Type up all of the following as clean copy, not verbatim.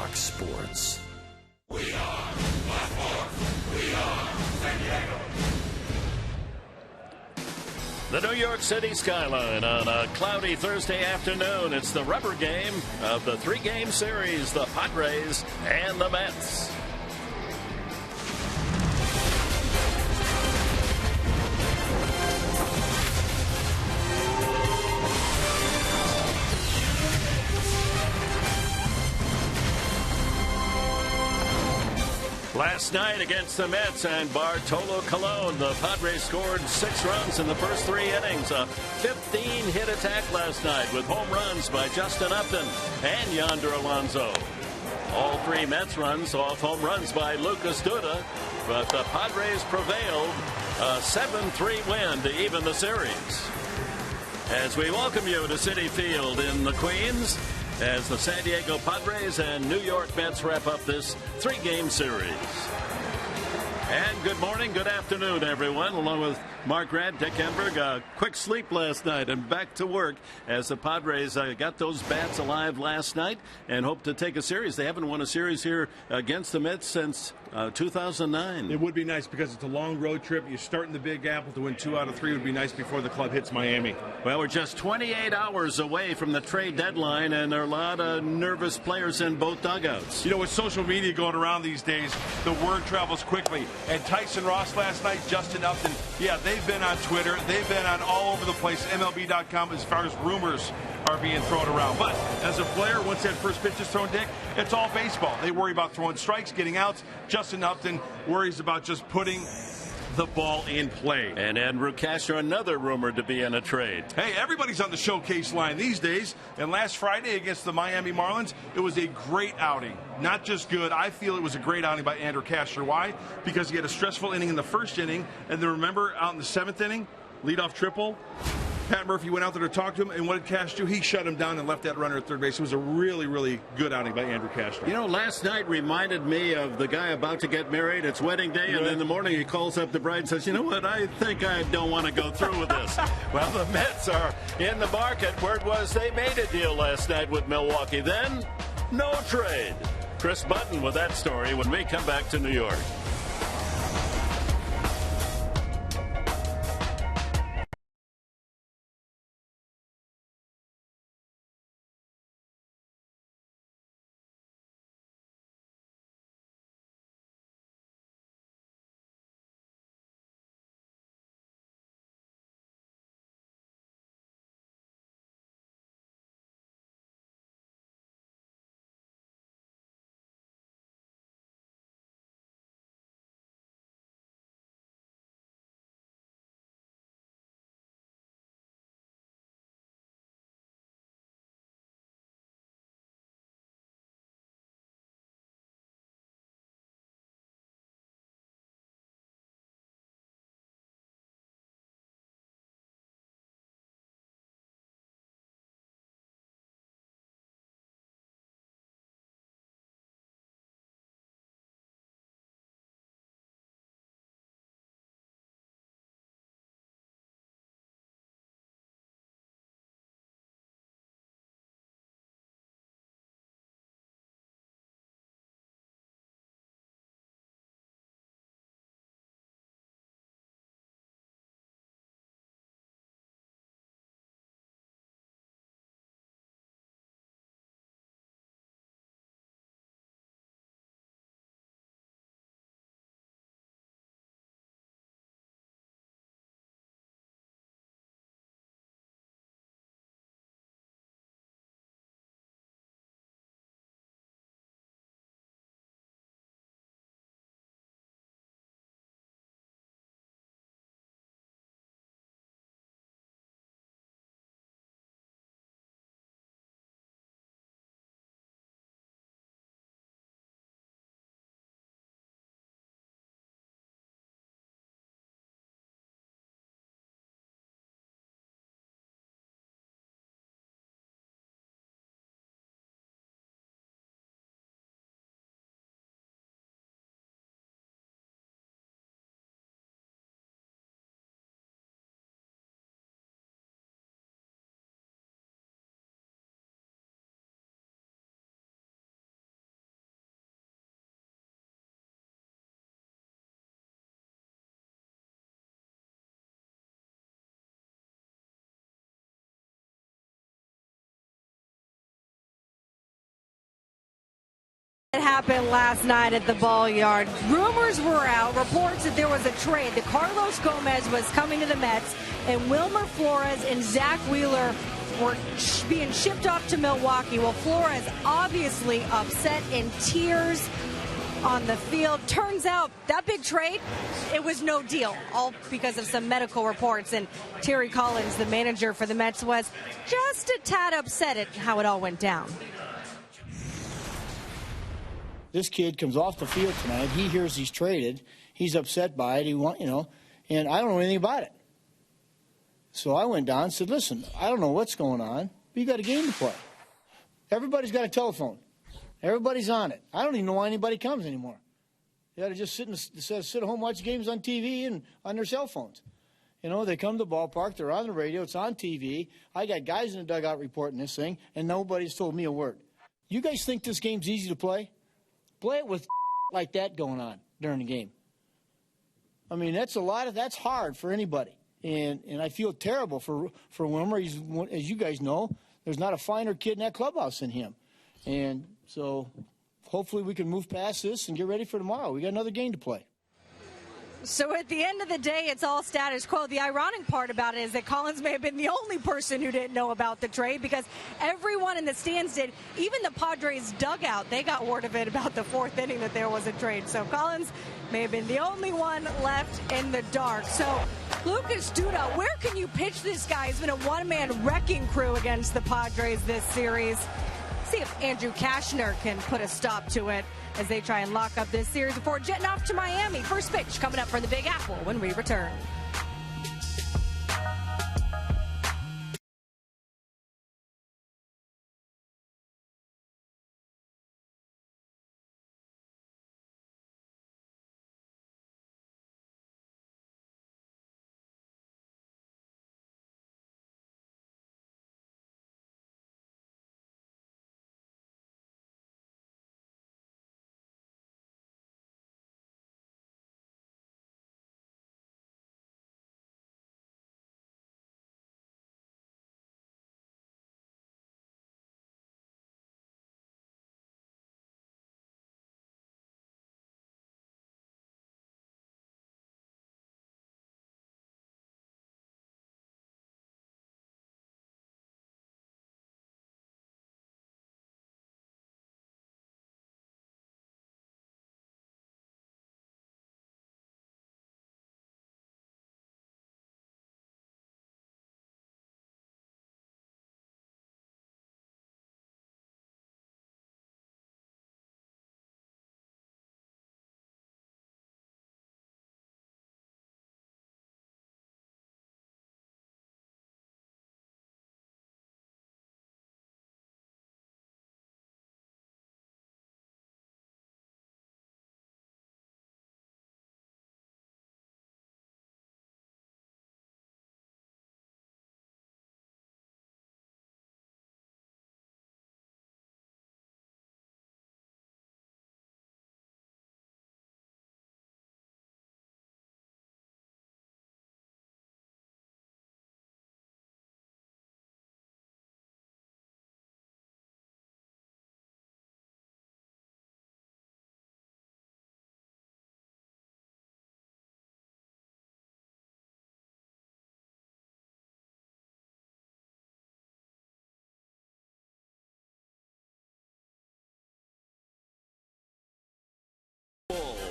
Fox Sports. We are Baltimore. We are San Diego. The New York City skyline on a cloudy Thursday afternoon. It's the rubber game of the three-game series, the Padres and the Mets. Last night against the Mets and Bartolo Colon, the Padres scored 6 runs in the first 3 innings. A 15-hit attack last night with home runs by Justin Upton and Yonder Alonso. All 3 Mets runs off home runs by Lucas Duda, but the Padres prevailed, a 7-3 win to even the series. As we welcome you to Citi Field in the Queens, as the San Diego Padres and New York Mets wrap up this 3-game series. And good morning, good afternoon, everyone. Along with Mark Grant, Dick Enberg, quick sleep last night and back to work as the Padres got those bats alive last night and hope to take a series. They haven't won a series here against the Mets since 2009. It would be nice because it's a long road trip. You start in the Big Apple to win 2 out of 3 would be nice before the club hits Miami. Well, we're just 28 hours away from the trade deadline, and there are a lot of nervous players in both dugouts. You know, with social media going around these days, the word travels quickly. And Tyson Ross last night, Justin Upton, yeah, they've been on Twitter. They've been on all over the place, MLB.com, as far as rumors are being thrown around. But as a player, once that first pitch is thrown, Dick, it's all baseball. They worry about throwing strikes, getting outs. Justin Upton worries about just putting the ball in play. And Andrew Cashner, another rumored to be in a trade. Hey, everybody's on the showcase line these days. And last Friday against the Miami Marlins, it was a great outing. Not just good. I feel it was a great outing by Andrew Cashner. Why? Because he had a stressful inning in the first inning. And then remember, out in the 7th inning, leadoff triple, Pat Murphy went out there to talk to him, and what did Cash do? He shut him down and left that runner at third base. It was a really, really good outing by Andrew Cashner. You know, last night reminded me of the guy about to get married. It's wedding day, and in the morning he calls up the bride and says, you know what, I think I don't want to go through with this. Well, the Mets are in the market. Word was they made a deal last night with Milwaukee. Then, no trade. Chris Button with that story when we come back to New York. happened last night at the ball yard. Rumors were out, reports that there was a trade, that Carlos Gomez was coming to the Mets, and Wilmer Flores and Zach Wheeler were being shipped off to Milwaukee. Well, Flores obviously upset, in tears on the field. Turns out that big trade, it was no deal, all because of some medical reports. And Terry Collins, the manager for the Mets, was just a tad upset at how it all went down. This kid comes off the field tonight. He hears he's traded. He's upset by it. And I don't know anything about it. So I went down and said, listen, I don't know what's going on, but you got a game to play. Everybody's got a telephone. Everybody's on it. I don't even know why anybody comes anymore. They ought to just sit at home, watch games on TV and on their cell phones. They come to the ballpark. They're on the radio. It's on TV. I got guys in the dugout reporting this thing, and nobody's told me a word. You guys think this game's easy to play? Play it with like that going on during the game. I mean, that's hard for anybody. And I feel terrible for Wilmer. He's, as you guys know, there's not a finer kid in that clubhouse than him. And so hopefully we can move past this and get ready for tomorrow. We got another game to play. So at the end of the day, it's all status quo. The ironic part about it is that Collins may have been the only person who didn't know about the trade, because everyone in the stands did. Even the Padres dugout, they got word of it about the fourth inning that there was a trade. So Collins may have been the only one left in the dark. So Lucas Duda, where can you pitch this guy? He's been a one-man wrecking crew against the Padres this series. See if Andrew Kashner can put a stop to it as they try and lock up this series before jetting off to Miami. First pitch coming up from the Big Apple when we return.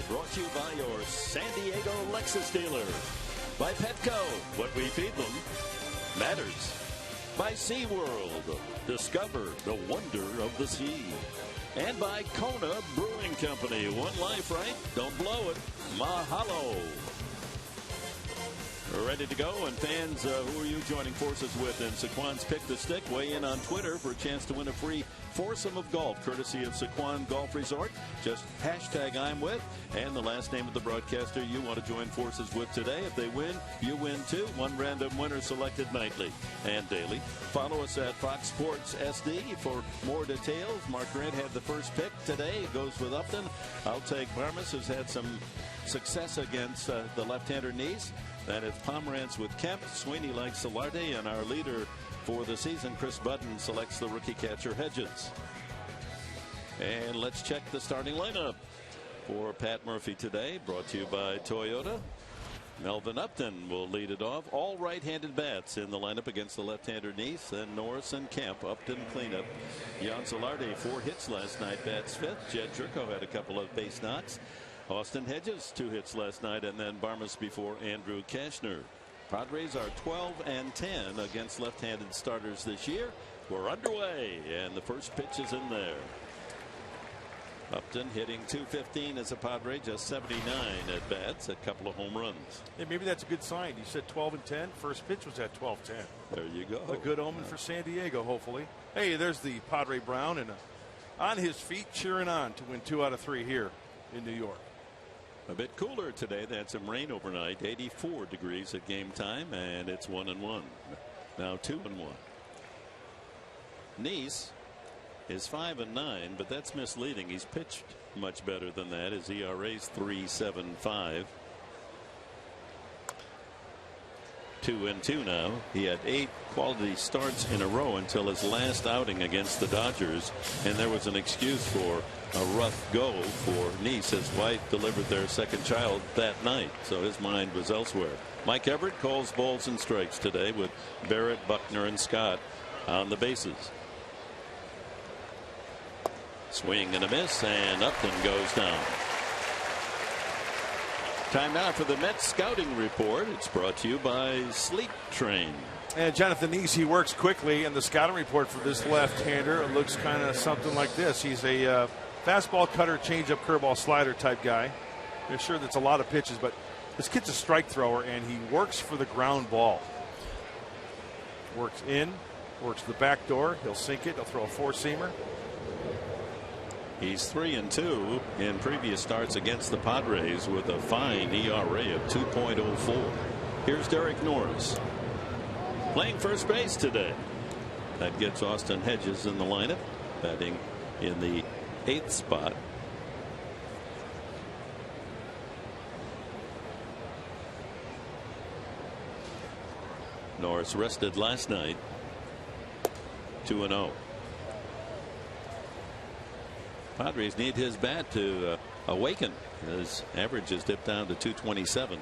Brought to you by your San Diego Lexus dealer. By Petco, what we feed them matters. By SeaWorld, discover the wonder of the sea. And by Kona Brewing Company, one life, right? Don't blow it. Mahalo. Ready to go, and fans, who are you joining forces with in Saquon's Pick the Stick? Weigh in on Twitter for a chance to win a free foursome of golf, courtesy of Saquon Golf Resort. Just hashtag I'm with, and the last name of the broadcaster you want to join forces with today. If they win, you win too. One random winner selected nightly and daily. Follow us at Fox Sports SD for more details. Mark Grant had the first pick today. It goes with Upton. I'll take Barmas, who's had some success against the left-hander Nice. That is Pomerantz with Kemp. Sweeney likes Solarte, and our leader for the season, Chris Budden, selects the rookie catcher Hedges. And let's check the starting lineup for Pat Murphy today. Brought to you by Toyota. Melvin Upton will lead it off. All right-handed bats in the lineup against the left-hander Neese. Then Norris and Kemp. Upton cleanup. Jan Solardi 4 hits last night. Bats 5th. Jed Turco had a couple of base knocks. Austin Hedges 2 hits last night. And then Barmas before Andrew Kashner. Padres are 12-10 against left-handed starters this year. We're underway, and the first pitch is in there. Upton hitting .215 as a Padre, just 79 at bats, a couple of home runs. Yeah, maybe that's a good sign. You said 12-10. First pitch was at 12-10. There you go. A good omen for San Diego, hopefully. Hey, there's the Padre Brown, and on his feet, cheering on to win 2 out of 3 here in New York. A bit cooler today. They had some rain overnight. 84 degrees at game time, and it's 1-1. Now 2-1. Neese is 5-9, but that's misleading. He's pitched much better than that. His ERA's 3.75. 2-2 now. He had 8 quality starts in a row until his last outing against the Dodgers, and there was an excuse for a rough go for Neese. His wife delivered their second child that night, so his mind was elsewhere. Mike Everett calls balls and strikes today with Barrett, Buckner, and Scott on the bases. Swing and a miss, and Upton goes down. Time now for the Mets scouting report. It's brought to you by Sleep Train. And Jonathan Neese, he works quickly, and the scouting report for this left-hander looks kind of something like this. He's a fastball, cutter, changeup, curveball, slider type guy. I'm sure that's a lot of pitches, but this kid's a strike thrower, and he works for the ground ball. Works in, works the back door. He'll sink it. He'll throw a 4-seamer. He's 3-2 in previous starts against the Padres with a fine ERA of 2.04. Here's Derek Norris playing first base today. That gets Austin Hedges in the lineup, batting in the 8th spot. Norris rested last night. 2-0. Padres need his bat to awaken. His average has dipped down to 227.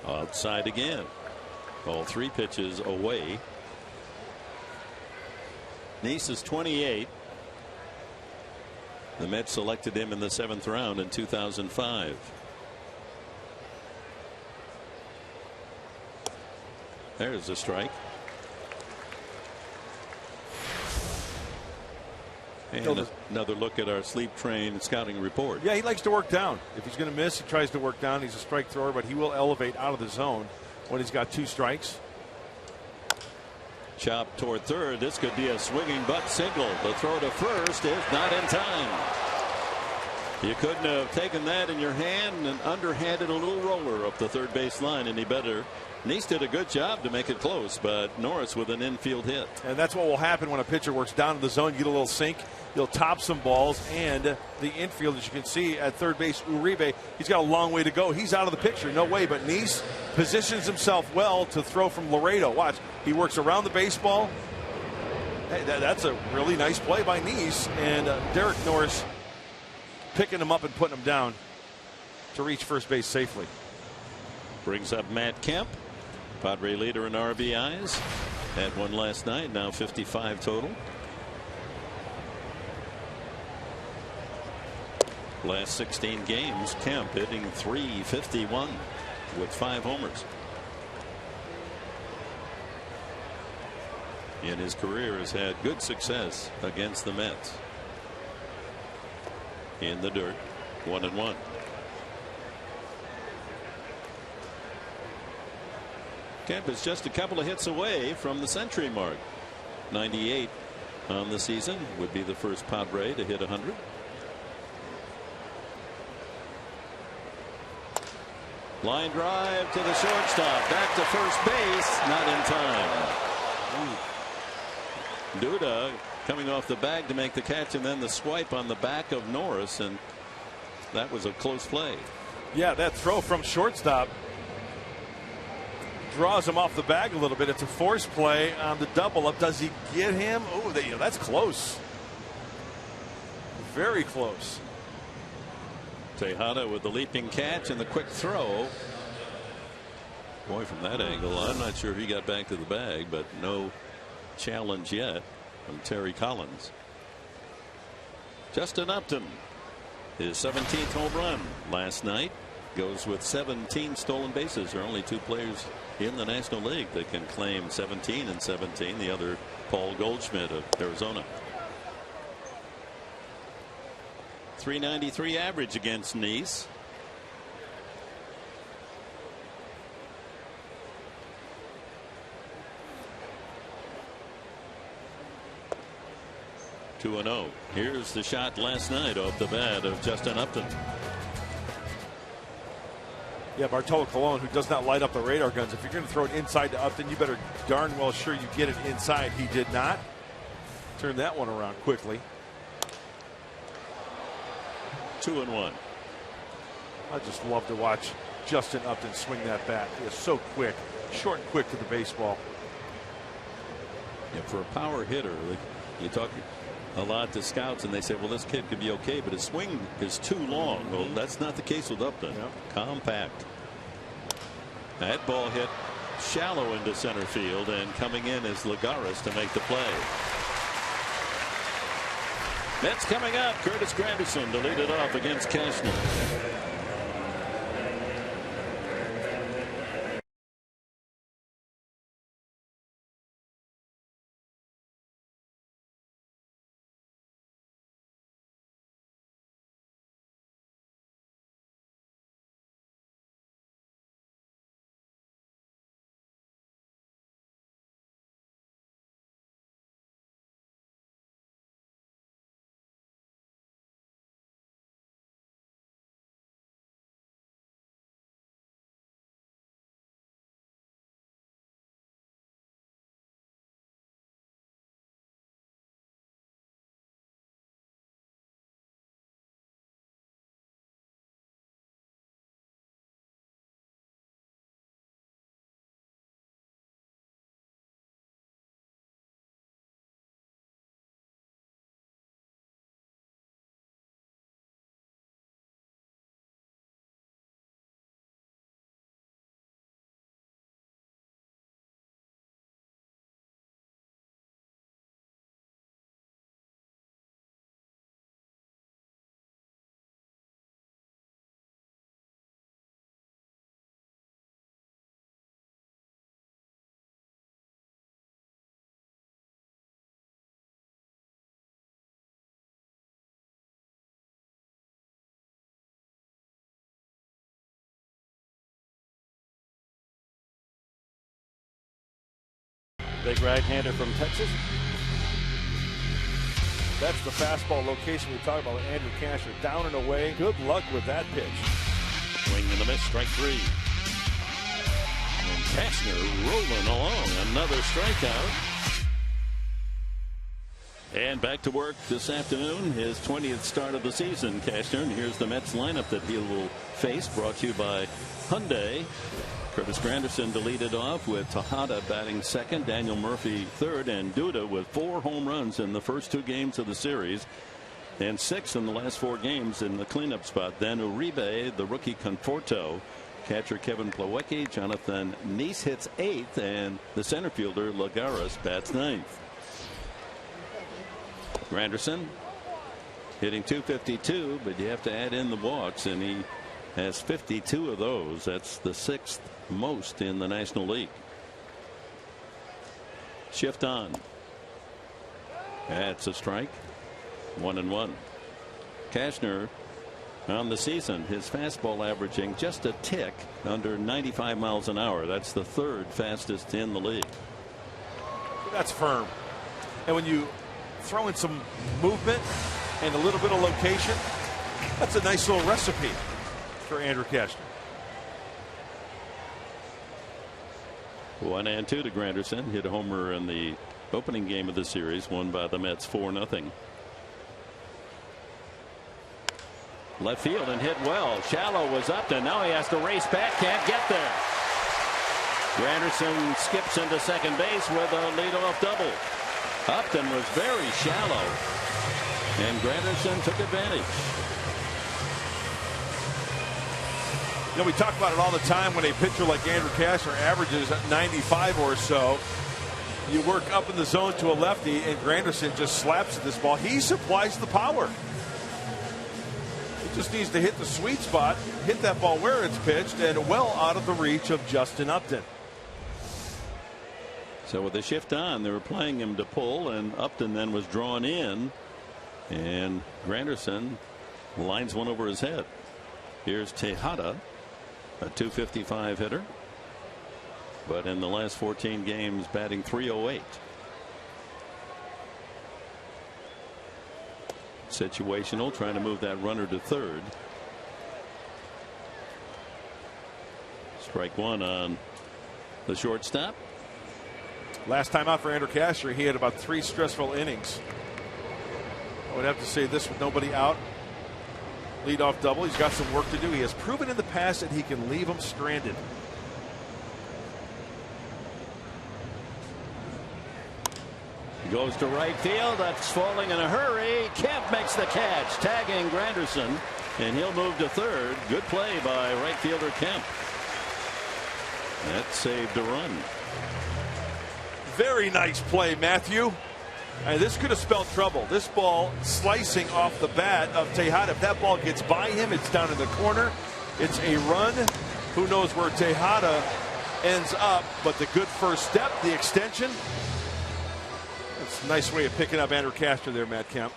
Outside again. All 3 pitches away. Neese is 28. The Mets selected him in the 7th round in 2005. There's a strike. And another look at our Sleep Train scouting report. Yeah, he likes to work down. If he's going to miss, he tries to work down. He's a strike thrower, but he will elevate out of the zone when he's got 2 strikes. Chop toward third. This could be a swinging butt single. The throw to first is not in time. You couldn't have taken that in your hand and underhanded a little roller up the third base line any better. Neese did a good job to make it close, but Norris with an infield hit. And that's what will happen when a pitcher works down to the zone. You get a little sink. He'll top some balls, and the infield, as you can see at third base, Uribe, he's got a long way to go. He's out of the picture. No way, but Neese positions himself well to throw from Laredo. Watch. He works around the baseball. Hey, that's a really nice play by Neese, and Derek Norris picking him up and putting him down to reach first base safely. Brings up Matt Kemp, Padre leader in RBIs. Had one last night, now 55 total. Last 16 games, Kemp hitting .351 with 5 homers. In his career has had good success against the Mets. In the dirt, 1-1. Kemp is just a couple of hits away from the century mark. 98 on the season, would be the first Padre to hit 100. Line drive to the shortstop, back to first base, not in time. Duda coming off the bag to make the catch, and then the swipe on the back of Norris, and that was a close play. Yeah, that throw from shortstop draws him off the bag a little bit. It's a force play on the double up. Does he get him? Oh, that's close. Very close. Tejada with the leaping catch and the quick throw. Boy, from that angle, I'm not sure if he got back to the bag, but no challenge yet from Terry Collins. Justin Upton, his 17th home run last night, goes with 17 stolen bases. There are only 2 players in the National League that can claim 17 and 17. The other, Paul Goldschmidt of Arizona. .393 average against Nice. Two and 0. Here's the shot last night off the bat of Justin Upton. Yeah, Bartolo Colon, who does not light up the radar guns. If you're going to throw it inside to Upton, you better darn well sure you get it inside. He did not. Turn that one around quickly. 2 and 1. I just love to watch Justin Upton swing that bat. He is so quick, short and quick to the baseball. Yeah, for a power hitter, you talk a lot to scouts and they say, well, this kid could be okay, but his swing is too long. Well, that's not the case with Upton. Yep. Compact. That ball hit shallow into center field, and coming in is Lagares to make the play. Mets coming up. Curtis Granderson to lead it off against Cashner. Big right-hander from Texas. That's the fastball location we talked about with Andrew Cashner. Down and away. Good luck with that pitch. Swing and a miss, strike 3. And Cashner rolling along. Another strikeout. And back to work this afternoon. His 20th start of the season, Cashner. And here's the Mets lineup that he will face. Brought to you by Hyundai. Curtis Granderson to lead it off with Tejada batting second, Daniel Murphy third, and Duda with 4 home runs in the first 2 games of the series and 6 in the last 4 games in the cleanup spot. Then Uribe, the rookie Conforto, catcher Kevin Plawecki, Jonathan Nice hits 8th, and the center fielder Lagares bats 9th. Granderson hitting .252, but you have to add in the walks, and he has 52 of those. That's the 6th most in the National League. Shift on. That's a strike. 1-1. Cashner on the season, his fastball averaging just a tick under 95 miles an hour. That's the 3rd fastest in the league. That's firm. And when you throw in some movement and a little bit of location, that's a nice little recipe for Andrew Cashner. 1-2 to Granderson. Hit a homer in the opening game of the series, won by the Mets 4-0. Left field and hit well. Shallow was up, and now he has to race back. Can't get there. Granderson skips into second base with a leadoff double. Upton was very shallow, and Granderson took advantage. You know, we talk about it all the time when a pitcher like Andrew Cashner averages at 95 or so. You work up in the zone to a lefty, and Granderson just slaps at this ball. He supplies the power. He just needs to hit the sweet spot, hit that ball where it's pitched, and well out of the reach of Justin Upton. So with the shift on, they were playing him to pull, and Upton then was drawn in, and Granderson lines one over his head. Here's Tejada, a .255 hitter, but in the last 14 games batting .308. Situational, trying to move that runner to third. Strike one on the shortstop. Last time out for Andrew Cashner, he had about 3 stressful innings. I would have to say this with nobody out. Leadoff double. He's got some work to do. He has proven in the past that he can leave them stranded. He goes to right field. That's falling in a hurry. Kemp makes the catch, tagging Granderson, and he'll move to third. Good play by right fielder Kemp. That saved a run. Very nice play, Matthew. And this could have spelled trouble. This ball slicing off the bat of Tejada. If that ball gets by him, it's down in the corner. It's a run. Who knows where Tejada ends up, but the good first step, the extension. That's a nice way of picking up Andrew Cashner there, Matt Kemp.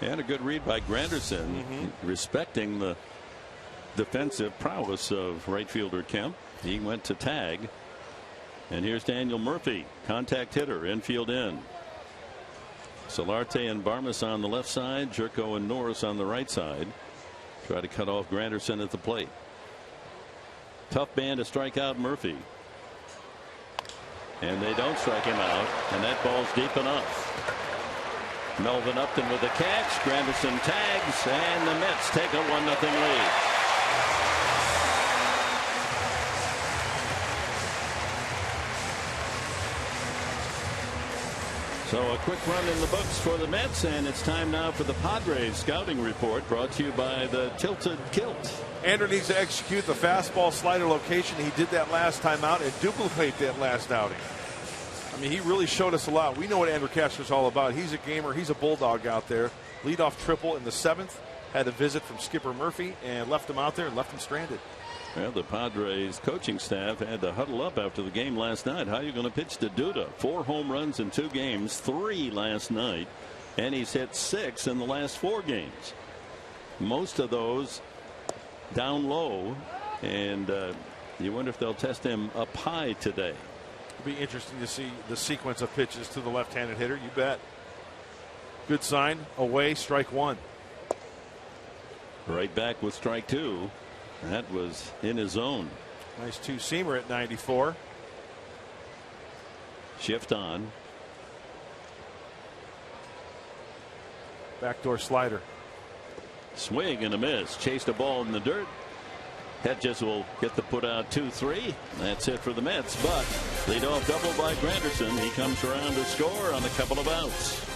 And a good read by Granderson, respecting the defensive prowess of right fielder Kemp. He went to tag. And here's Daniel Murphy, contact hitter, infield in. Solarte and Barmas on the left side, Jerko and Norris on the right side. Try to cut off Granderson at the plate. Tough man to strike out Murphy. And they don't strike him out, and that ball's deep enough. Melvin Upton with the catch. Granderson tags, and the Mets take a 1-0 lead. So a quick run in the books for the Mets, and it's time now for the Padres scouting report, brought to you by the Tilted Kilt. Andrew needs to execute the fastball slider location. He did that last time out and duplicate that last outing. I mean, he really showed us a lot. We know what Andrew Cashner's all about. He's a gamer. He's a bulldog out there. Leadoff triple in the 7th. Had a visit from Skipper Murphy and left him out there and left him stranded. Well, the Padres coaching staff had to huddle up after the game last night. How are you going to pitch to Duda? 4 home runs in 2 games, 3 last night, and he's hit 6 in the last 4 games. Most of those down low, and you wonder if they'll test him up high today. It'll be interesting to see the sequence of pitches to the left-handed hitter. You bet. Good sign. Away, strike 1. Right back with strike 2. That was in his zone. Nice 2-seamer at 94. Shift on. Backdoor slider. Swing and a miss. Chased a ball in the dirt. Hedges will get the put out 2-3. That's it for the Mets. But leadoff double by Granderson. He comes around to score on a couple of outs.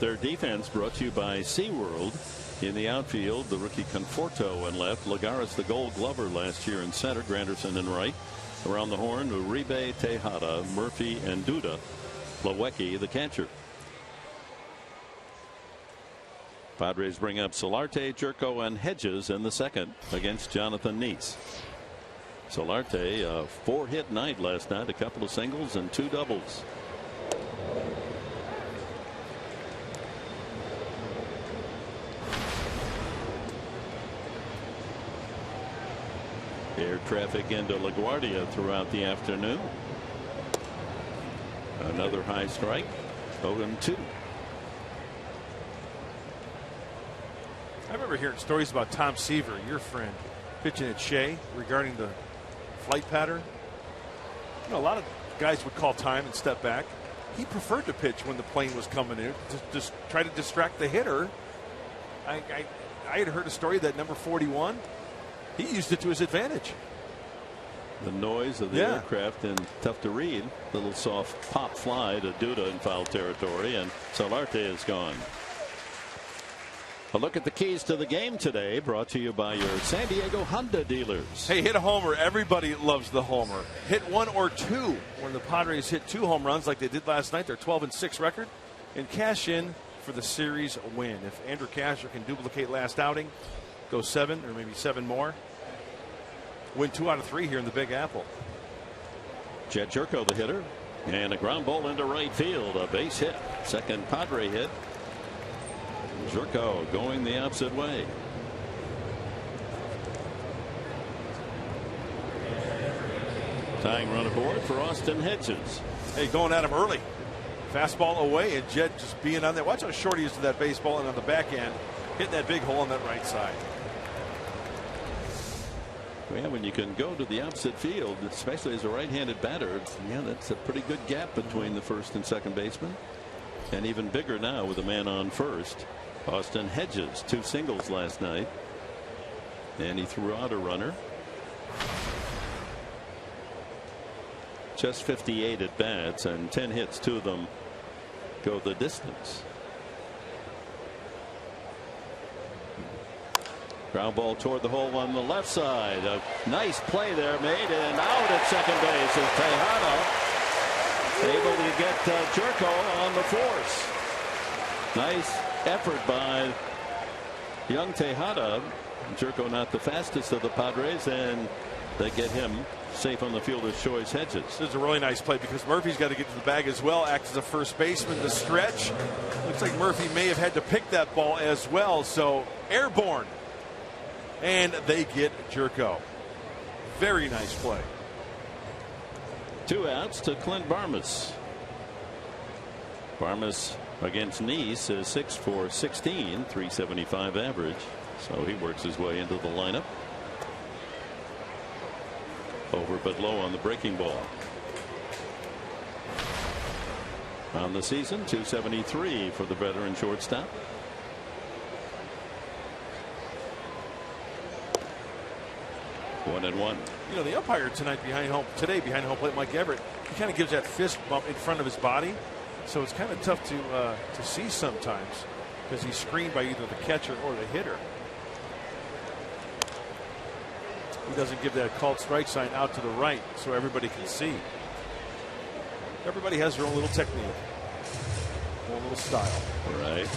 their defense brought to you by SeaWorld. In the outfield, the rookie Conforto in left, Lagares the Gold Glover last year in center, Granderson in right. Around the horn, Uribe, Tejada, Murphy, and Duda. Plawecki the catcher. Padres bring up Solarte, Jerko, and Hedges in the second against Jonathan Neese. Solarte, a 4-hit night last night, a couple of singles and 2 doubles. Air traffic into LaGuardia throughout the afternoon. Another high strike. 0-2. I remember hearing stories about Tom Seaver, your friend, pitching at Shea regarding the flight pattern. You know, a lot of guys would call time and step back. He preferred to pitch when the plane was coming in to just try to distract the hitter. I had heard a story that number 41, he used it to his advantage. The noise of the aircraft and tough to read. Little soft pop fly to Duda in foul territory, and Solarte is gone. A look at the keys to the game today, brought to you by your San Diego Honda dealers. Hey, hit a homer. Everybody loves the homer. Hit 1 or 2 when the Padres hit 2 home runs like they did last night, their 12-6 record, and cash in for the series win. If Andrew Casher can duplicate last outing, go 7 or maybe 7 more, win 2 out of 3 here in the Big Apple. Jed Jerko, the hitter, and a ground ball into right field, a base hit. Second Padre hit. Jerko going the opposite way. Tying run aboard for Austin Hedges. Hey, going at him early. Fastball away, and Jed just being on there. Watch how short he is to that baseball, and on the back end, hitting that big hole on that right side. Yeah, when you can go to the opposite field, especially as a right-handed batter, yeah, that's a pretty good gap between the first and second baseman. And even bigger now with a man on first. Austin Hedges, 2 singles last night, and he threw out a runner. Just 58 at bats and 10 hits. 2 of them go the distance. Ground ball toward the hole on the left side. A nice play there made, and out at second base is Tejada, able to get Jerko on the force. Nice effort by young Tejada. Jerko not the fastest of the Padres, and they get him safe on the fielder's choice, Hedges. This is a really nice play because Murphy's got to get to the bag as well, act as a first baseman. The stretch looks like Murphy may have had to pick that ball as well, so airborne, and they get Jerko. Very nice play. 2 outs to Clint Barmas. Barmas against Neese is 6 for 16, 375 average. So he works his way into the lineup. Over but low on the breaking ball. On the season, 273 for the veteran shortstop. One and one. You know, the umpire behind home plate, Mike Everett, he kind of gives that fist bump in front of his body. So it's kind of tough to see sometimes because he's screened by either the catcher or the hitter. He doesn't give that called strike sign out to the right so everybody can see. Everybody has their own little technique, their own little style. Right.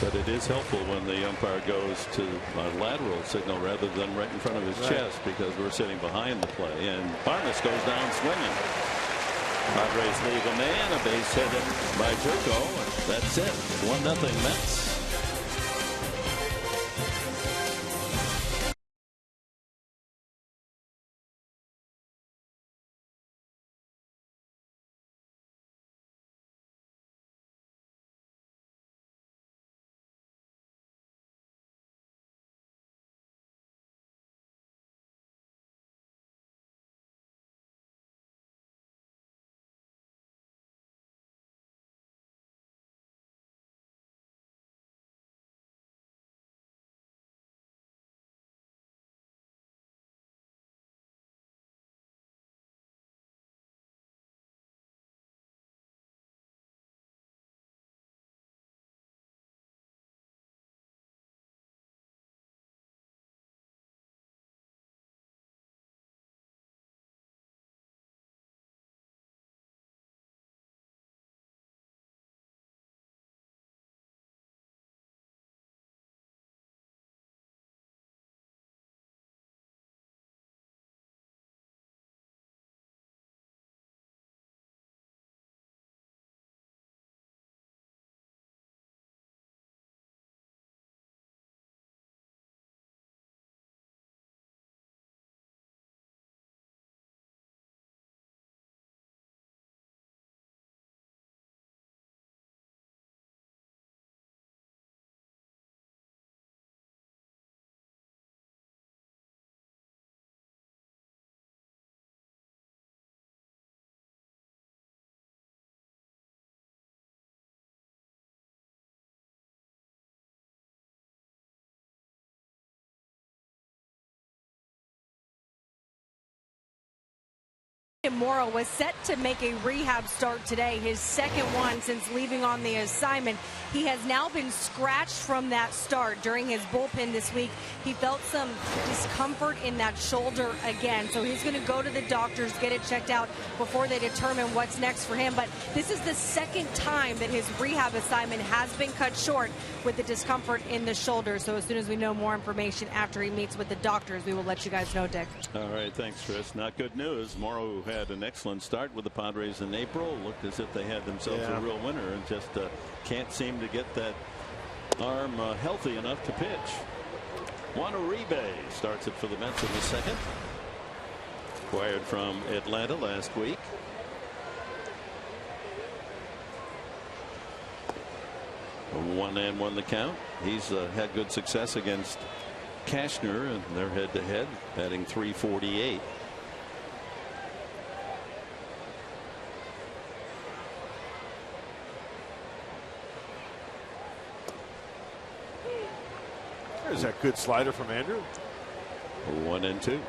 But it is helpful when the umpire goes to a lateral signal rather than right in front of his chest, because we're sitting behind the play. And Barnes goes down swinging. Padres leave a man, a base hit by Jerko, and that's it. 1-0 Mets. Brandon Morrow was set to make a rehab start today, his second one since leaving on the assignment. He has now been scratched from that start. During his bullpen this week, he felt some discomfort in that shoulder again. So he's going to go to the doctors, get it checked out before they determine what's next for him. But this is the second time that his rehab assignment has been cut short with the discomfort in the shoulder. So as soon as we know more information after he meets with the doctors, we will let you guys know, Dick. All right, thanks, Chris. Not good news. Morrow had an excellent start with the Padres in April. Looked as if they had themselves a real winner, and just can't seem to get that arm healthy enough to pitch. Juan Uribe starts it for the Mets in the second. Acquired from Atlanta last week. 1-1 the count. He's had good success against Cashner, and they're head-to-head, batting .348. There's that good slider from Andrew. 1-2.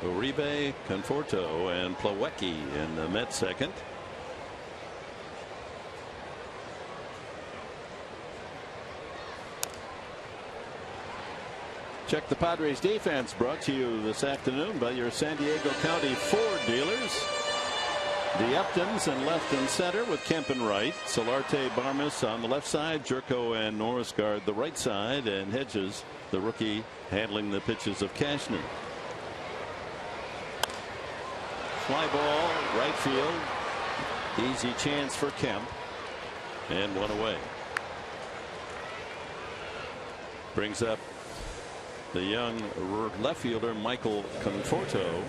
Uribe, Conforto, and Plawecki in the Mets second. Check the Padres defense, brought to you this afternoon by your San Diego County Ford dealers. The Uptons in left and center with Kemp and right. Solarte, Barmes on the left side. Jerko and Norris guard the right side, and Hedges, the rookie, handling the pitches of Cashner. Fly ball, right field. Easy chance for Kemp, and one away. Brings up the young left fielder Michael Conforto.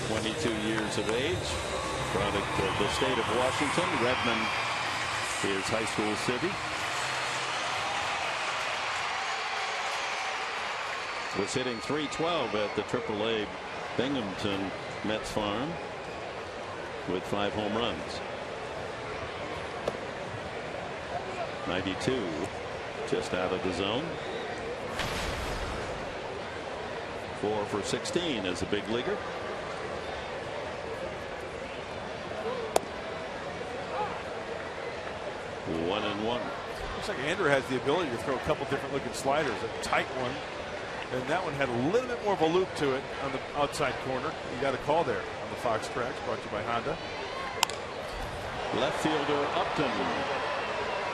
22 years of age, product of the state of Washington. Redmond is high school city. Was hitting .312 at the AAA Binghamton Mets farm with 5 home runs. 92, just out of the zone. 4 for 16 as a big leaguer. 1-1. Looks like Andrew has the ability to throw a couple different looking sliders. A tight one, and that one had a little bit more of a loop to it on the outside corner. You got a call there on the Fox Tracks, brought to you by Honda. Left fielder Upton.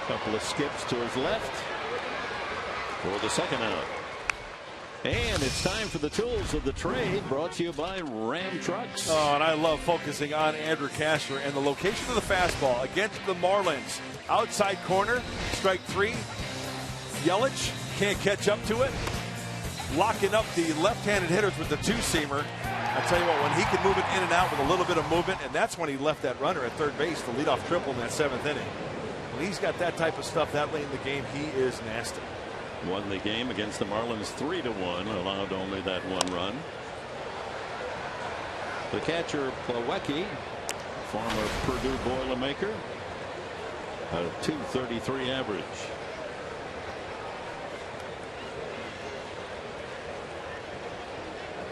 Couple of skips to his left for the second out. And it's time for the tools of the trade, brought to you by Ram Trucks. Oh, and I love focusing on Andrew Cashner and the location of the fastball against the Marlins. Outside corner, strike 3. Yelich can't catch up to it. Locking up the left-handed hitters with the two-seamer. I'll tell you what, when he can move it in and out with a little bit of movement, and that's when he left that runner at third base, the leadoff triple in that 7th inning. When he's got that type of stuff that late in the game, he is nasty. Won the game against the Marlins 3-1, allowed only that 1 run. The catcher Plawecki, former Purdue Boilermaker, a .233 average.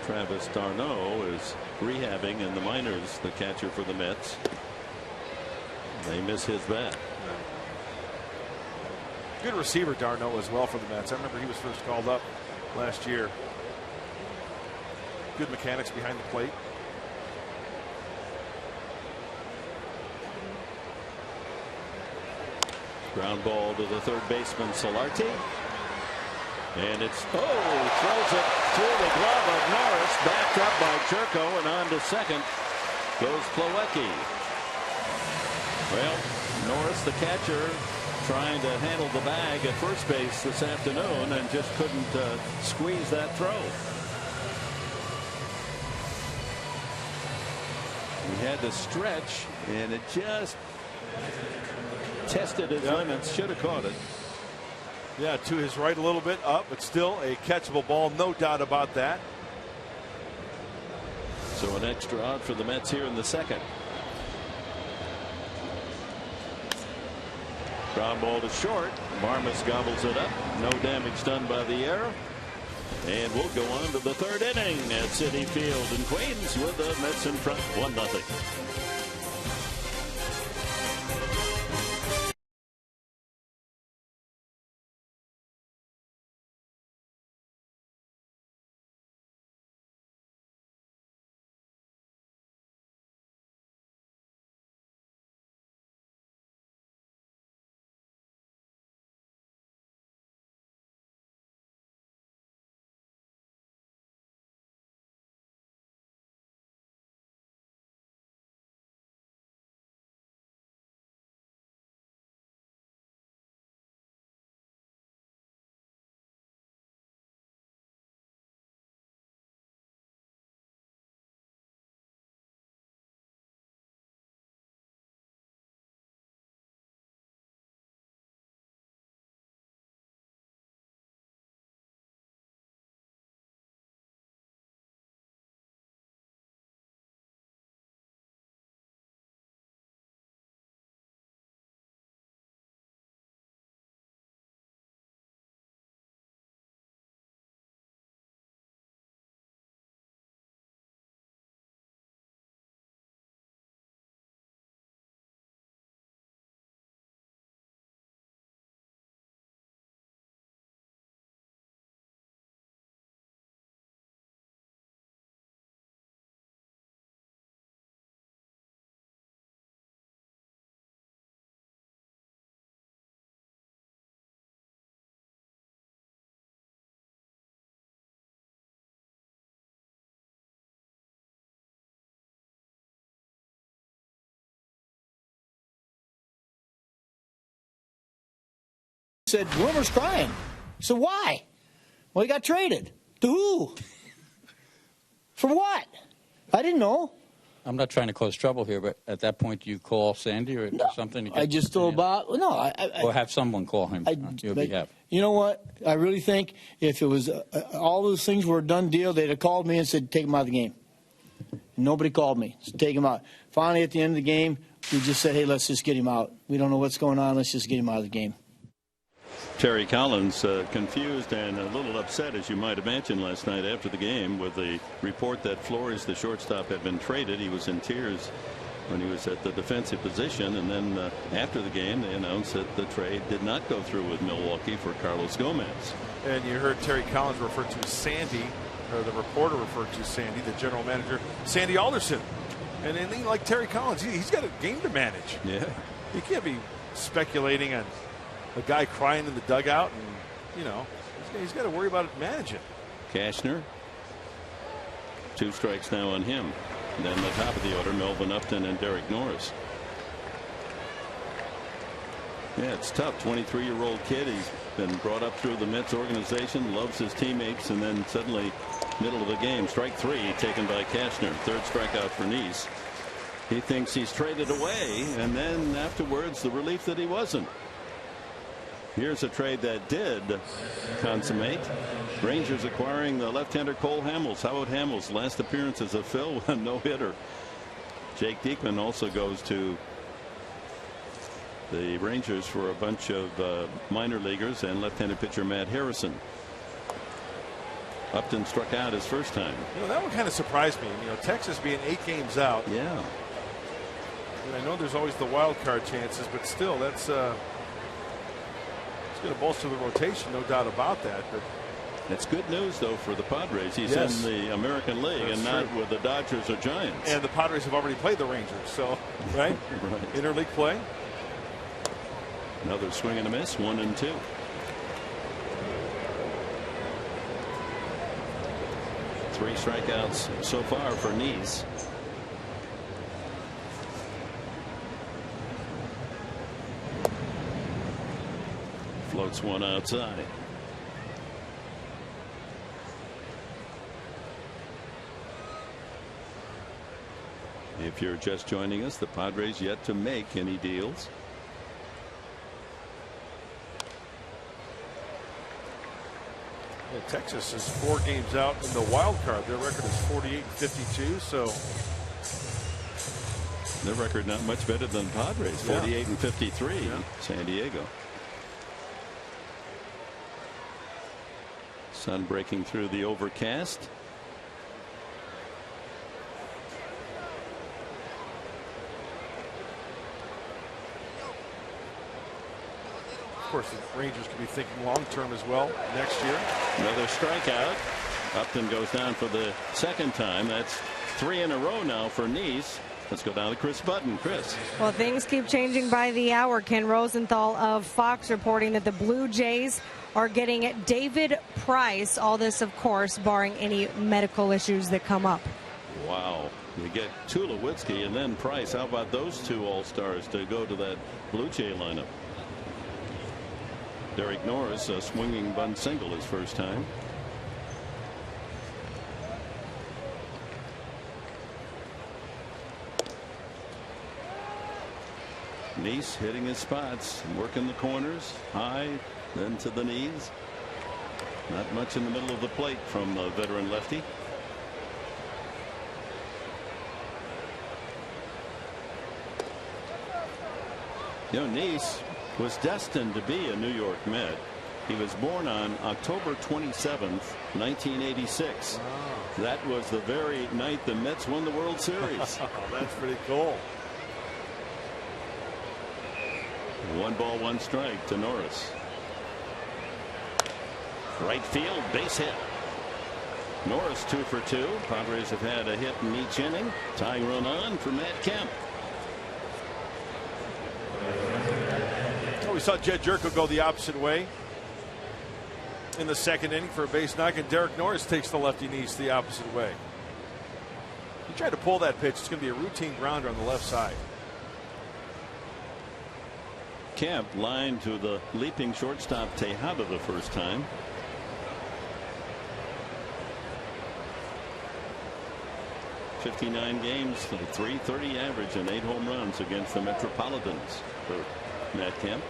Travis d'Arnaud is rehabbing in the minors, the catcher for the Mets. They miss his bat. Good receiver d'Arnaud as well for the Mets. I remember he was first called up last year. Good mechanics behind the plate. Ground ball to the third baseman Solarte. And it's, throws it through the glove of Norris, backed up by Jerko, and on to second goes Plawecki. Well, Norris, the catcher, trying to handle the bag at first base this afternoon and just couldn't squeeze that throw. He had to stretch, and it just tested his limits. Should have caught it. Yeah, to his right a little bit up, but still a catchable ball, no doubt about that. So an extra out for the Mets here in the second. Ground ball to short. Barmes gobbles it up. No damage done by the error. And we'll go on to the third inning at Citi Field in Queens with the Mets in front 1-0. Said Rumor's crying. So why? Well, he got traded. To who? For what? I didn't know. I'm not trying to cause trouble here, but at that point, do you call Sandy or something? To get I just thought about or have someone call him on your behalf. You know what? I really think if it was all those things were a done deal, they'd have called me and said, take him out of the game. Nobody called me. So take him out. Finally, at the end of the game, we just said, hey, let's just get him out. We don't know what's going on. Let's just get him out of the game. Terry Collins confused and a little upset, as you might imagine, last night after the game with the report that Flores, the shortstop, had been traded. He was in tears when he was at the defensive position, and then after the game they announced that the trade did not go through with Milwaukee for Carlos Gomez. And you heard Terry Collins refer to Sandy, or the reporter referred to Sandy, the general manager, Sandy Alderson. And then, like Terry Collins, he's got a game to manage. Yeah. You can't be speculating on a guy crying in the dugout, and you know he's got to worry about it managing. Cashner, 2 strikes now on him. And then the top of the order, Melvin Upton and Derek Norris. Yeah, it's tough. 23-year-old kid. He's been brought up through the Mets organization, loves his teammates, and then suddenly, middle of the game, strike 3 taken by Cashner. 3rd strikeout for Nice. He thinks he's traded away, and then afterwards, the relief that he wasn't. Here's a trade that did consummate. Rangers acquiring the left-hander Cole Hamels. Howard Hamels' last appearance as a Phil, a no-hitter. Jake Diekman also goes to the Rangers for a bunch of minor leaguers and left-handed pitcher Matt Harrison. Upton struck out his first time. You know, that one kind of surprised me. You know, Texas being 8 games out. Yeah. And I know there's always the wild card chances, but still, that's going to bolster the rotation, no doubt about that. But it's good news, though, for the Padres. He's in the American League and not with the Dodgers or Giants. And the Padres have already played the Rangers, so right, right. Interleague play. Another swing and a miss, 1-2. Three strikeouts so far for Nice. Floats one outside. If you're just joining us, the Padres yet to make any deals. Yeah, Texas is 4 games out in the wild card. Their record is 48-52. So their record not much better than Padres. 48-53. Yeah. San Diego. Sun breaking through the overcast. Of course, the Rangers could be thinking long term as well next year. Another strikeout. Upton goes down for the second time. That's 3 in a row now for Nice. Let's go down to Chris Button. Chris. Well, things keep changing by the hour. Ken Rosenthal of Fox reporting that the Blue Jays are getting David Price. All this, of course, barring any medical issues that come up. Wow. You get Tulowitzki and then Price. How about those two all-stars to go to that Blue Jay lineup? Derek Norris, a swinging bunt single his first time. Nice hitting his spots, working the corners, high, then to the knees. Not much in the middle of the plate from the veteran lefty. You know, Nice was destined to be a New York Met. He was born on October 27th, 1986. Wow. That was the very night the Mets won the World Series. That's pretty cool. 1 ball, 1 strike to Norris. Right field, base hit. Norris 2 for 2. Padres have had a hit in each inning. Tying run on for Matt Kemp. We saw Jed Jerko go the opposite way in the second inning for a base knock, and Derek Norris takes the lefty knees the opposite way. He tried to pull that pitch. It's going to be a routine grounder on the left side. Kemp lined to the leaping shortstop Tejada the first time. .59 games, a .330 average, and 8 home runs against the Metropolitans for Matt Kemp.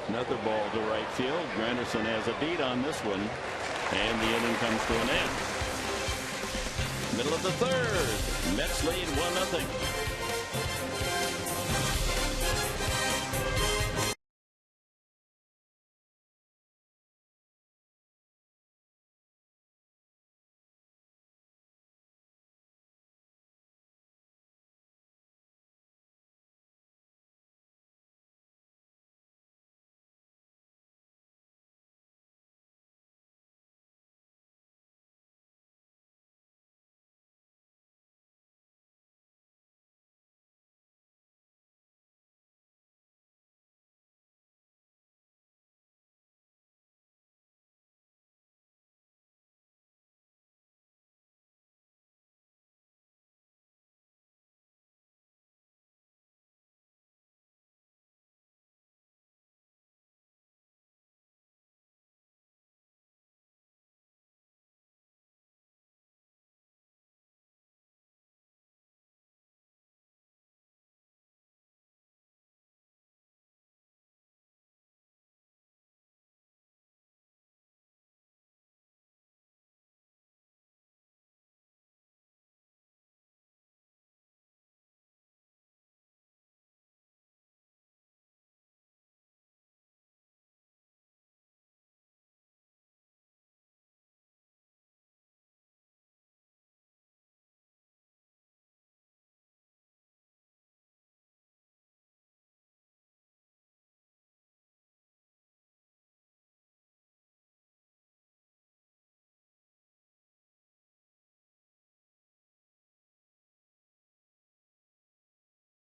Another ball to right field. Granderson has a beat on this one, and the inning comes to an end. Middle of the third. Mets lead 1-0.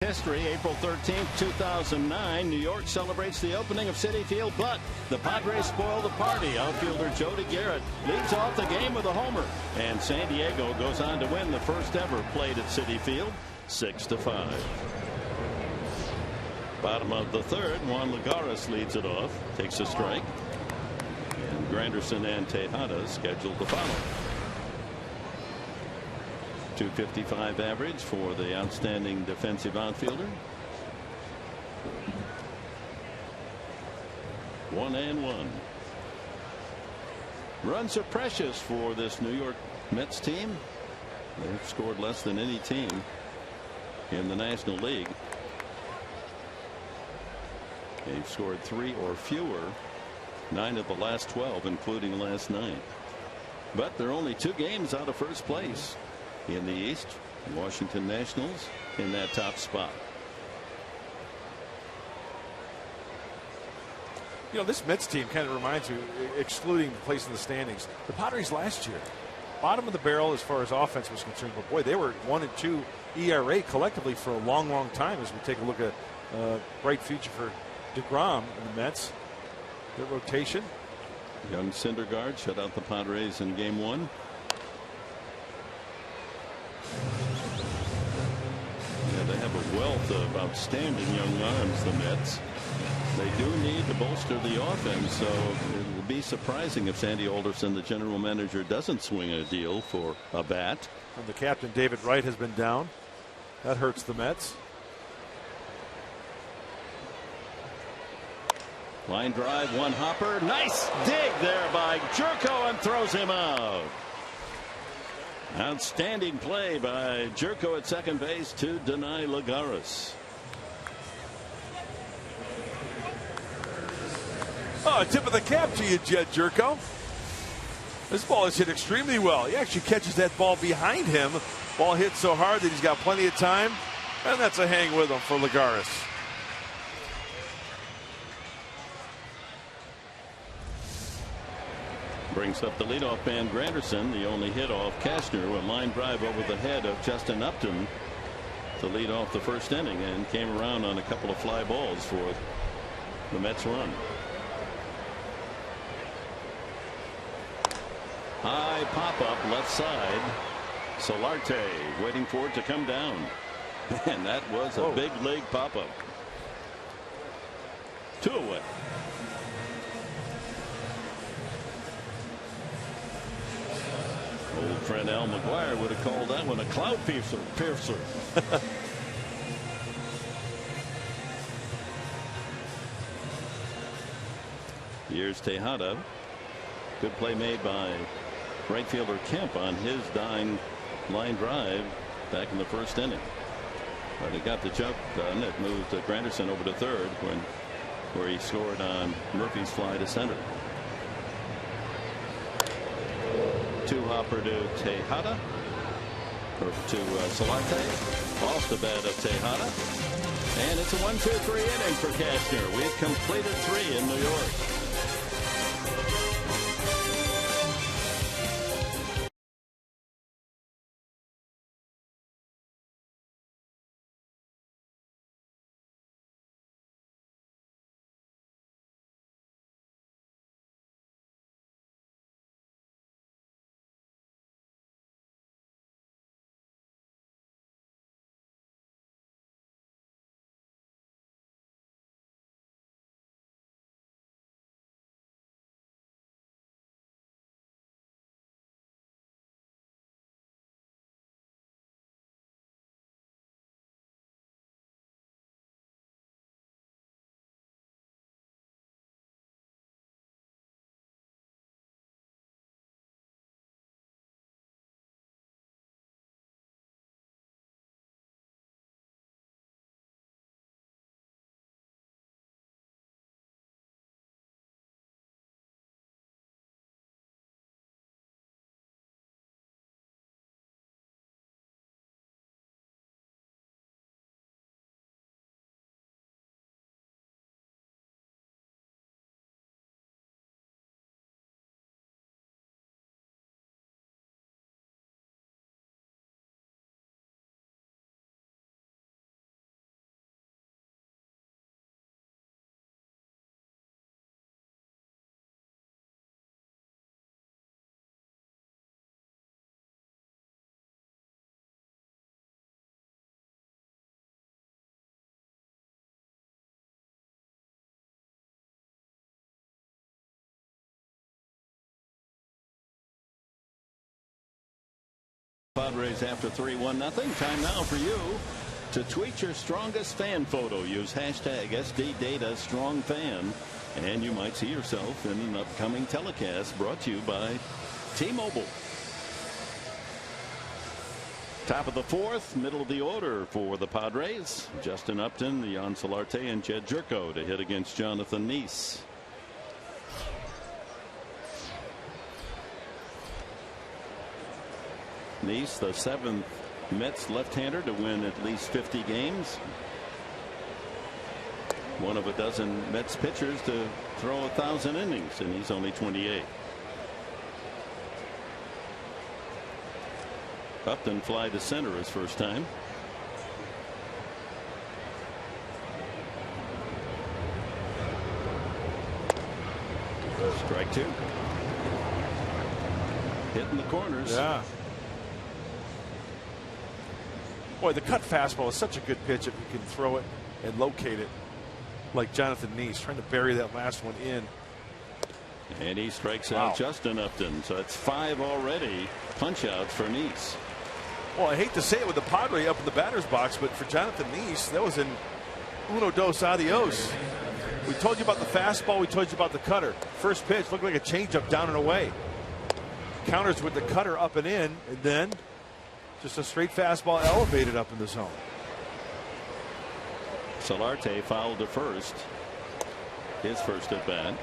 History, April 13th, 2009. New York celebrates the opening of Citi Field, but the Padres spoil the party. Outfielder Jody Garrett leads off the game with a homer, and San Diego goes on to win the first ever played at Citi Field, 6-5. Bottom of the third, Juan Lagares leads it off, takes a strike, and Granderson and Tejada scheduled to follow. .255 average for the outstanding defensive outfielder. 1-1. Runs are precious for this New York Mets team. They've scored less than any team in the National League. They've scored 3 or fewer 9 of the last 12, including last night. But they're only 2 games out of first place in the East. Washington Nationals in that top spot. You know, this Mets team kind of reminds me, excluding the place in the standings, the Padres last year. Bottom of the barrel as far as offense was concerned, but boy, they were 1-2 ERA collectively for a long, long time. As we take a look at bright future for DeGrom and the Mets, their rotation. Young Syndergaard shut out the Padres in Game 1. Yeah, they have a wealth of outstanding young arms, the Mets. They do need to bolster the offense, so it will be surprising if Sandy Alderson, the general manager, doesn't swing a deal for a bat. And the captain, David Wright, has been down. That hurts the Mets. Line drive, one hopper. Nice dig there by Jerko, and throws him out. Outstanding play by Jerko at second base to deny Lagares. Oh, a tip of the cap to you, Jed Jerko. This ball is hit extremely well. He actually catches that ball behind him. Ball hit so hard that he's got plenty of time. And that's a hang with him for Lagares. Brings up the leadoff man, Granderson. The only hit off Cashner. A line drive over the head of Justin Upton to lead off the first inning, and came around on a couple of fly balls for the Mets run. High pop up left side. Solarte waiting for it to come down. And that was a big league pop up. 2 away. Old friend Al McGuire would have called that one a cloud piercer. Here's Tejada. Good play made by right fielder Kemp on his dying line drive back in the first inning. But he got the jump done. It moved Granderson over to third where he scored on Murphy's fly to center. 2-hopper to Tejada, or to Solarte, off the bat of Tejada, and it's a 1-2-3 inning for Cashner. We've completed 3 in New York. Padres after 3-1-0. Time now for you to tweet your strongest fan photo. Use hashtag SDDataStrongFan, and you might see yourself in an upcoming telecast brought to you by T-Mobile. Top of the fourth, middle of the order for the Padres. Justin Upton, Jan Solarte, and Jed Jerko to hit against Jonathan Neese. Neese, the 7th Mets left-hander to win at least 50 games. One of a dozen Mets pitchers to throw 1,000 innings, and he's only 28. Upton fly to center his first time. Strike 2. Hitting the corners. Yeah. Boy, the cut fastball is such a good pitch if you can throw it and locate it, like Jonathan Neese trying to bury that last one in. And he strikes out Justin Upton. So it's 5 already punch outs for Neese. Well, I hate to say it with the Padre up in the batter's box, but for Jonathan Neese, that was in uno dos adios. We told you about the fastball. We told you about the cutter. First pitch looked like a changeup down and away. Counters with the cutter up and in, and then just a straight fastball elevated up in the zone. Solarte fouled to first. His first at bat.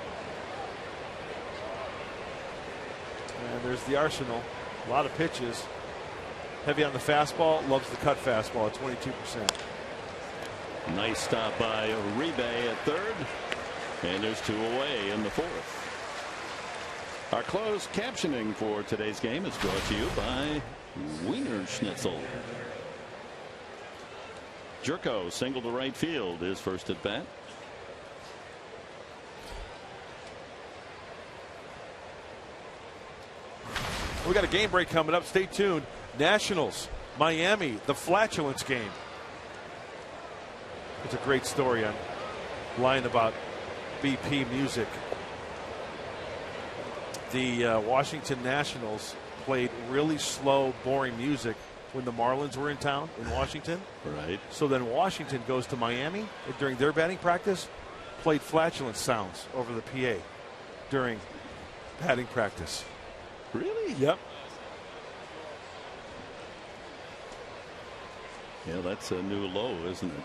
And there's the arsenal. A lot of pitches. Heavy on the fastball, loves the cut fastball at 22%. Nice stop by Uribe at third. And there's 2 away in the 4th. Our closed captioning for today's game is brought to you by Wiener Schnitzel. Jerko single to right field, his first at bat. We got a game break coming up. Stay tuned. Nationals, Miami, the flatulence game. It's a great story on line about BP music. The Washington Nationals played really slow, boring music when the Marlins were in town in Washington. Right. So then Washington goes to Miami and during their batting practice, played flatulence sounds over the PA during batting practice. Really? Yep. Yeah, that's a new low, isn't it?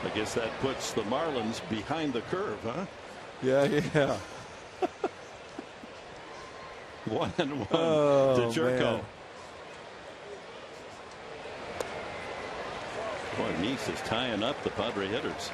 I guess that puts the Marlins behind the curve, huh? Yeah. 1-1 to Jerko. Man. Boy, Neese is tying up the Padre hitters.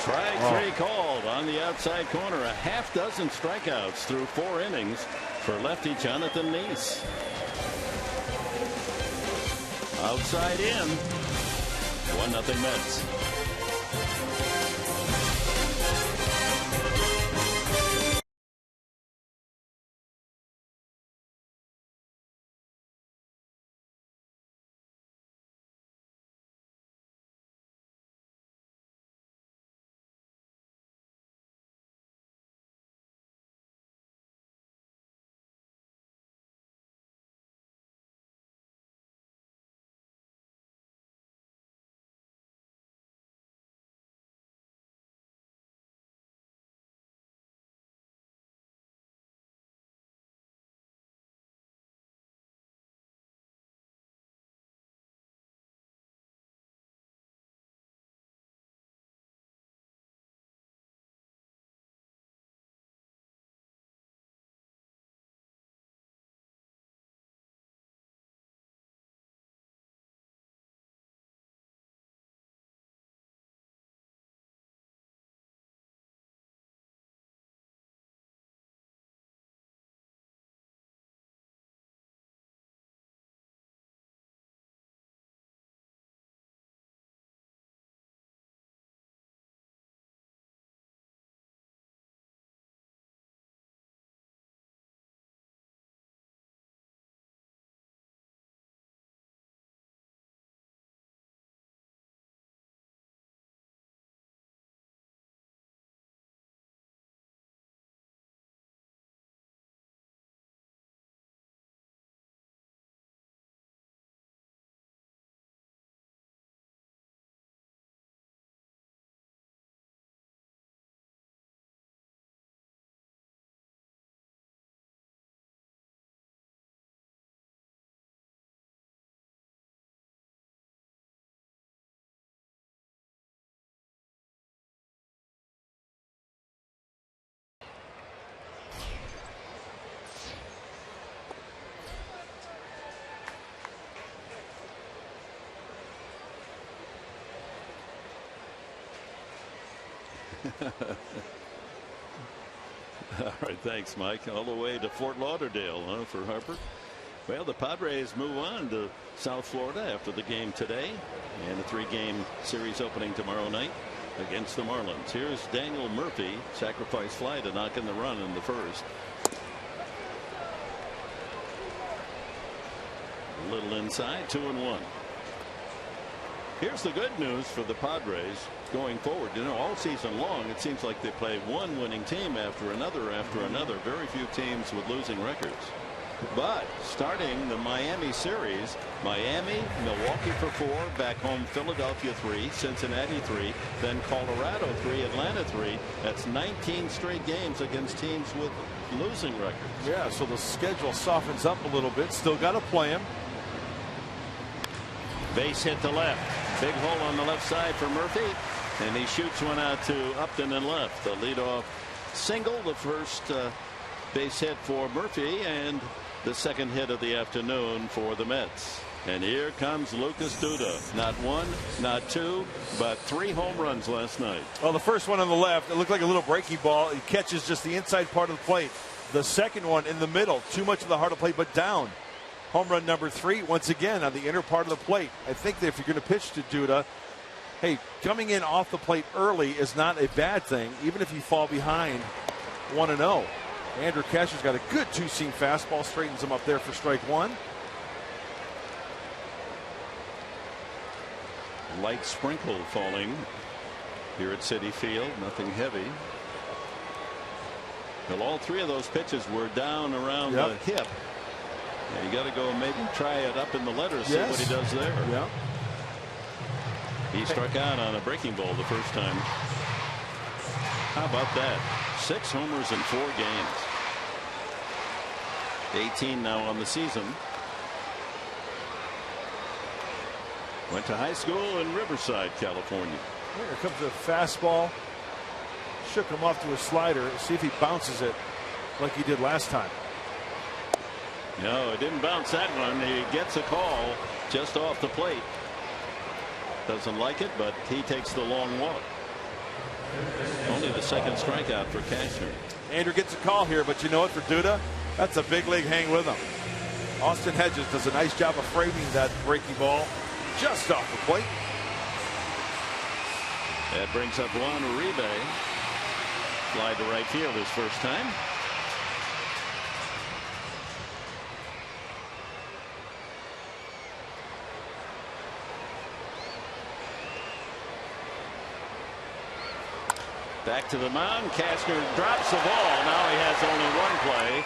Strike 3 called on the outside corner. A half dozen strikeouts through 4 innings for lefty Jonathan Neese. Outside in. 1-0 Mets. All right, thanks, Mike. All the way to Fort Lauderdale for Harper. Well, the Padres move on to South Florida after the game today, and a 3-game series opening tomorrow night against the Marlins. Here's Daniel Murphy, sacrifice fly to knock in the run in the first. A little inside, 2-1. Here's the good news for the Padres going forward. You know, all season long, it seems like they play one winning team after another. Very few teams with losing records. But starting the Miami series, Miami, Milwaukee for 4, back home Philadelphia 3, Cincinnati 3, then Colorado 3, Atlanta 3. That's 19 straight games against teams with losing records. Yeah, so the schedule softens up a little bit. Still got to play them. Base hit to left. Big hole on the left side for Murphy, and he shoots one out to Upton and left. The leadoff single, the first base hit for Murphy, and the second hit of the afternoon for the Mets. And here comes Lucas Duda. Not one, not two, but 3 home runs last night. Well, the first one on the left, it looked like a little breaking ball. He catches just the inside part of the plate. The second one in the middle, too much of the heart of the plate, but down. Home run number 3, once again on the inner part of the plate. I think that if you're going to pitch to Duda, hey, coming in off the plate early is not a bad thing, even if you fall behind 1-0. Andrew Cashner's got a good 2-seam fastball, straightens him up there for strike 1. Light sprinkle falling here at Citi Field, nothing heavy. Well, all 3 of those pitches were down around the hip. Yeah, you got to go maybe try it up in the letters, see what he does there. Yeah. He struck out on a breaking ball the first time. How about that? 6 homers in 4 games. 18 now on the season. Went to high school in Riverside, California. Here comes a fastball. Shook him off to a slider. See if he bounces it like he did last time. No, it didn't bounce that one. He gets a call just off the plate. Doesn't like it, but he takes the long walk. Only the second strikeout for Cashner. Andrew gets a call here, but you know what, for Duda, that's a big league hang with him. Austin Hedges does a nice job of framing that breaking ball just off the plate. That brings up Juan Uribe. Fly to right field his first time. Back to the mound. Cashner drops the ball. Now he has only one play.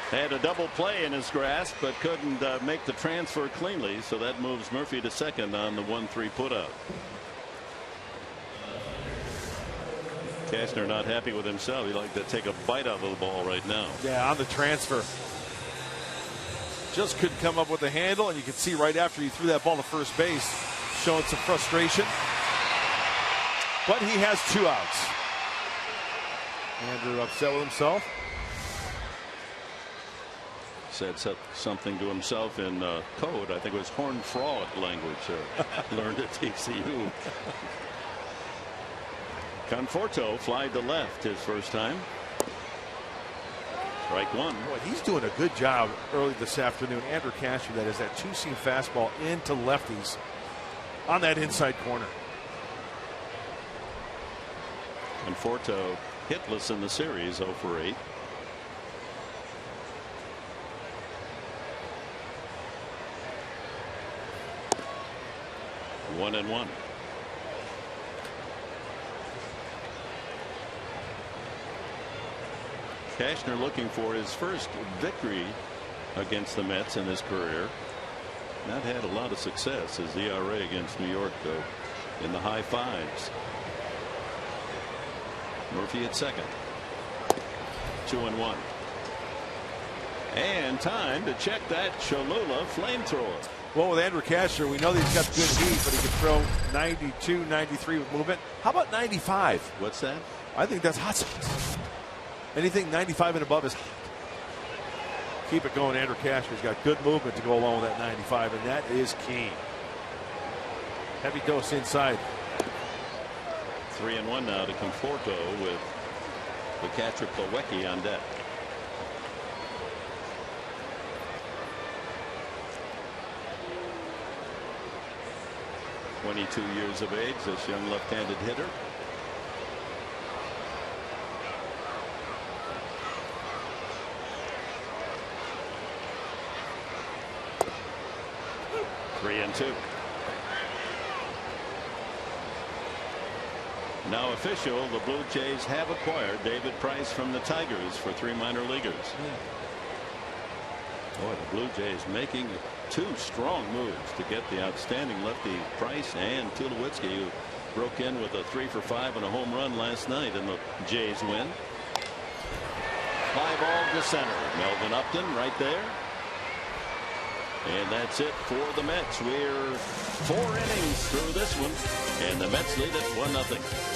Had a double play in his grasp, but couldn't make the transfer cleanly. So that moves Murphy to second on the 1-3 putout. Cashner not happy with himself. He'd like to take a bite out of the ball right now. Yeah, on the transfer. Just couldn't come up with the handle, and you can see right after he threw that ball to first base, showing some frustration. But he has 2 outs. Andrew upset with himself. Said something to himself in code. I think it was horned frog language learned at TCU. Conforto flied to left his first time. Strike 1. Boy, he's doing a good job early this afternoon. Andrew Cashner, that is that 2-seam fastball into lefties on that inside corner. Conforto hitless in the series, 0 for 8. One and one. Cashner looking for his first victory against the Mets in his career. Not had a lot of success. His ERA against New York, though, in the high 5s. Murphy at second. 2-1. And time to check that Cholula flamethrower. Well, with Andrew Cashner, we know that he's got good heat, but he can throw 92, 93 with movement. How about 95? What's that? I think that's hot sauce. Anything 95 and above is hot. Keep it going. Andrew Cashner's got good movement to go along with that 95, and that is key. Heavy dose inside. 3-1 now to Conforto with the catcher Plawecki on deck. "22 years of age, this young left-handed hitter. Three and two. Now official, the Blue Jays have acquired David Price from the Tigers for 3 minor leaguers. Boy, the Blue Jays making 2 strong moves to get the outstanding lefty Price and Tulowitzki, who broke in with a 3-for-5 and a home run last night, and the Jays win. Fly ball to center. Melvin Upton right there. And that's it for the Mets. We're 4 innings through this one, and the Mets lead it 1-0.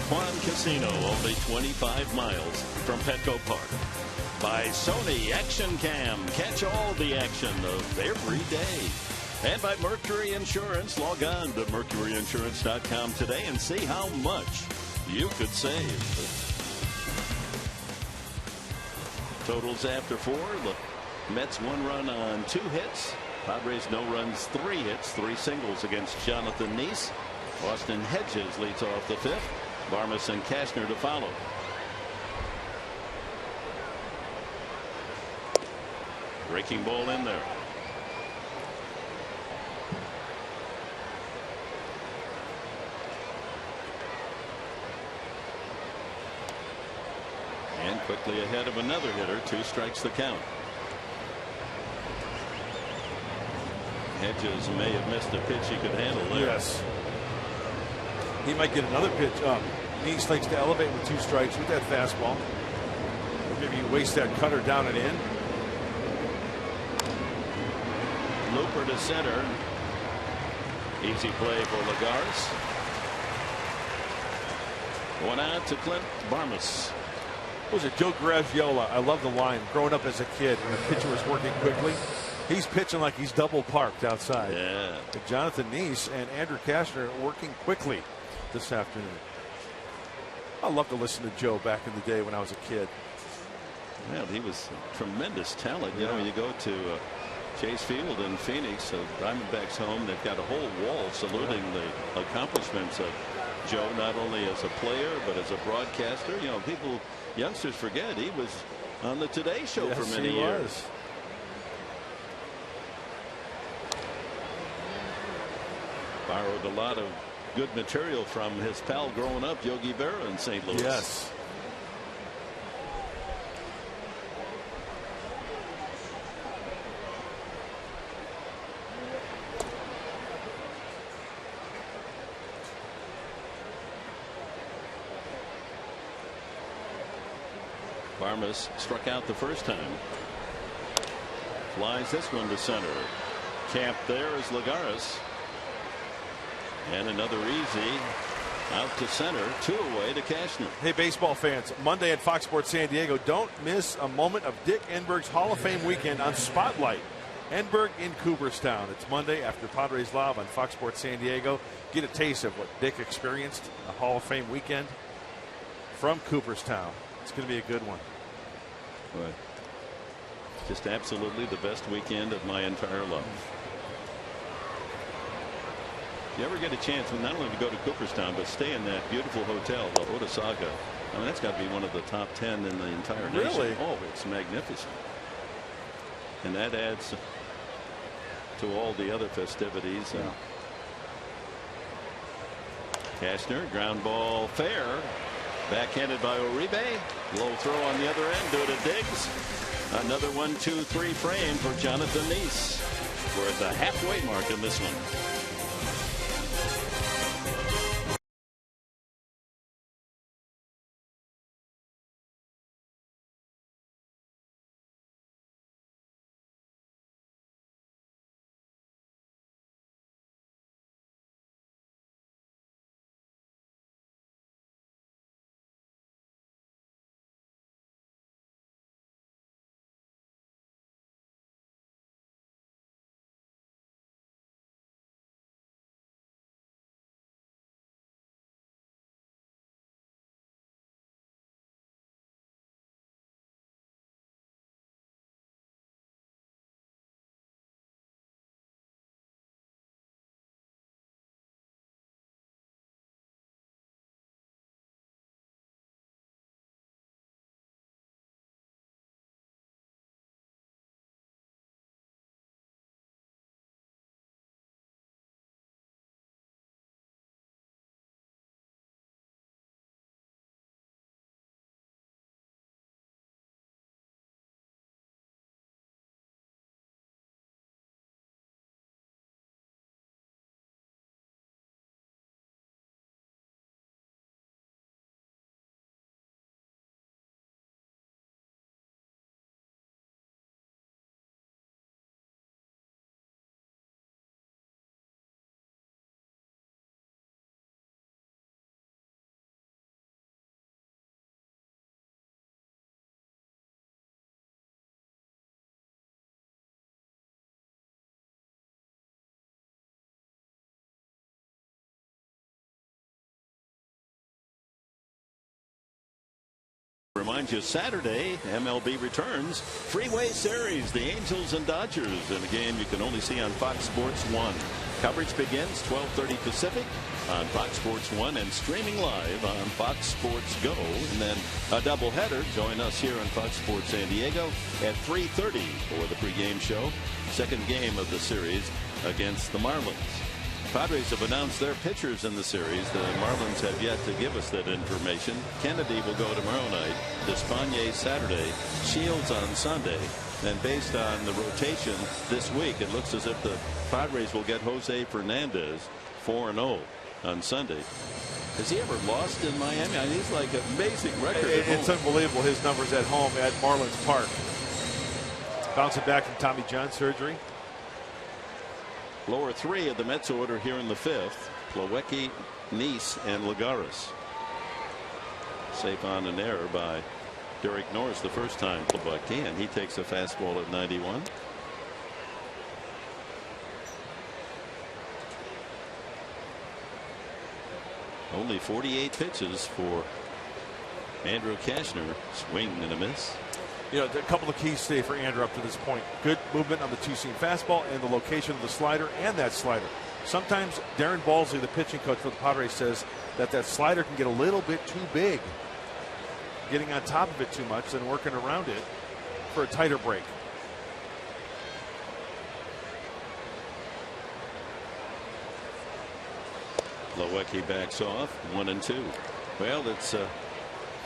Quan Casino, only 25 miles from Petco Park. By Sony Action Cam, catch all the action of every day. And by Mercury Insurance, log on to mercuryinsurance.com today and see how much you could save. Totals after 4. The Mets 1 run on 2 hits. Padres no runs, 3 hits, 3 singles against Jonathan Neese. Austin Hedges leads off the 5th. Barmes and Cashner to follow. Breaking ball in there. And quickly ahead of another hitter. 2 strikes the count. Hedges may have missed a pitch he could handle there. Yes. He might get another pitch up. Neese likes to elevate with 2 strikes with that fastball. Maybe waste that cutter down and in. Looper to center. Easy play for Lagares. 1 out to Clint Barmes. Was it Joe Garagiola? I love the line. Growing up as a kid, when the pitcher was working quickly, he's pitching like he's double parked outside. Yeah. But Jonathan Neese and Andrew Cashner working quickly this afternoon. I love to listen to Joe back in the day when I was a kid. Well, he was tremendous talent. You know, you go to Chase Field in Phoenix, Diamondbacks home. They've got a whole wall saluting the accomplishments of Joe, not only as a player but as a broadcaster. You know, youngsters forget he was on the Today Show for many years. Borrowed a lot of good material from his pal growing up, Yogi Berra in St. Louis. Yes. Armas struck out the first time. Flies this one to center. Camped there is Lagares. And another easy out to center, 2 away to Cashner. Hey, baseball fans, Monday at Fox Sports San Diego, don't miss a moment of Dick Enberg's Hall of Fame weekend on Spotlight. Enberg in Cooperstown. It's Monday after Padres Live on Fox Sports San Diego. Get a taste of what Dick experienced, a Hall of Fame weekend from Cooperstown. It's going to be a good one. But just absolutely the best weekend of my entire life. You ever get a chance, not only to go to Cooperstown, but stay in that beautiful hotel, the Otesaga. I mean, that's got to be one of the top 10 in the entire nation. Really? Oh, it's magnificent. And that adds to all the other festivities. Cashner, ground ball fair. Backhanded by Uribe. Low throw on the other end. Do it to Diggs. Another 1-2-3 frame for Jonathan Neese. We're at the halfway mark in this one. Remind you, Saturday, MLB returns. Freeway Series, the Angels and Dodgers, in a game you can only see on Fox Sports 1. Coverage begins 12:30 Pacific on Fox Sports 1 and streaming live on Fox Sports Go. And then a doubleheader. Join us here on Fox Sports San Diego at 3:30 for the pregame show. Second game of the series against the Marlins. Padres have announced their pitchers in the series. The Marlins have yet to give us that information. Kennedy will go tomorrow night. Despaigne Saturday. Shields on Sunday. And based on the rotation this week, it looks as if the Padres will get Jose Fernandez 4-0 on Sunday. Has he ever lost in Miami? I mean, he's like an amazing record. It's unbelievable, his numbers at home at Marlins Park. Bouncing back from Tommy John surgery. Lower 3 of the Mets order here in the 5th. Plawecki, Neese, and Lagares. Safe on an error by Derek Norris the first time. Plawecki, and he takes a fastball at 91. Only 48 pitches for Andrew Cashner. Swing and a miss. You know, a couple of keys today for Andrew up to this point. Good movement on the two-seam fastball and the location of the slider and that slider. Sometimes Darren Balsley, the pitching coach for the Padres, says that slider can get a little bit too big. Getting on top of it too much and working around it for a tighter break. Plawecki backs off 1-2. Well, it's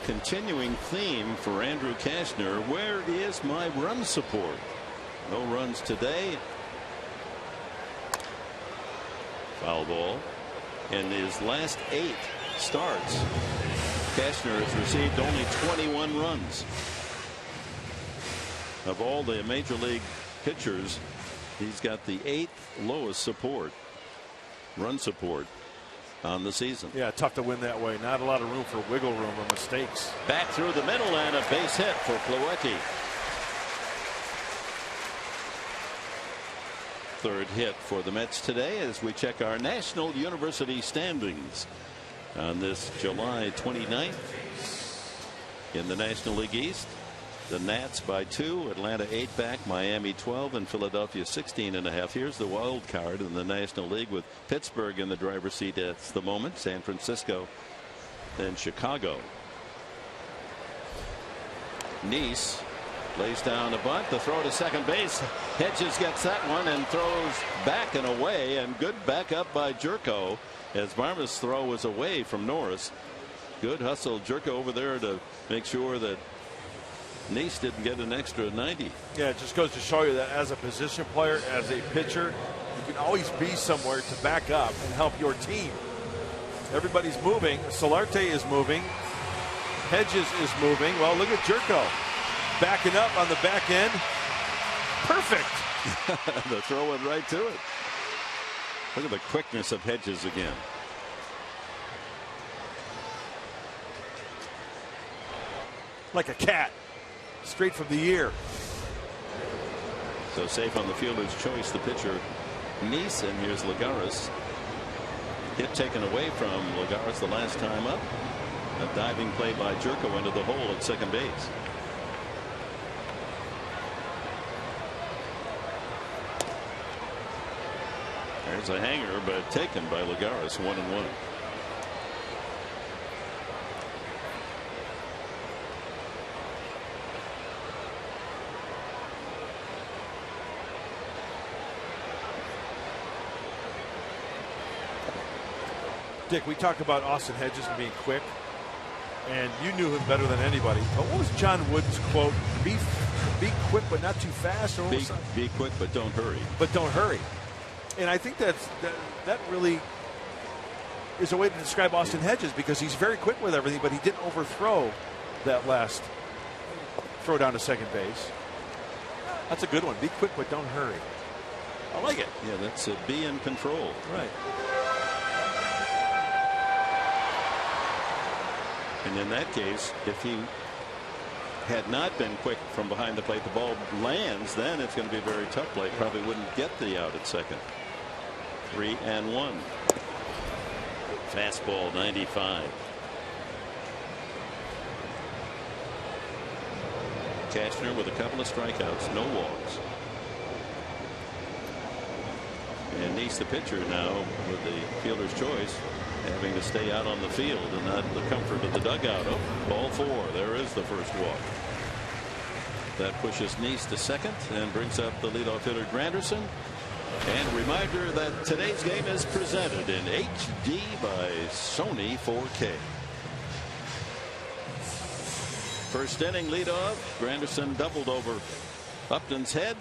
continuing theme for Andrew Cashner. Where is my run support? No runs today. Foul ball. In his last 8 starts, Cashner has received only 21 runs. Of all the major league pitchers, he's got the 8th lowest run support on the season. Yeah, tough to win that way. Not a lot of room for wiggle room or mistakes. Back through the middle and a base hit for Plawecki. 3rd hit for the Mets today as we check our National University standings on this July 29th. In the National League East, the Nats by 2, Atlanta 8 back, Miami 12, and Philadelphia 16.5. Here's the wild card in the National League with Pittsburgh in the driver's seat at the moment, San Francisco, then Chicago. Nice lays down a bunt. The throw to second base. Hedges gets that one and throws back and away, and good backup by Jerko as Barmer's throw was away from Norris. Good hustle, Jerko over there to make sure that Nice didn't get an extra 90. Yeah, it just goes to show you that as a position player, as a pitcher, you can always be somewhere to back up and help your team. Everybody's moving. Solarte is moving. Hedges is moving. Well, look at Jerko backing up on the back end. Perfect. The throw went right to it. Look at the quickness of Hedges again. Like a cat. Straight from the ear. So safe on the fielder's choice, the pitcher Nice, and here's Lagares. Hit taken away from Lagares the last time up. A diving play by Jerko into the hole at second base. There's a hanger, but taken by Lagares, 1-1. Dick, we talked about Austin Hedges and being quick, and you knew him better than anybody. But what was John Wooden's quote? Be quick, but not too fast. Or be quick, but don't hurry. But don't hurry. And I think that really is a way to describe Austin Hedges, because he's very quick with everything, but he didn't overthrow that last throw down to second base. That's a good one. Be quick, but don't hurry. I like it. Yeah, that's be in control. Right. And in that case, if he had not been quick from behind the plate, the ball lands, then it's going to be a very tough play. Probably wouldn't get the out at second. 3-1. Fastball 95. Cashner with a couple of strikeouts, no walks. And Nice, the pitcher, now with the fielder's choice, having to stay out on the field and not the comfort of the dugout. Oh, ball 4. There is the first walk. That pushes Nice to second and brings up the leadoff hitter Granderson. And a reminder that today's game is presented in HD by Sony 4K. First inning leadoff. Granderson doubled over Upton's head.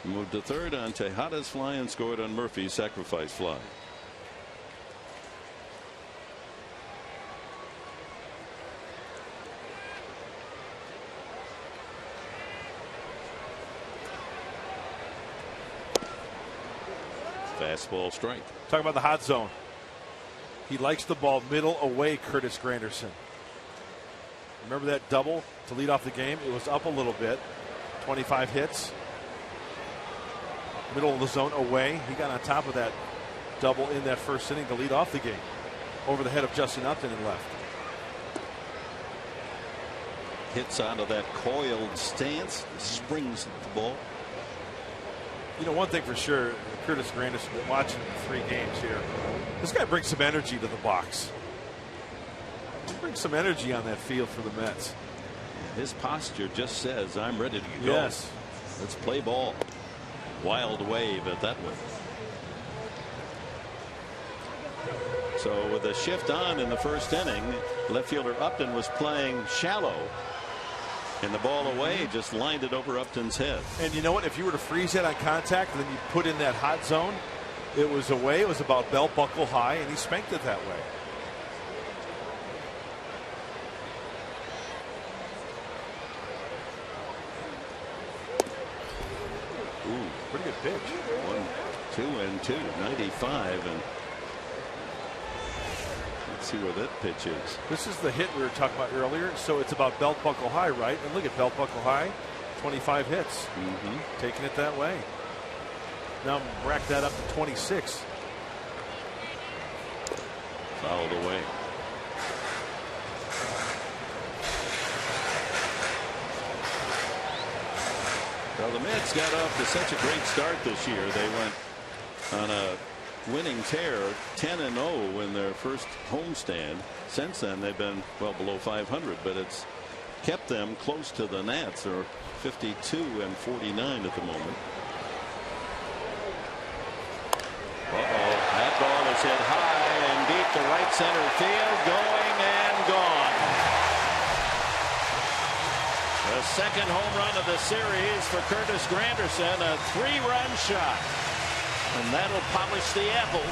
Moved to third on Tejada's fly and scored on Murphy's sacrifice fly. Fastball strike. Talk about the hot zone. He likes the ball middle away, Curtis Granderson. Remember that double to lead off the game? It was up a little bit. 25 hits. Middle of the zone away. He got on top of that double in that first inning to lead off the game. Over the head of Justin Upton and left. Hits out of that coiled stance. Springs the ball. You know, one thing for sure, Curtis Granderson, watching 3 games here, this guy brings some energy to the box. He brings some energy on that field for the Mets. His posture just says, I'm ready to go. Yes. Let's play ball. Wild wave at that one. So with a shift on in the first inning, left fielder Upton was playing shallow. And the ball away, just lined it over Upton's head. And you know what? If you were to freeze that on contact and then you put in that hot zone, it was away. It was about belt buckle high, and he spanked it that way. pitch. 1-2-2, 95, and let's see where that pitch is. This is the hit we were talking about earlier. So it's about belt buckle high, right? And look at belt buckle high, 25 hits. Taking it that way. Now rack that up to 26. Fouled away. Well, the Mets got off to such a great start this year. They went on a winning tear, 10-0 in their first homestand. Since then, they've been well below 500, but it's kept them close to the Nats. They're 52-49 at the moment. That ball is hit high and deep to right center field, going and gone. The second home run of the series for Curtis Granderson, a 3-run shot. And that'll polish the apple.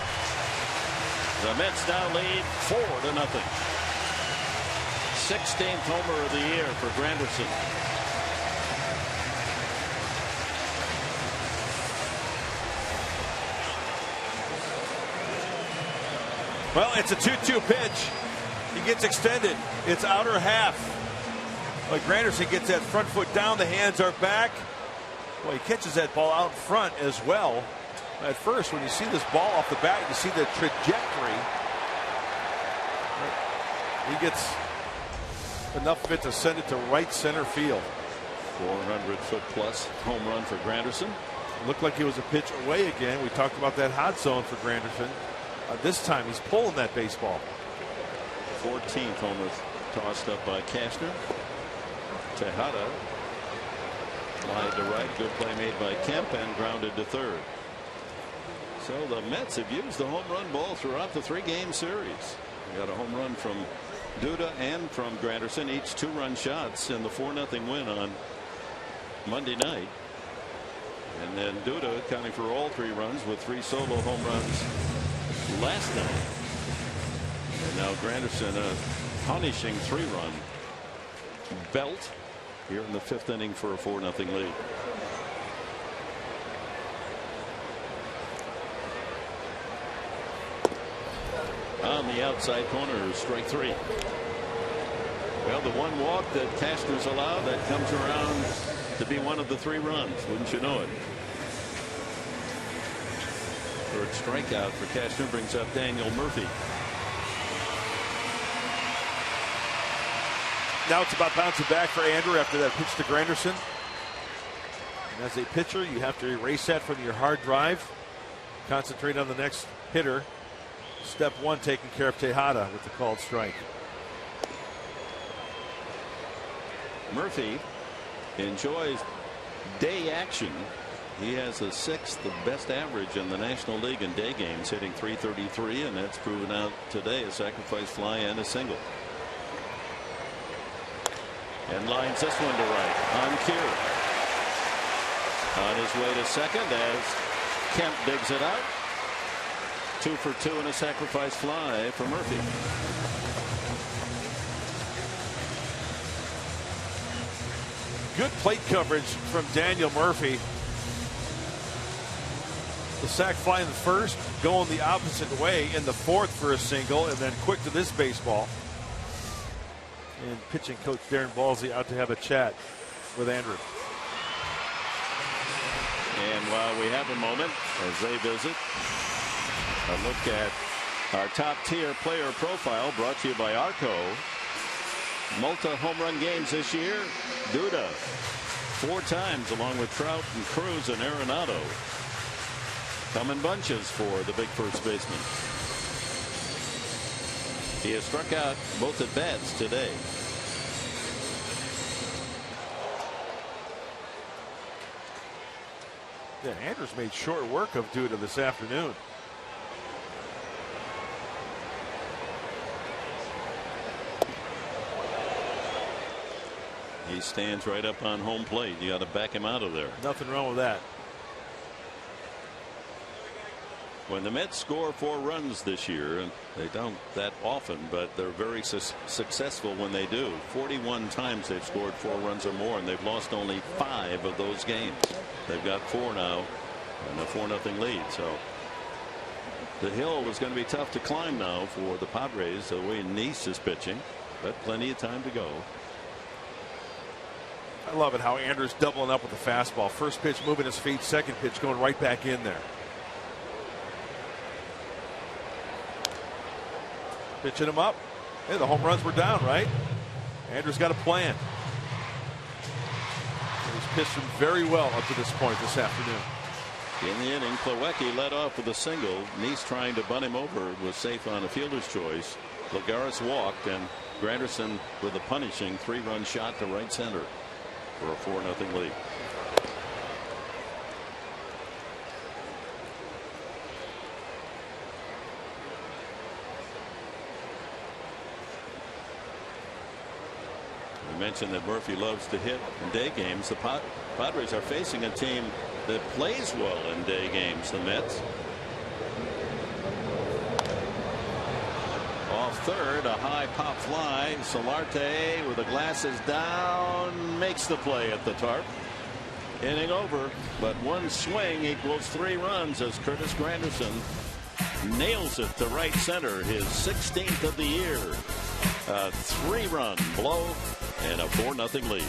The Mets now lead 4-0. 16th homer of the year for Granderson. Well, it's a 2-2 pitch. He gets extended. It's outer half. But Granderson gets that front foot down. The hands are back. Well, he catches that ball out front as well. At first, when you see this ball off the bat, you see the trajectory. He gets enough of it to send it to right center field. 400-foot plus home run for Granderson. Looked like he was a pitch away again. We talked about that hot zone for Granderson. This time he's pulling that baseball. 14th homer tossed up by Cashner. Tejada lined to right. Good play made by Kemp and grounded to third. So the Mets have used the home run ball throughout the 3-game series. We got a home run from Duda and from Granderson, each 2-run shots in the 4-0 win on Monday night. And then Duda accounting for all 3 runs with 3 solo home runs last night. And now Granderson a punishing 3-run belt here in the 5th inning for a 4-0 lead. On the outside corner, strike 3. Well, the one walk that Cashner's allowed, that comes around to be one of the 3 runs. Wouldn't you know it? Third strikeout for Cashner brings up Daniel Murphy. Now it's about bouncing back for Andrew after that pitch to Granderson. And as a pitcher, you have to erase that from your hard drive. Concentrate on the next hitter. Step 1 taking care of Tejada with the called strike. Murphy enjoys day action. He has the 6th best average in the National League in day games, hitting .333, and that's proven out today. A sacrifice fly and a single. And lines this one to right on Keurer. On his way to second as Kemp digs it out. 2 for 2 and a sacrifice fly for Murphy. Good plate coverage from Daniel Murphy. The sac fly in the first, going the opposite way in the 4th for a single, and then quick to this baseball. And pitching coach Darren Balsey out to have a chat with Andrew. And while we have a moment as they visit, a look at our top tier player profile brought to you by Arco. Multi-home run games this year. Duda 4 times along with Trout and Cruz and Arenado. Come in bunches for the big first baseman. He has struck out both at bats today. Yeah, Andrews made short work of Duda this afternoon. He stands right up on home plate. You got to back him out of there. Nothing wrong with that. When the Mets score 4 runs this year, and they don't that often, but they're very successful when they do. 41 times they've scored 4 runs or more, and they've lost only 5 of those games. They've got 4 now 4-0 lead. So the hill was going to be tough to climb now for the Padres, the way Nice is pitching, but plenty of time to go. I love it how Andrews doubling up with the fastball. First pitch moving his feet, second pitch going right back in there. Pitching him up. Hey, the home runs were down, right? Andrews got a plan. He's pitched him very well up to this point this afternoon. In the inning, Plawecki led off with a single. Nice trying to bunt him over was safe on a fielder's choice. Lagares walked, and Granderson with a punishing 3-run shot to right center for a 4-0 lead. We mentioned that Murphy loves to hit in day games. The Padres are facing a team that plays well in day games, the Mets. Off third, a high pop fly. Solarte with the glasses down makes the play at the tarp. Inning over, but one swing equals 3 runs as Curtis Granderson nails it to right center, his 16th of the year. A 3-run blow and a 4-0 lead.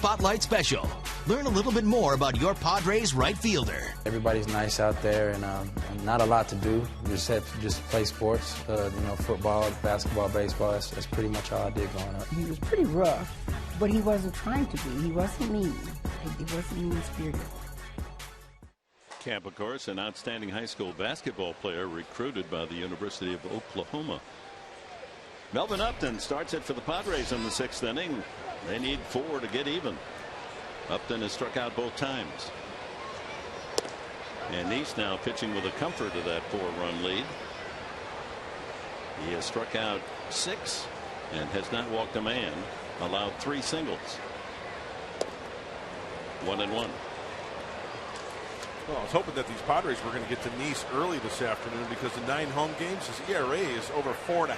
Spotlight Special. Learn a little bit more about your Padres right fielder. Everybody's nice out there, and not a lot to do. Just play sports. Football, basketball, baseball. That's pretty much all I did growing up. He was pretty rough, but he wasn't trying to be. He wasn't mean. He wasn't mean-spirited. Camp, of course, an outstanding high school basketball player recruited by the University of Oklahoma. Melvin Upton starts it for the Padres in the 6th inning. They need 4 to get even. Upton has struck out both times. And Nice now pitching with the comfort of that 4-run lead. He has struck out 6 and has not walked a man, allowed 3 singles. 1-1. Well, I was hoping that these Padres were going to get to Nice early this afternoon because the 9 home games, his ERA is over 4.5.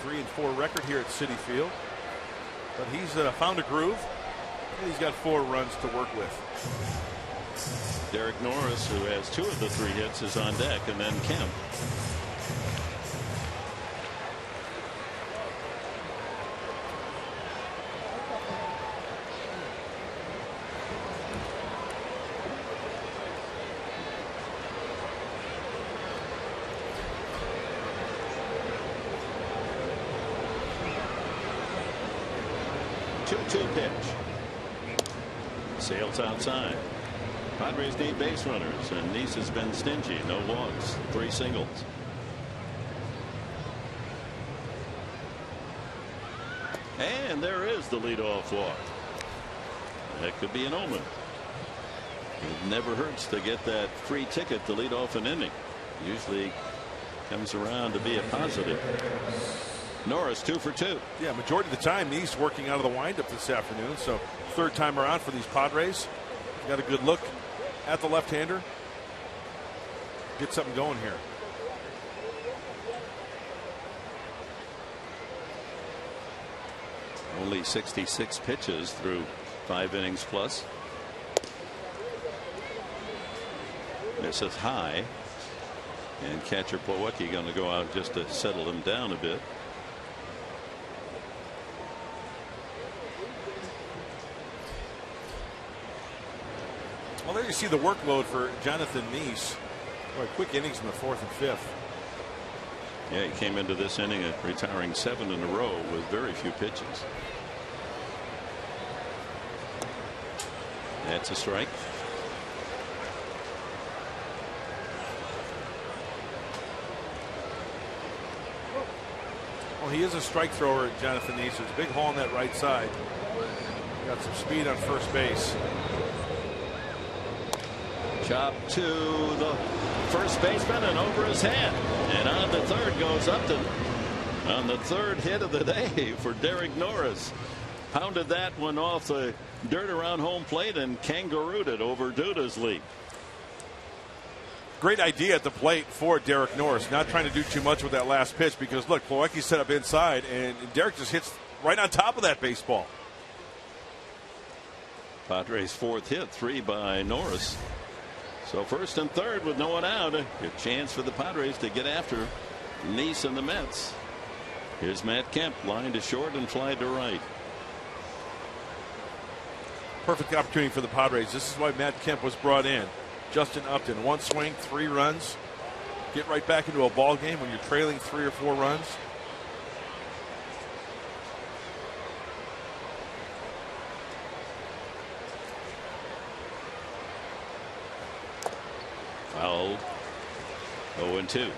3-4 record here at Citi Field. But he's found a groove, and he's got 4 runs to work with. Derek Norris, who has 2 of the 3 hits, is on deck, and then Kemp. Pitch. Sails outside. Padres need base runners, and Nice has been stingy. No walks, 3 singles. And there is the leadoff walk. That could be an omen. It never hurts to get that free ticket to lead off an inning. Usually comes around to be a positive. Norris 2 for 2. Yeah, majority of the time he's working out of the windup this afternoon. So third time around for these Padres. Got a good look at the left-hander. Get something going here. Only 66 pitches through 5 innings plus. Misses high. And catcher Plawecki going to go out just to settle him down a bit. Well, there you see the workload for Jonathan Neese. Boy, quick innings in the 4th and 5th. Yeah, he came into this inning retiring 7 in a row with very few pitches. That's a strike. Well, he is a strike thrower, Jonathan Neese. There's a big hole on that right side. Got some speed on first base. Chop to the first baseman and over his head. And on the third goes Upton. On the third hit of the day for Derek Norris. Pounded that one off the dirt around home plate and kangarooed it over Duda's lead. Great idea at the plate for Derek Norris. Not trying to do too much with that last pitch because, look, Plawecki set up inside and Derek just hits right on top of that baseball. Padres' 4th hit, 3 by Norris. So first and third with no one out. A good chance for the Padres to get after Neese and the Mets. Here's Matt Kemp, line to short and fly to right. Perfect opportunity for the Padres. This is why Matt Kemp was brought in. Justin Upton, 1 swing, 3 runs. Get right back into a ball game when you're trailing 3 or 4 runs. Fouled. 0-2.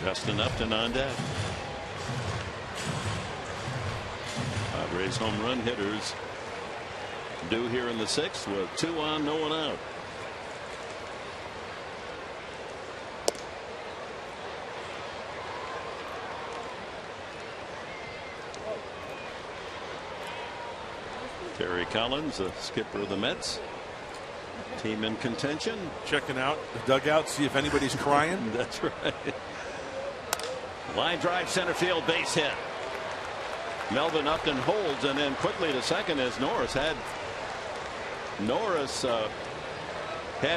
Justin Upton on deck. Padres home run hitters due here in the 6th with 2 on, no one out. Terry Collins, the skipper of the Mets. Team in contention. Checking out the dugout, see if anybody's crying. That's right. Line drive center field base hit. Melvin Upton holds and then quickly to second as Norris had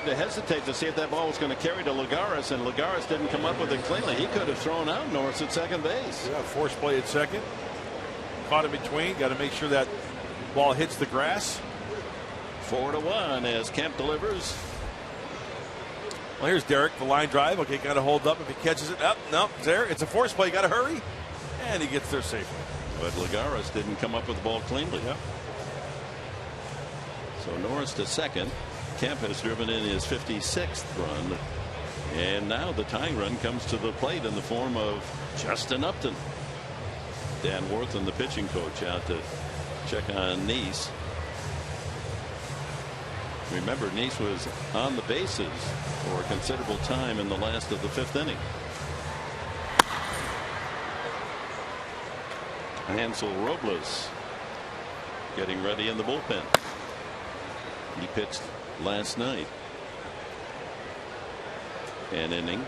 to hesitate to see if that ball was going to carry to Lagares, and Lagares didn't come up with it cleanly. He could have thrown out Norris at second base. Yeah, force play at second. Caught in between. Got to make sure that ball hits the grass. 4-1 as Kemp delivers. Well, here's Derek, the line drive. Okay, got to hold up if he catches it. Up, no, it's there. It's a force play. Got to hurry, and he gets there safely. But Lagares didn't come up with the ball cleanly. Yep. So Norris to second. Kemp has driven in his 56th run, and now the tying run comes to the plate in the form of Justin Upton. Dan Worthen, the pitching coach, out to check on Neese. Remember, Neese was on the bases for a considerable time in the last of the 5th inning. Hansel Robles getting ready in the bullpen. He pitched last night. An inning.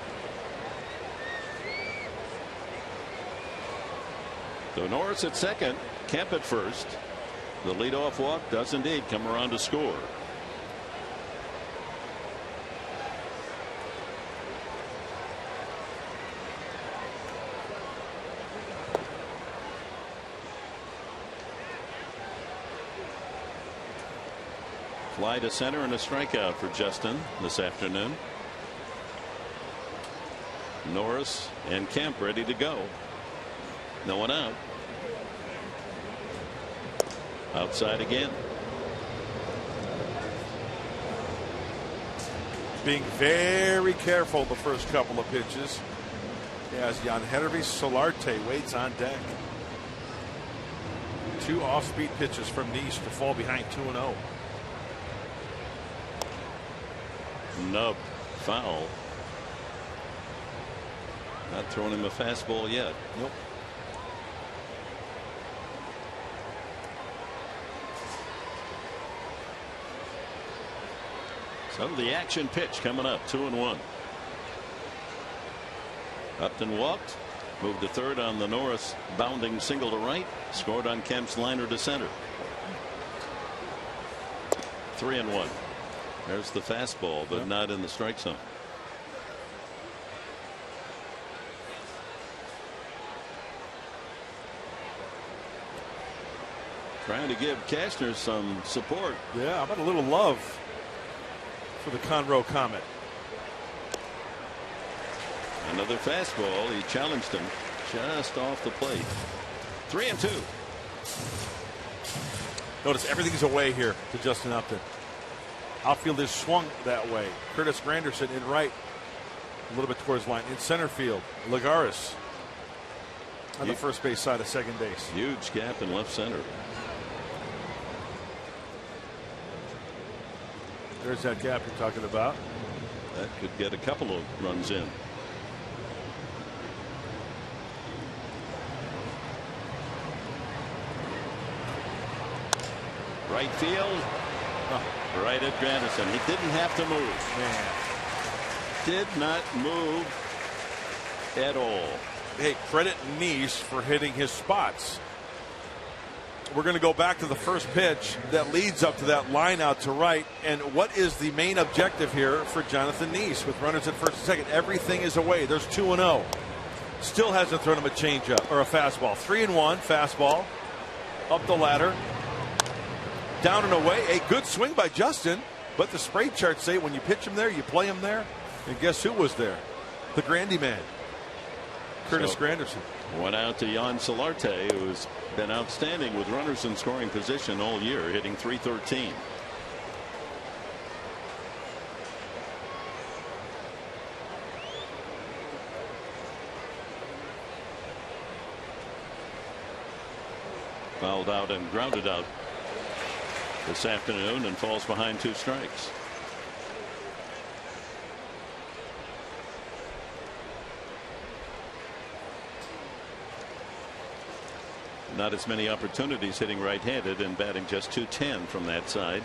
So Norris at second, Kemp at first. The leadoff walk does indeed come around to score. Fly to center and a strikeout for Justin this afternoon. Norris and Kemp ready to go. No one out. Outside again. Being very careful the first couple of pitches as Yangervis Solarte waits on deck. 2 off-speed pitches from Nice to fall behind 2-0. Nub foul. Not throwing him a fastball yet. Nope. So the action pitch coming up, 2-1. Upton walked, moved to third on the Norris bounding single to right, scored on Kemp's liner to center. 3-1. There's the fastball, but not in the strike zone. Trying to give Cashner some support. Yeah, how about a little love for the Conroe Comet? Another fastball. He challenged him just off the plate. 3-2. Notice everything's away here to Justin Upton. Outfield is swung that way. Curtis Granderson in right, a little bit towards line. In center field, Lagares on the first base side of second base. Huge gap in left center. There's that gap you're talking about. That could get a couple of runs in. Right field. Right at Granderson. He didn't have to move. Man. Did not move at all. Hey, credit Nice for hitting his spots. We're going to go back to the first pitch that leads up to that line out to right. And what is the main objective here for Jonathan Nice with runners at first and second? Everything is away. There's 2-0. Still hasn't thrown him a changeup or a fastball. 3-1 fastball up the ladder. Down and away. A good swing by Justin. But the spray charts say when you pitch him there, you play him there. And guess who was there? The Grandy man. Curtis Granderson. One out to Jan Solarte, who's been outstanding with runners in scoring position all year, hitting .313. Fouled out and grounded out this afternoon and falls behind 2 strikes. Not as many opportunities hitting right-handed and batting just .210 from that side.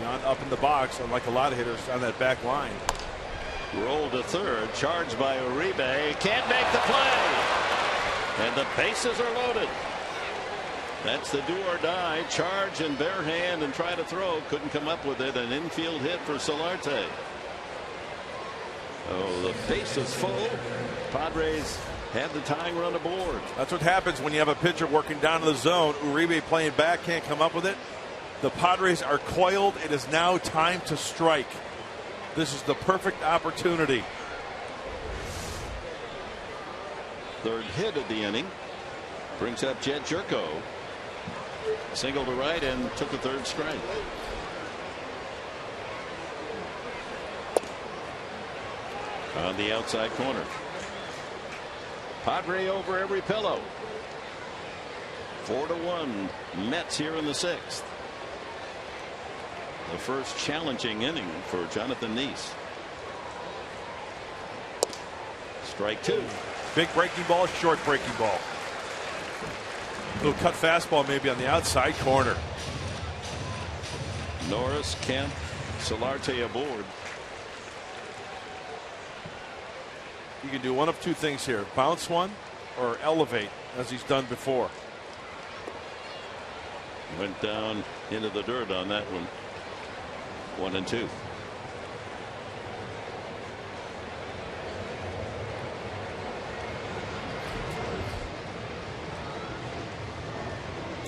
Jan up in the box, unlike a lot of hitters on that back line. Rolled to third, charged by Uribe, can't make the play, and the bases are loaded. That's the do or die, charge in bare hand and try to throw, couldn't come up with it. An infield hit for Solarte. Oh, the base is full. Padres have the tying run aboard. That's what happens when you have a pitcher working down to the zone. Uribe playing back, can't come up with it. The Padres are coiled. It is now time to strike. This is the perfect opportunity. Third hit of the inning brings up Jed Jerko. Single to right and took a third strike. On the outside corner. Padre over every pillow. 4-1 Mets here in the 6th. The first challenging inning for Jonathan Nice. Strike 2. Big breaking ball, short breaking ball. Little cut fastball maybe on the outside corner. Norris, Kemp, Solarte aboard. You can do one of two things here. Bounce one or elevate as he's done before. Went down into the dirt on that one. 1-2.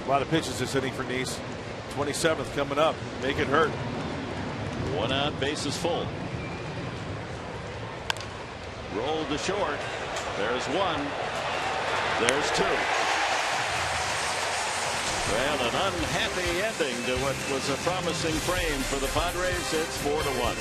A lot of pitches this inning for Nice. 27th coming up. Make it hurt. 1 out, bases full. Rolled to short. There's one. There's 2. Well, an unhappy ending to what was a promising frame for the Padres. It's 4-1.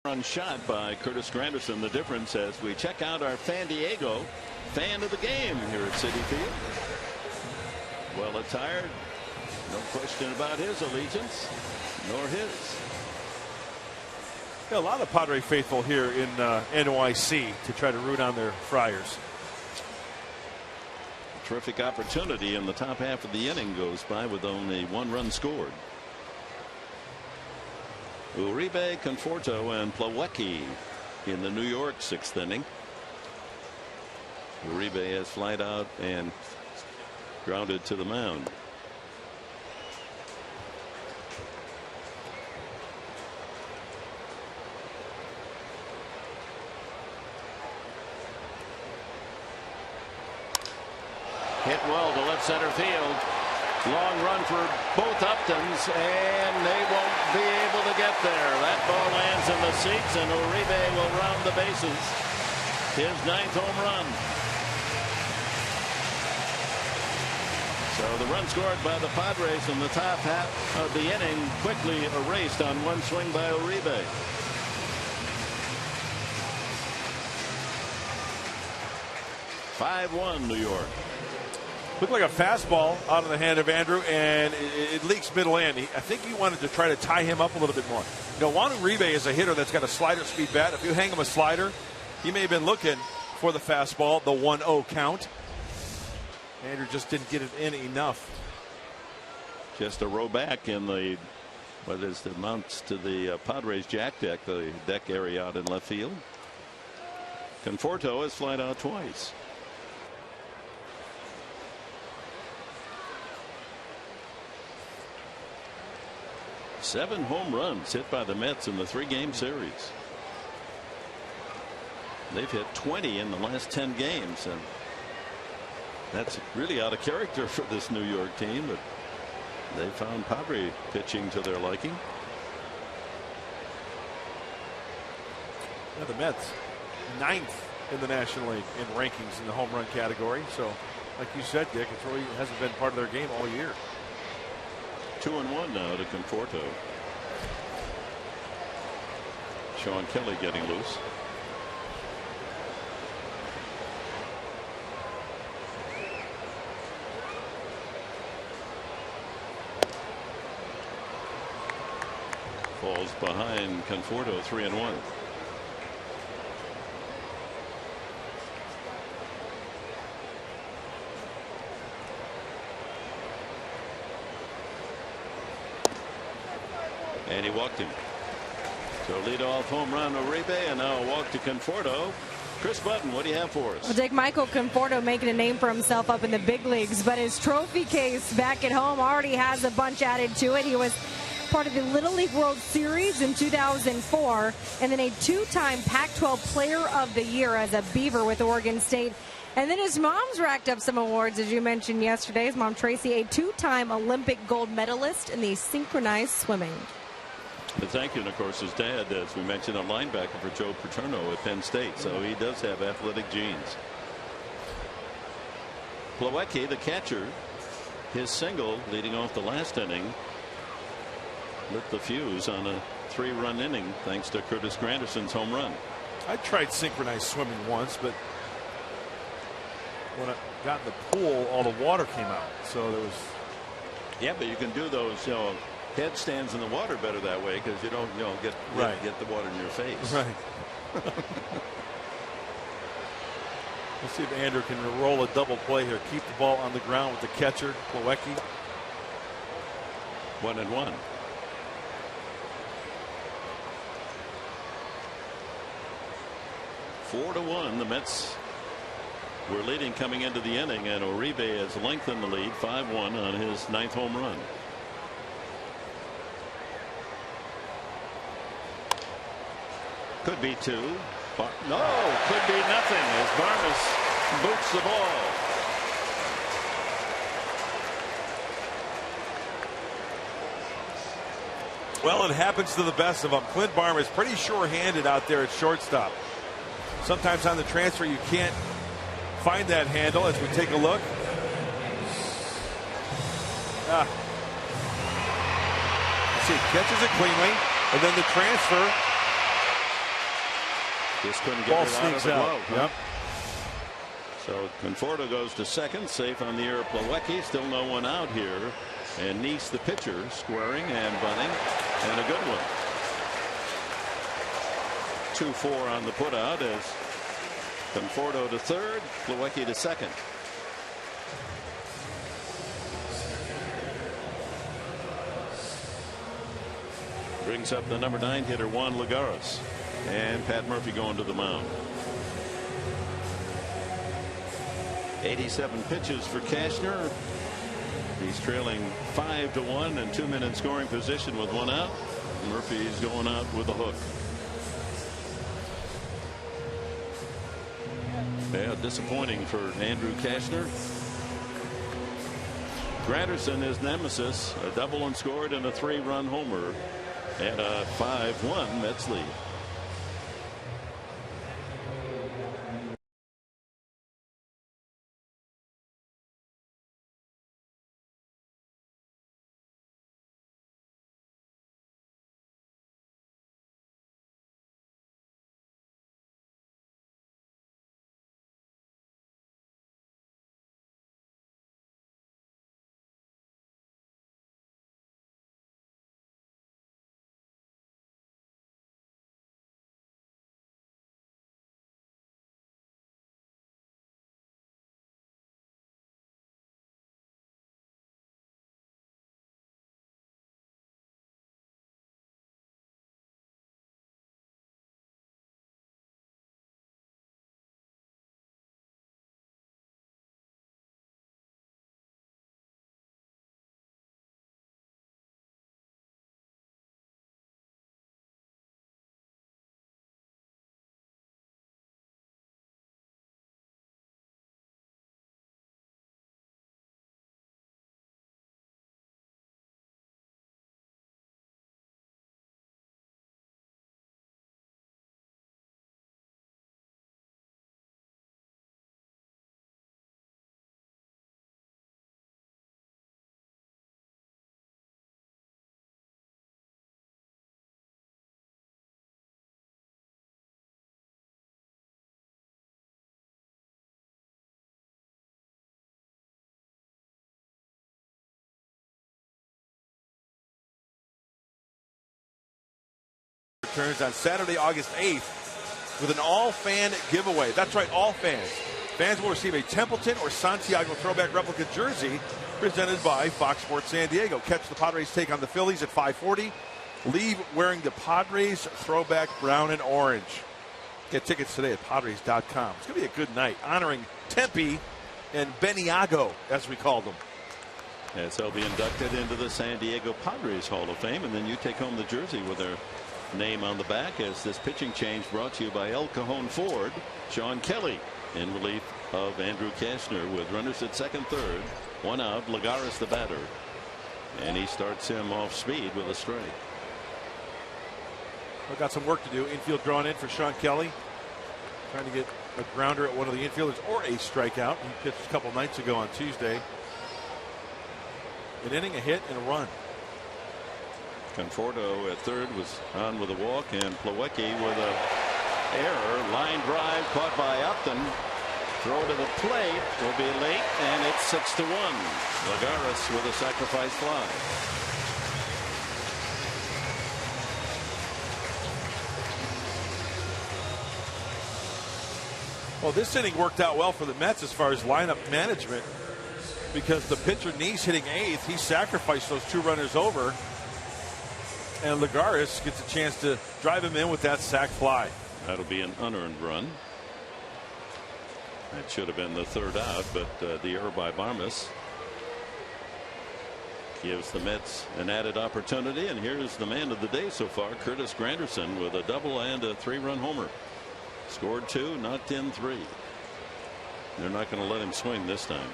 Run shot by Curtis Granderson. The difference as we check out our Fan Diego fan of the game here at Citi Field. Well attired. No question about his allegiance, nor his. Yeah, a lot of Padre faithful here in NYC to try to root on their Friars. Terrific opportunity in the top half of the inning goes by with only 1 run scored. Uribe, Conforto, and Plawecki in the New York 6th inning. Uribe has flied out and grounded to the mound. Hit well to left center field. Long run for both Uptons, and they won't be able to get there. That ball lands in the seats, and Uribe will round the bases. His 9th home run. So the run scored by the Padres in the top half of the inning quickly erased on 1 swing by Uribe. .5-1 New York. Looked like a fastball out of the hand of Andrew, and it leaks middle end. I think he wanted to try to tie him up a little bit more. You know, Juan Uribe is a hitter that's got a slider speed bat. If you hang him a slider, he may have been looking for the fastball, the 1-0 count. Andrew just didn't get it in enough. Just a row back in the, what is the mounts to the Padres jack deck, the deck area out in left field. Conforto has flied out twice. Seven home runs hit by the Mets in the 3-game series. They've hit 20 in the last 10 games, and that's really out of character for this New York team, but they found Padre pitching to their liking. Yeah, the Mets 9th in the National League in rankings in the home run category. So, like you said, Dick, it really hasn't been part of their game all year. 2-1 now to Conforto. Sean Kelly getting loose. Falls behind Conforto, 3-1. And he walked him. So leadoff home run Uribe, and now a walk to Conforto. Chris Button, what do you have for us? Well, Dick, Michael Conforto making a name for himself up in the big leagues, but his trophy case back at home already has a bunch added to it. He was part of the Little League World Series in 2004, and then a 2-time Pac-12 Player of the Year as a Beaver with Oregon State. And then his mom's racked up some awards, as you mentioned yesterday. His mom, Tracy, a 2-time Olympic gold medalist in the synchronized swimming. Thank you. And, of course, his dad, as we mentioned, a linebacker for Joe Paterno at Penn State. So he does have athletic genes. Plawecki, the catcher, his single leading off the last inning, lit the fuse on a 3-run inning thanks to Curtis Granderson's home run. I tried synchronized swimming once, but when I got in the pool, all the water came out. So there was. Yeah, but you can do those, headstands in the water better that way because you don't, get the water in your face. Right. Let's see if Andrew can roll a double play here. Keep the ball on the ground with the catcher, Plawecki. 1-1. Four to 1. The Mets were leading coming into the inning, and Uribe has lengthened the lead 5-1 on his 9th home run. Could be 2. No, could be nothing as Barnes boots the ball. Well, it happens to the best of them. Clint Barmer is pretty sure-handed out there at shortstop. Sometimes on the transfer you can't find that handle as we take a look. See, catches it cleanly, and then the transfer. Just couldn't get ball it out of the glove. Yep. So Conforto goes to second, safe on the air of Plawecki. Still no one out here. And Neese, the pitcher, squaring and bunting, and a good one. 2-4 on the putout as Conforto to third, Plawecki to second. Brings up the number 9 hitter, Juan Lagares. And Pat Murphy going to the mound. 87 pitches for Cashner. He's trailing 5-1 and 2 men in scoring position with 1 out. Murphy's going out with a hook. Yeah, disappointing for Andrew Cashner. Granderson, his nemesis, a double and scored and a 3-run homer, and a 5-1 Mets lead. Returns on Saturday, August 8th with an all-fan giveaway. That's right, all fans. Fans will receive a Templeton or Santiago throwback replica jersey presented by Fox Sports San Diego. Catch the Padres take on the Phillies at 5:40. leave wearing the Padres throwback brown and orange. Get tickets today at Padres.com. It's going to be a good night, honoring Tempe and Beniago, as we called them. As he'll be inducted into the San Diego Padres Hall of Fame, and then you take home the jersey with their name on the back. As this pitching change brought to you by El Cajon Ford, Sean Kelly in relief of Andrew Kashner with runners at second, third, one out. Lagares the batter, and he starts him off speed with a strike. We've got some work to do. Infield drawn in for Sean Kelly, trying to get a grounder at one of the infielders or a strikeout. He pitched a couple nights ago on Tuesday. An inning, a hit, and a run. Conforto at third was on with a walk, and Plawecki with a error. Line drive caught by Upton. Throw to the plate will be late, and it's 6-1. Lagares with a sacrifice fly. Well, this inning worked out well for the Mets as far as lineup management, because the pitcher Neese hitting eighth, he sacrificed those two runners over, and Lagares gets a chance to drive him in with that sac fly. That'll be an unearned run. That should have been the third out, but the error by Barmes gives the Mets an added opportunity. And here's the man of the day so far, Curtis Granderson, with a double and a 3-run homer. Scored 2, knocked in 3. They're not going to let him swing this time.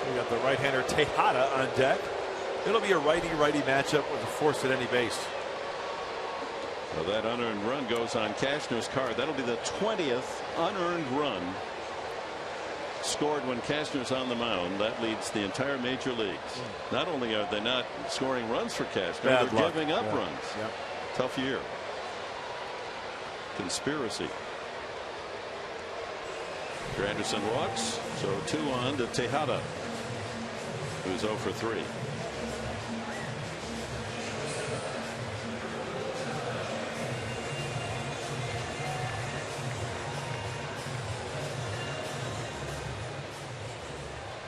We got the right-hander Tejada on deck. It'll be a righty-righty matchup with a force at any base. So that unearned run goes on Kashner's card. That'll be the 20th unearned run scored when Kashner's on the mound. That leads the entire major leagues. Not only are they not scoring runs for Kashner, they're giving up runs. Yep. Tough year. Conspiracy. Granderson walks, so 2 on to Tejada, who's 0 for 3.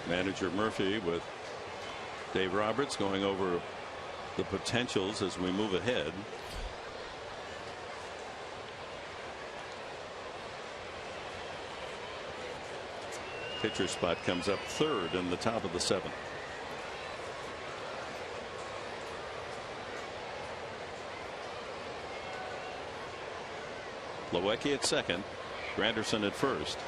Manager Murphy with Dave Roberts going over the potentials as we move ahead. Pitcher spot comes up third in the top of the 7th. Plawecki at second, Granderson at first.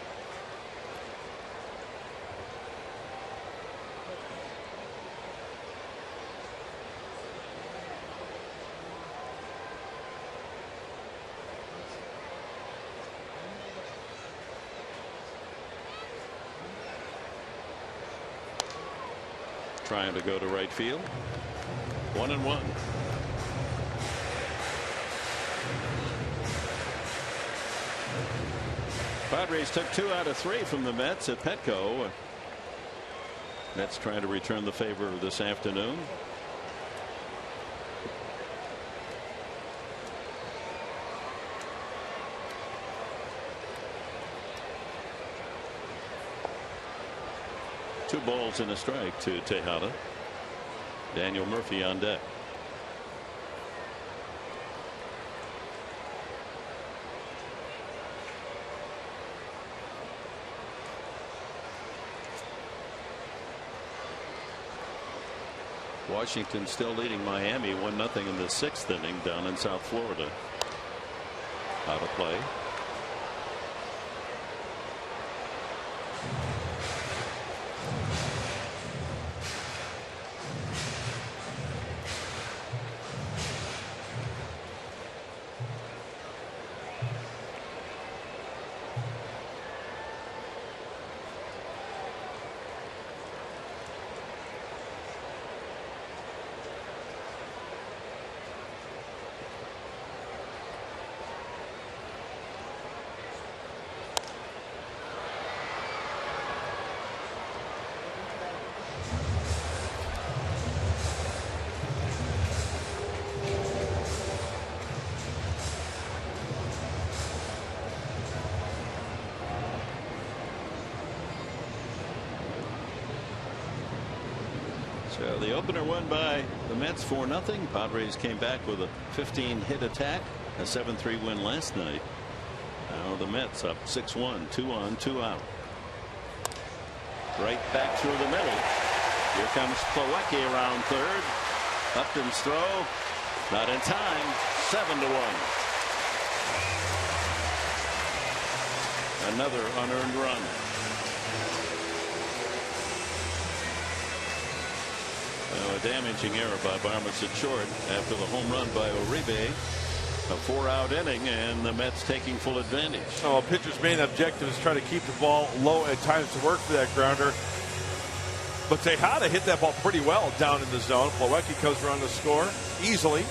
Trying to go to right field. 1-1. Padres took 2 out of 3 from the Mets at Petco. Mets trying to return the favor this afternoon. Two balls and a strike to Tejada. Daniel Murphy on deck. Washington still leading Miami 1-0 in the 6th inning down in South Florida. Out of play. So the opener won by the Mets 4-0. Padres came back with a 15-hit attack, a 7-3 win last night. Now the Mets up 6-1, 2 on, 2 out. Right back through the middle. Here comes Plawecki around third. Upton's throw, not in time. 7-1. Another unearned run. A damaging error by Barmes at short after the home run by Uribe. A 4-out inning, and the Mets taking full advantage. Oh, a pitcher's main objective is try to keep the ball low at times to work for that grounder. But Tejada hit that ball pretty well down in the zone. Plawecki comes around to score easily.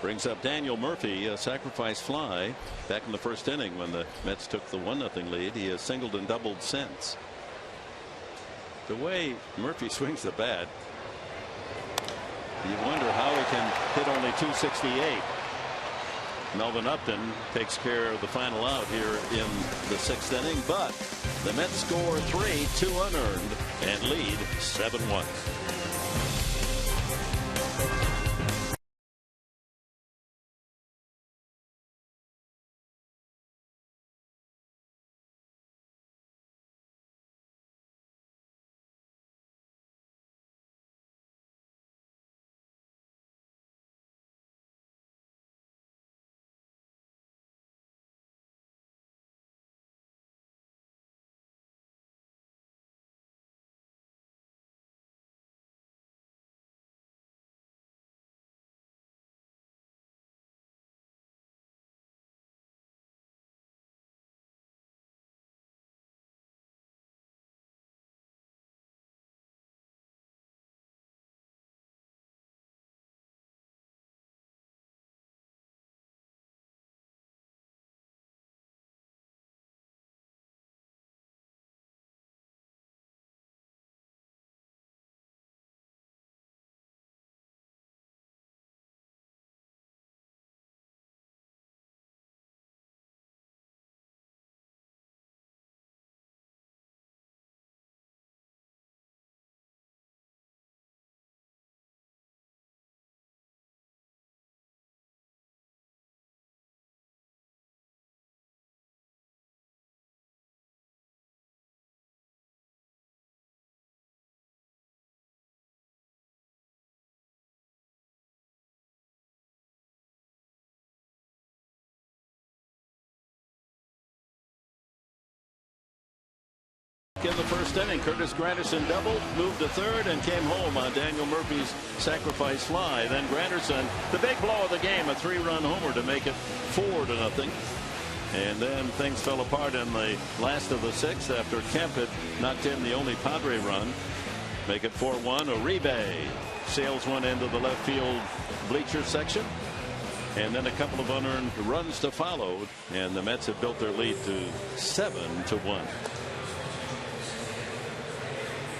Brings up Daniel Murphy, a sacrifice fly back in the first inning when the Mets took the 1-0 lead. He has singled and doubled since. The way Murphy swings the bat, you wonder how he can hit only 268. Melvin Upton takes care of the final out here in the 6th inning, but the Mets score 3, 2 unearned, and lead 7-1. In the first inning, Curtis Granderson doubled, moved to third, and came home on Daniel Murphy's sacrifice fly. Then Granderson, the big blow of the game, a 3-run homer to make it 4-0. And then things fell apart in the last of the 6th after Kemp had knocked in the only Padre run. Make it 4-1. Uribe sails one into the left field bleacher section. And then a couple of unearned runs to follow. And the Mets have built their lead to 7-1.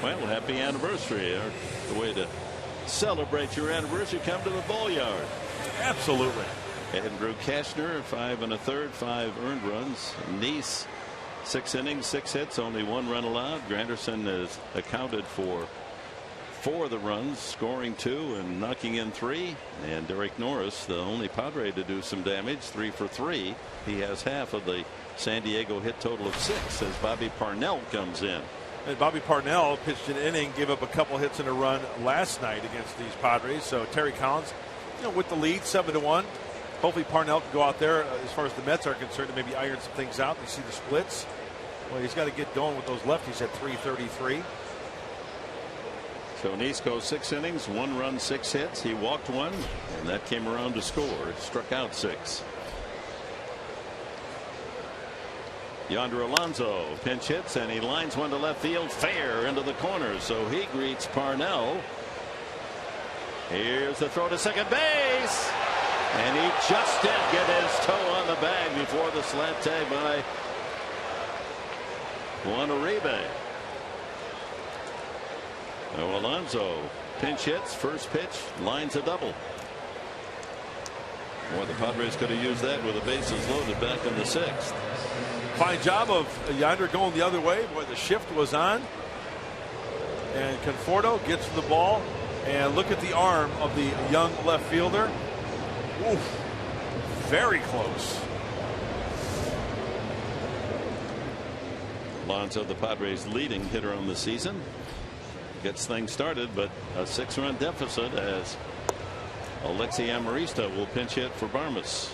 Well, happy anniversary. The way to celebrate your anniversary, come to the Ball Yard. Absolutely. Andrew Kashner, 5 1/3, 5 earned runs. Neese, 6 innings, 6 hits, only 1 run allowed. Granderson has accounted for 4 of the runs, scoring 2 and knocking in 3. And Derek Norris, the only Padre to do some damage, 3 for 3. He has half of the San Diego hit total of 6 as Bobby Parnell comes in. And Bobby Parnell pitched an inning, gave up a couple hits and a run last night against these Padres. So Terry Collins, with the lead, 7-1. Hopefully Parnell can go out there as far as the Mets are concerned and maybe iron some things out. You see the splits. Well, he's got to get going with those lefties at 333. So Neese goes 6 innings, 1 run, 6 hits. He walked 1, and that came around to score. Struck out 6. Yonder Alonso pinch hits, and he lines one to left field fair into the corner. So he greets Parnell. Here's the throw to second base. And he just did get his toe on the bag before the slap tag by Juan Uribe. Now Alonso pinch hits, first pitch, lines a double. Boy, the Padres could have used that with the bases loaded back in the 6th. Fine job of Yonder going the other way. Boy, the shift was on. And Conforto gets the ball. And look at the arm of the young left fielder. Oof. Very close. Alonso, the Padres' leading hitter on the season, gets things started, but a 6-run deficit as Alexi Amarista will pinch hit for Barmes.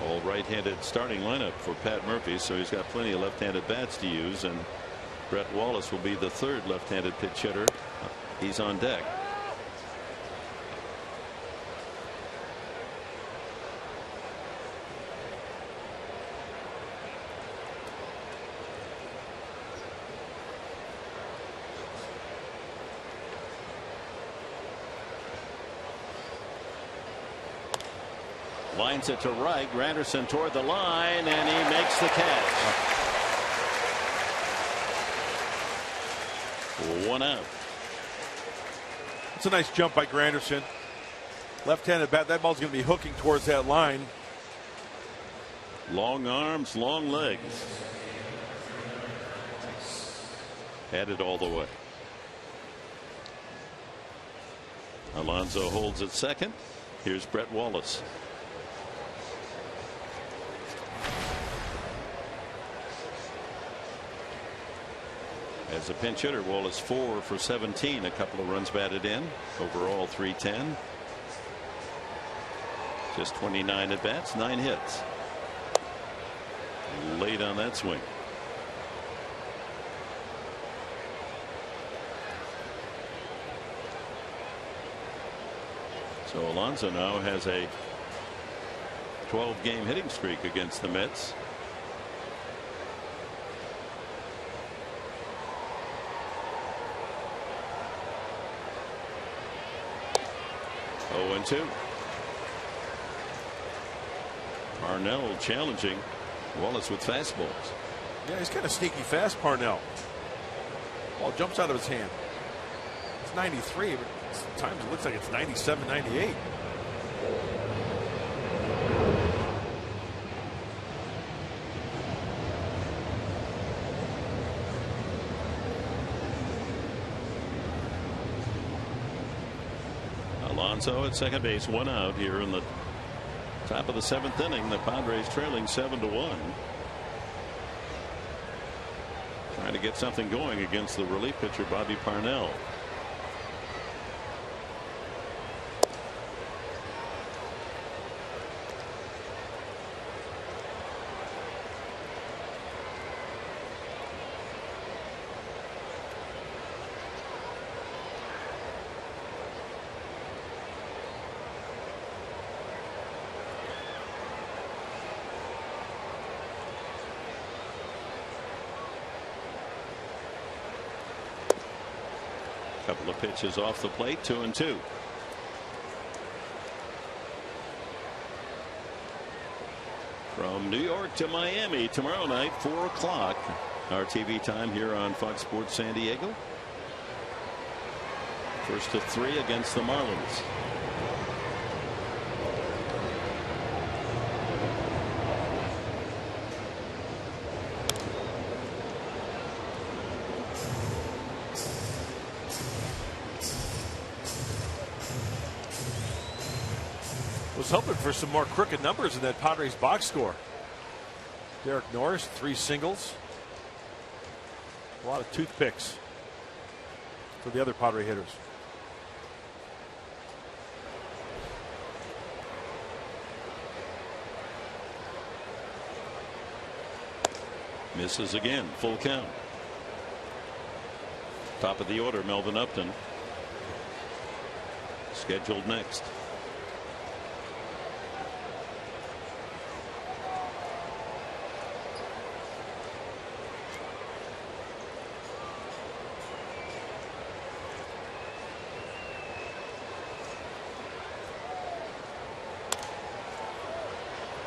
All right-handed starting lineup for Pat Murphy, so he's got plenty of left-handed bats to use, and Brett Wallace will be the 3rd left-handed pitch hitter. He's on deck. Lines it to right. Granderson toward the line, and he makes the catch. 1 out. It's a nice jump by Granderson. Left-handed bat. That ball's going to be hooking towards that line. Long arms, long legs. Headed all the way. Alonso holds at second. Here's Brett Wallace. As a pinch hitter, Wallace 4 for 17, a couple of runs batted in. Overall 310. Just 29 at bats, 9 hits. Late on that swing. So Alonso now has a 12-game hitting streak against the Mets. 0-2. Parnell challenging Wallace with fastballs. Yeah, he's kind of sneaky fast, Parnell. Ball jumps out of his hand. It's 93, but sometimes it looks like it's 97, 98. Alonso at second base, 1 out here in the top of the 7th inning. The Padres trailing 7-1. Trying to get something going against the relief pitcher Bobby Parnell. Couple of pitches off the plate, 2-2. From New York to Miami tomorrow night, 4 o'clock. Our TV time here on Fox Sports San Diego. First of 3 against the Marlins. Was hoping for some more crooked numbers in that Padres box score. Derek Norris, 3 singles. A lot of toothpicks for the other Padre hitters. Misses again, full count. Top of the order, Melvin Upton. Scheduled next.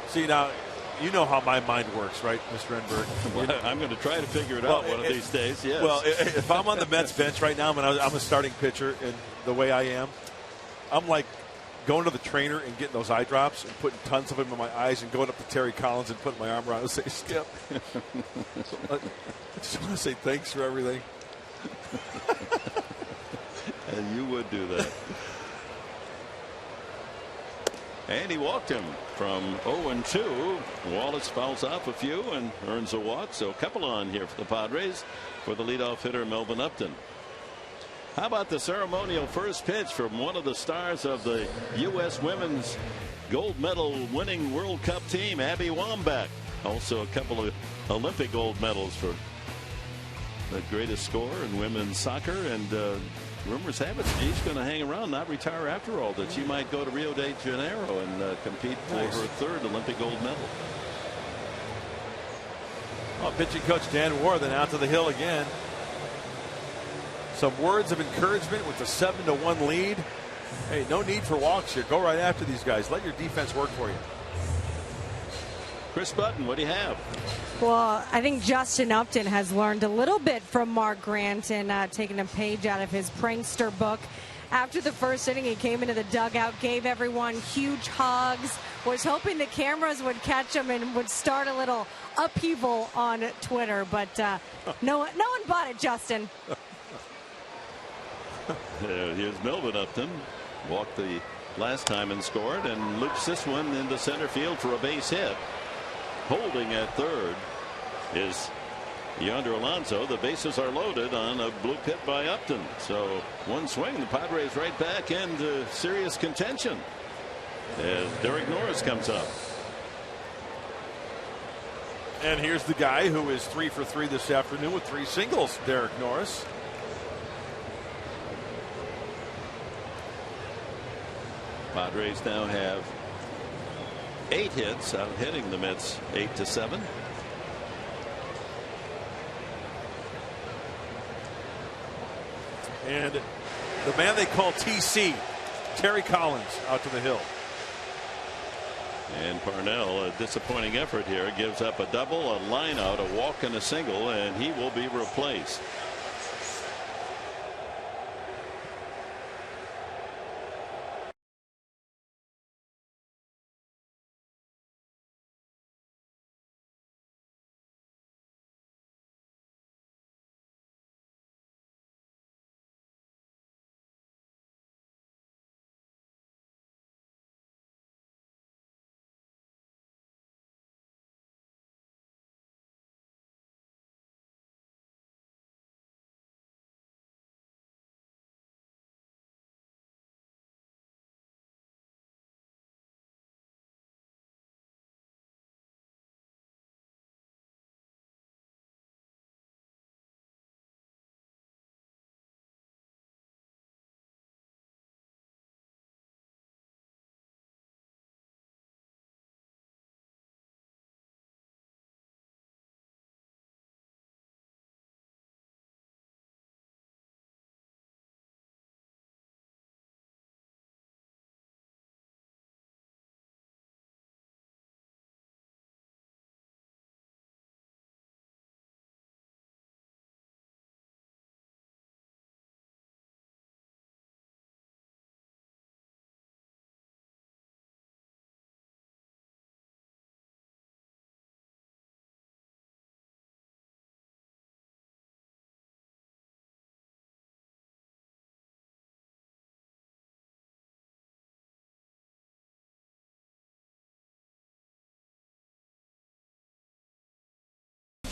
See, now You know how my mind works, right, Mr. Enberg? Well, I'm going to try to figure it out one of these days, yes. Well, if I'm on the Mets bench right now, and I'm a starting pitcher, and the way I am, I'm like going to the trainer and getting those eye drops and putting tons of them in my eyes and going up to Terry Collins and putting my arm around and say, Skip. I just want to say thanks for everything. And you would do that. And he walked him from 0-2. Wallace fouls off a few and earns a walk. So a couple on here for the Padres for the leadoff hitter, Melvin Upton. How about the ceremonial first pitch from one of the stars of the U.S. women's gold medal winning World Cup team, Abby Wambach. Also a couple of Olympic gold medals for the greatest scorer in women's soccer. And rumors have it she's going to hang around, not retire after all, that she might go to Rio de Janeiro and compete for her third Olympic gold medal. Oh, pitching coach Dan Warthen out to the hill again. Some words of encouragement with the 7-1 lead. Hey, no need for walks here. Go right after these guys. Let your defense work for you. Chris Button, what do you have? Well, I think Justin Upton has learned a little bit from Mark Grant and taken a page out of his prankster book. After the first inning, he came into the dugout, gave everyone huge hugs, was hoping the cameras would catch him and would start a little upheaval on Twitter. But no one bought it, Justin. Here's Melvin Upton. Walked the last time and scored, and loops this one into center field for a base hit. Holding at third is Yonder Alonso. The bases are loaded on a bloop hit by Upton. So one swing, the Padres right back into serious contention as Derek Norris comes up. And here's the guy who is 3 for 3 this afternoon with 3 singles, Derek Norris. Padres now have 8 hits, out hitting the Mets 8-7. And the man they call TC, Terry Collins, out to the hill. And Parnell, a disappointing effort here, gives up a double, a line out, a walk, and a single, and he will be replaced.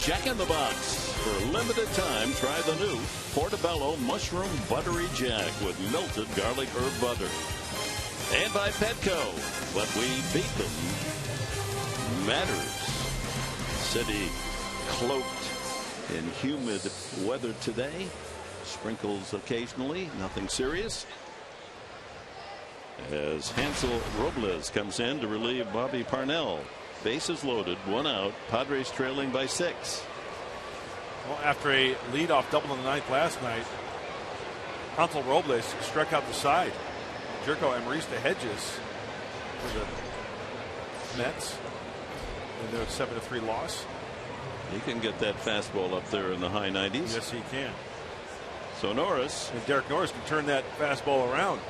Jack in the Box. For a limited time, try the new Portobello Mushroom Buttery Jack with melted garlic herb butter. And by Petco, what we beat them matters. City cloaked in humid weather today. Sprinkles occasionally, nothing serious. As Hansel Robles comes in to relieve Bobby Parnell. Bases loaded, 1 out. Padres trailing by 6. Well, after a leadoff double in the 9th last night, Hansel Robles struck out the side. Jerko Amarista Hedges for the Mets. in their 7-3 loss. He can get that fastball up there in the high 90s. Yes, he can. So Norris. And Derek Norris can turn that fastball around.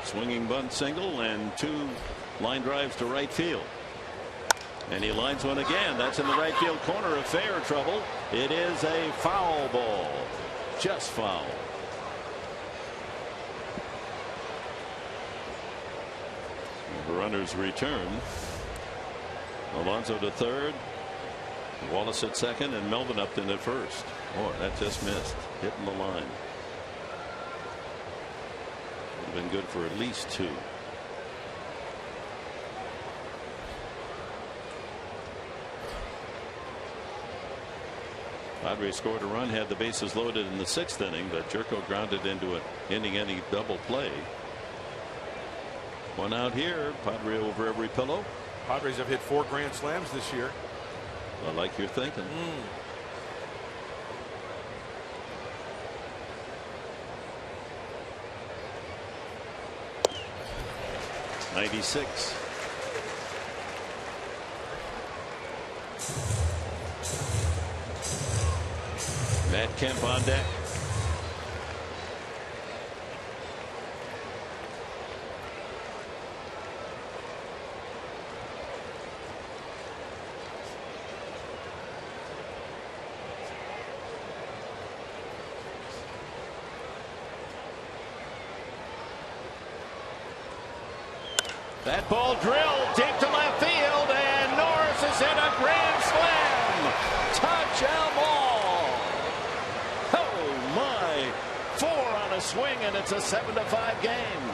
Swinging bunt single and 2 line drives to right field. And he lines one again. That's in the right field corner of fair trouble. It is a foul ball. Just foul. Runners return. Alonso to third. Wallace at second and Melvin Upton at first. Boy, that just missed. Hitting the line. Would have been good for at least 2. Padres scored a run, had the bases loaded in the 6th inning, but Jerko grounded into an inning-ending double play. 1 out here. Padre over every pillow. Padres have hit 4 grand slams this year. I like your thinking. 96. Matt Kemp on deck. That ball drilled deep to left field, and Norris has hit a grand slam. Touchdown ball. Oh my. 4 on a swing, and it's a 7-5 game.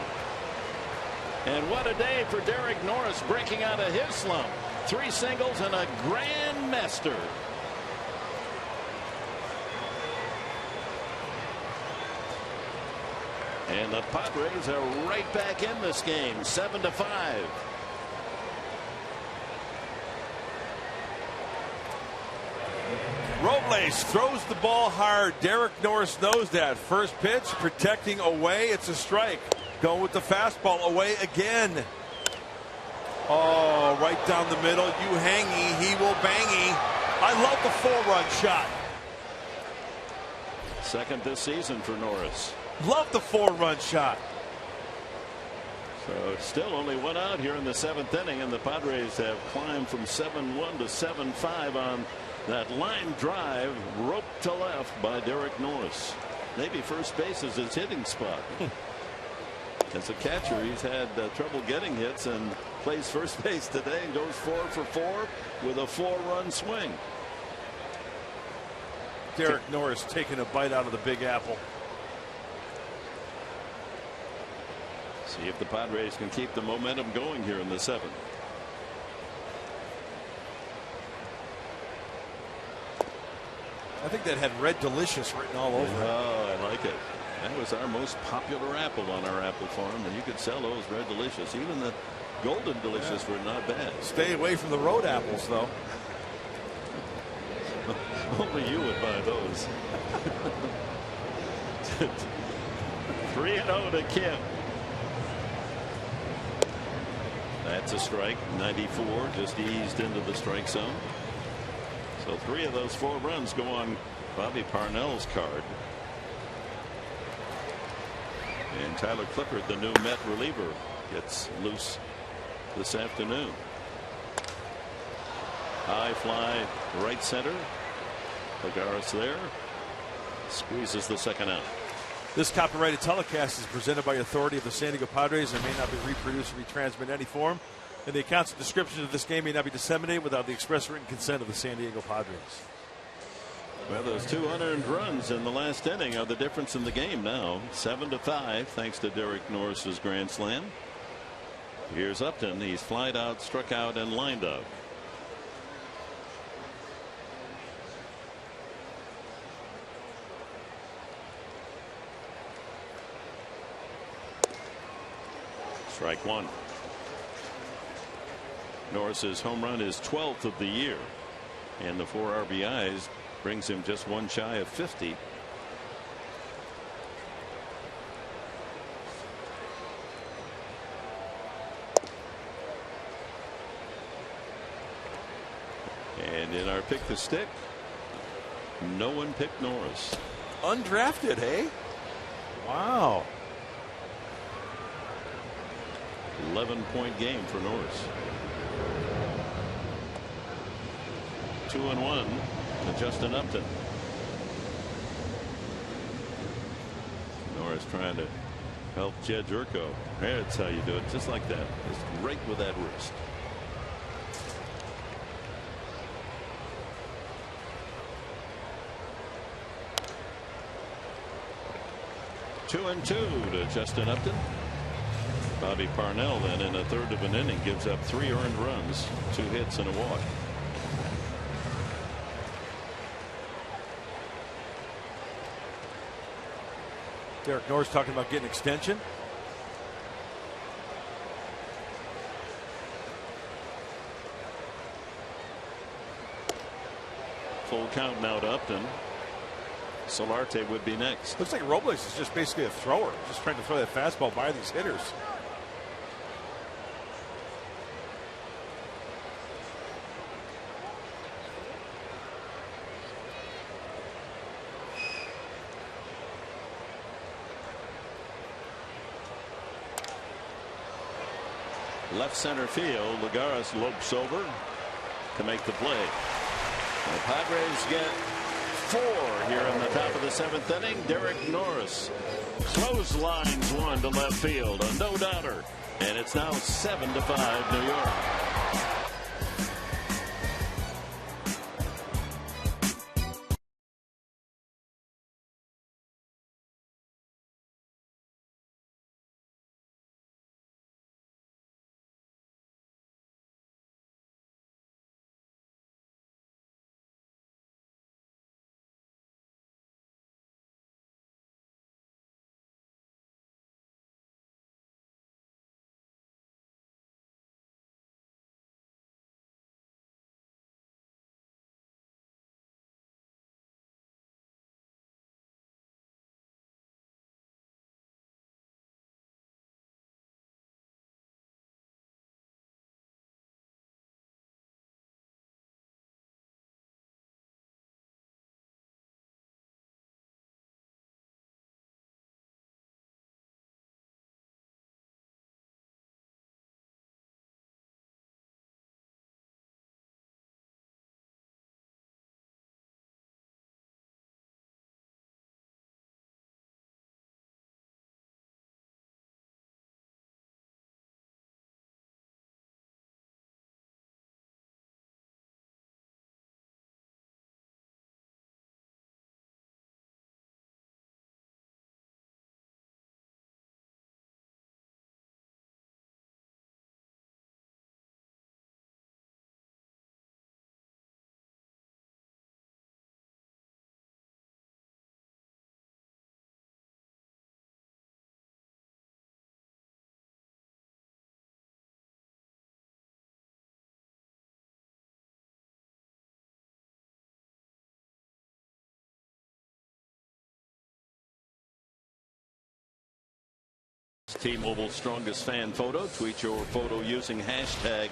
And what a day for Derek Norris, breaking out of his slump. 3 singles and a grandmaster. And the Padres are right back in this game, 7-5. Robles throws the ball hard. Derek Norris knows that. First pitch, protecting away. It's a strike. Going with the fastball away again. Oh, right down the middle. You hangy, he will bangy. I love the 4-run shot. Second this season for Norris. Love the 4-run shot. So still only 1 out here in the 7th inning, and the Padres have climbed from 7-1 to 7-5 on that line drive, roped to left by Derek Norris. Maybe first base is his hitting spot. As a catcher, he's had trouble getting hits and plays first base today and goes 4 for 4 with a 4-run swing. Derek Norris taking a bite out of the Big Apple. See if the Padres can keep the momentum going here in the 7th. I think that had Red Delicious written all over it. Oh, I like it. That was our most popular apple on our apple farm, and you could sell those Red Delicious. Even the Golden Delicious were not bad. Stay away from the road apples, though. Only you would buy those. 3-0 to Kim. That's a strike. 94 just eased into the strike zone. So 3 of those 4 runs go on Bobby Parnell's card. And Tyler Clippard, the new Met reliever, gets loose this afternoon. High fly right center. Lagares there. Squeezes the 2nd out. This copyrighted telecast is presented by authority of the San Diego Padres and may not be reproduced or retransmitted in any form. And the accounts and descriptions of this game may not be disseminated without the express written consent of the San Diego Padres. Well, those 2 unearned runs in the last inning are the difference in the game now. 7-5 thanks to Derek Norris's grand slam. Here's Upton. He's flied out, struck out, and lined up. Strike 1. Norris's home run is 12th of the year, and the 4 RBIs brings him just 1 shy of 50. And in our pick the stick, no one picked Norris. Undrafted, hey? Wow. 11-point game for Norris. 2-1 to Justin Upton. Norris trying to help Jed Urco. That's how you do it, just like that. Just right with that wrist. Two and two to Justin Upton. Bobby Parnell then in a third of an inning gives up 3 earned runs, 2 hits and a walk. Derek Norris talking about getting extension. Full count now to Upton. Solarte would be next. Looks like Robles is just basically a thrower, just trying to throw that fastball by these hitters. Left center field, Lagares lopes over to make the play. The Padres get 4 here in the top of the 7th inning. Derek Norris clotheslines one to left field, a no-doubter, and it's now 7-5 New York. T-Mobile's strongest fan photo. Tweet your photo using hashtag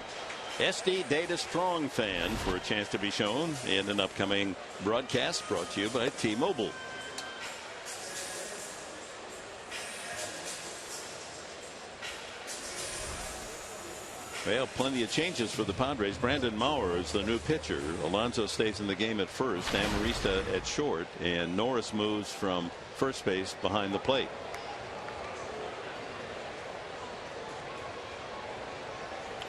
SDDataStrongFan for a chance to be shown in an upcoming broadcast brought to you by T-Mobile. Well, plenty of changes for the Padres. Brandon Maurer is the new pitcher. Alonso stays in the game at first. Amarista at short. And Norris moves from first base behind the plate.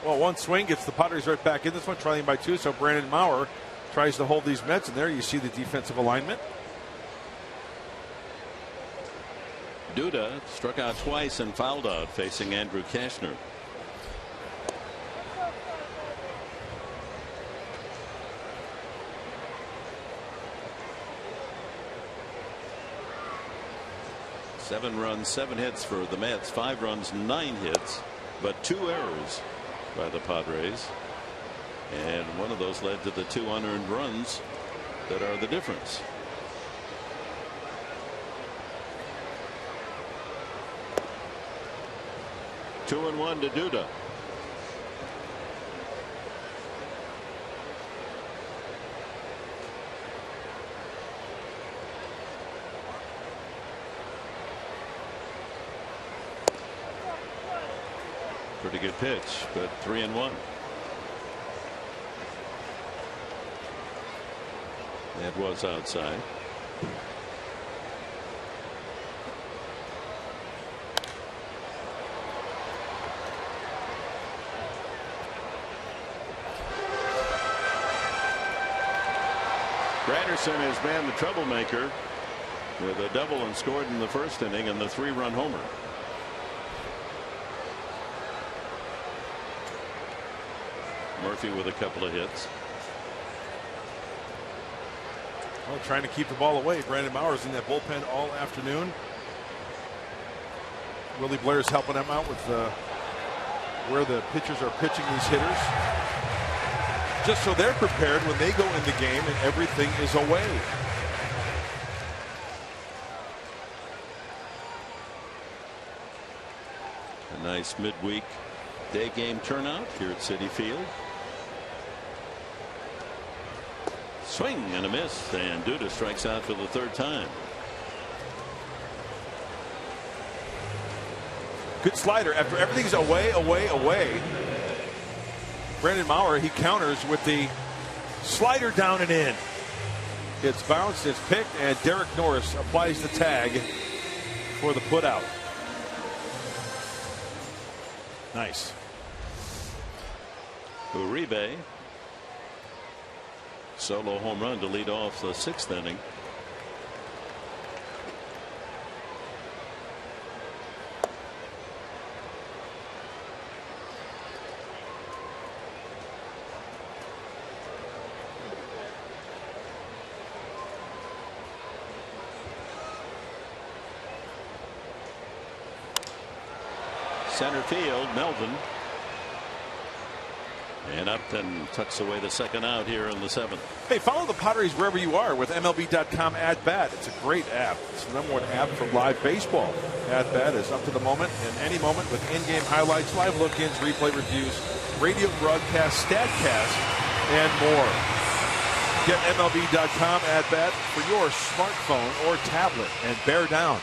Well, one swing gets the Padres right back in this one, trailing by 2. So Brandon Maurer tries to hold these Mets, and there you see the defensive alignment. Duda struck out twice and fouled out facing Andrew Kashner. Seven runs, 7 hits for the Mets. 5 runs, 9 hits, but 2 errors by the Padres, and one of those led to the 2 unearned runs that are the difference. Two and one to Duda. Pretty good pitch, but 3-1. That was outside. Granderson has been the troublemaker with a double and scored in the first inning and the 3-run homer. Murphy with a couple of hits. Well, trying to keep the ball away. Brandon Mauer's in that bullpen all afternoon. Willie Blair's helping him out with where the pitchers are pitching these hitters, just so they're prepared when they go in the game and everything is away. A nice midweek day game turnout here at Citi Field. Swing and a miss, and Duda strikes out for the third time. Good slider after everything's away. Brandon Mauer, he counters with the slider down and in. It's bounced, it's picked, and Derek Norris applies the tag for the putout. Nice. Uribe, solo home run to lead off the 6th inning. Center field, Melvin. And Upton tucks away the second out here in the 7th. Hey, follow the Padres wherever you are with MLB.com At Bat. It's a great app. It's the #1 app for live baseball. At Bat is up to the moment and any moment with in-game highlights, live look-ins, replay reviews, radio broadcasts, StatCast, and more. Get MLB.com At Bat for your smartphone or tablet and bear down.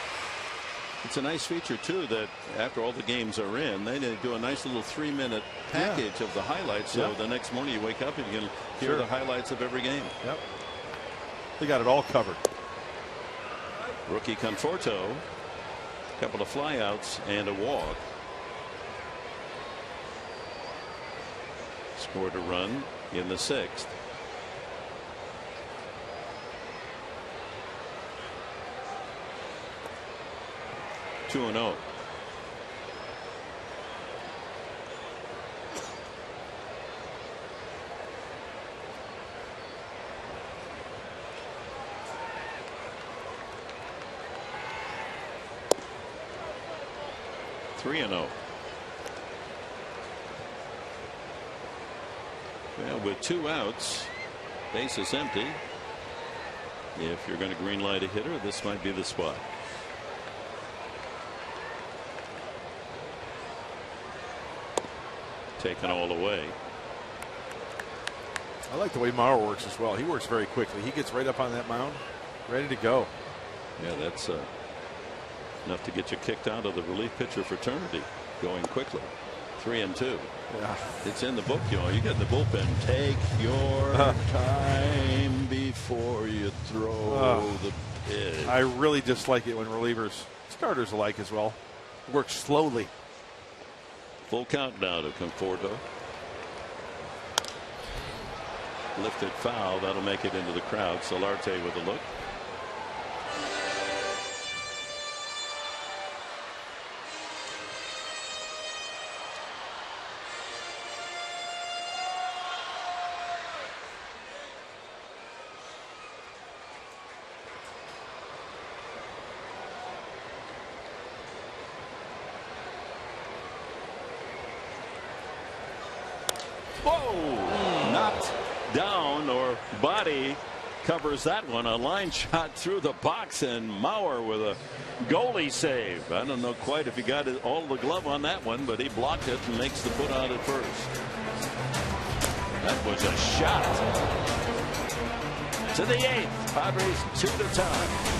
It's a nice feature too that after all the games are in, they do a nice little 3-minute package of the highlights. So the next morning you wake up and you can hear the highlights of every game. Yep. They got it all covered. Rookie Conforto, a couple of flyouts and a walk. Scored a run in the 6th. Two and 0. Three and 0. Well, with 2 outs, base is empty. If you're going to green light a hitter, this might be the spot. Taken all away. I like the way Mauer works as well. He works very quickly. He gets right up on that mound, ready to go. Yeah, that's enough to get you kicked out of the relief pitcher fraternity. Going quickly. 3 and 2. Yeah, it's in the book, you get in the bullpen. Take your time before you throw the pitch. I really dislike it when relievers, starters alike as well, work slowly. Full count now to Conforto. Lifted foul. That'll make it into the crowd. Solarte with a look. Whoa! Knocked down, or body covers that one. A line shot through the box, and Mauer with a goalie save. I don't know quite if he got all the glove on that one, but he blocked it and makes the put out at first. That was a shot. To the 8th. Padres 2 to tie.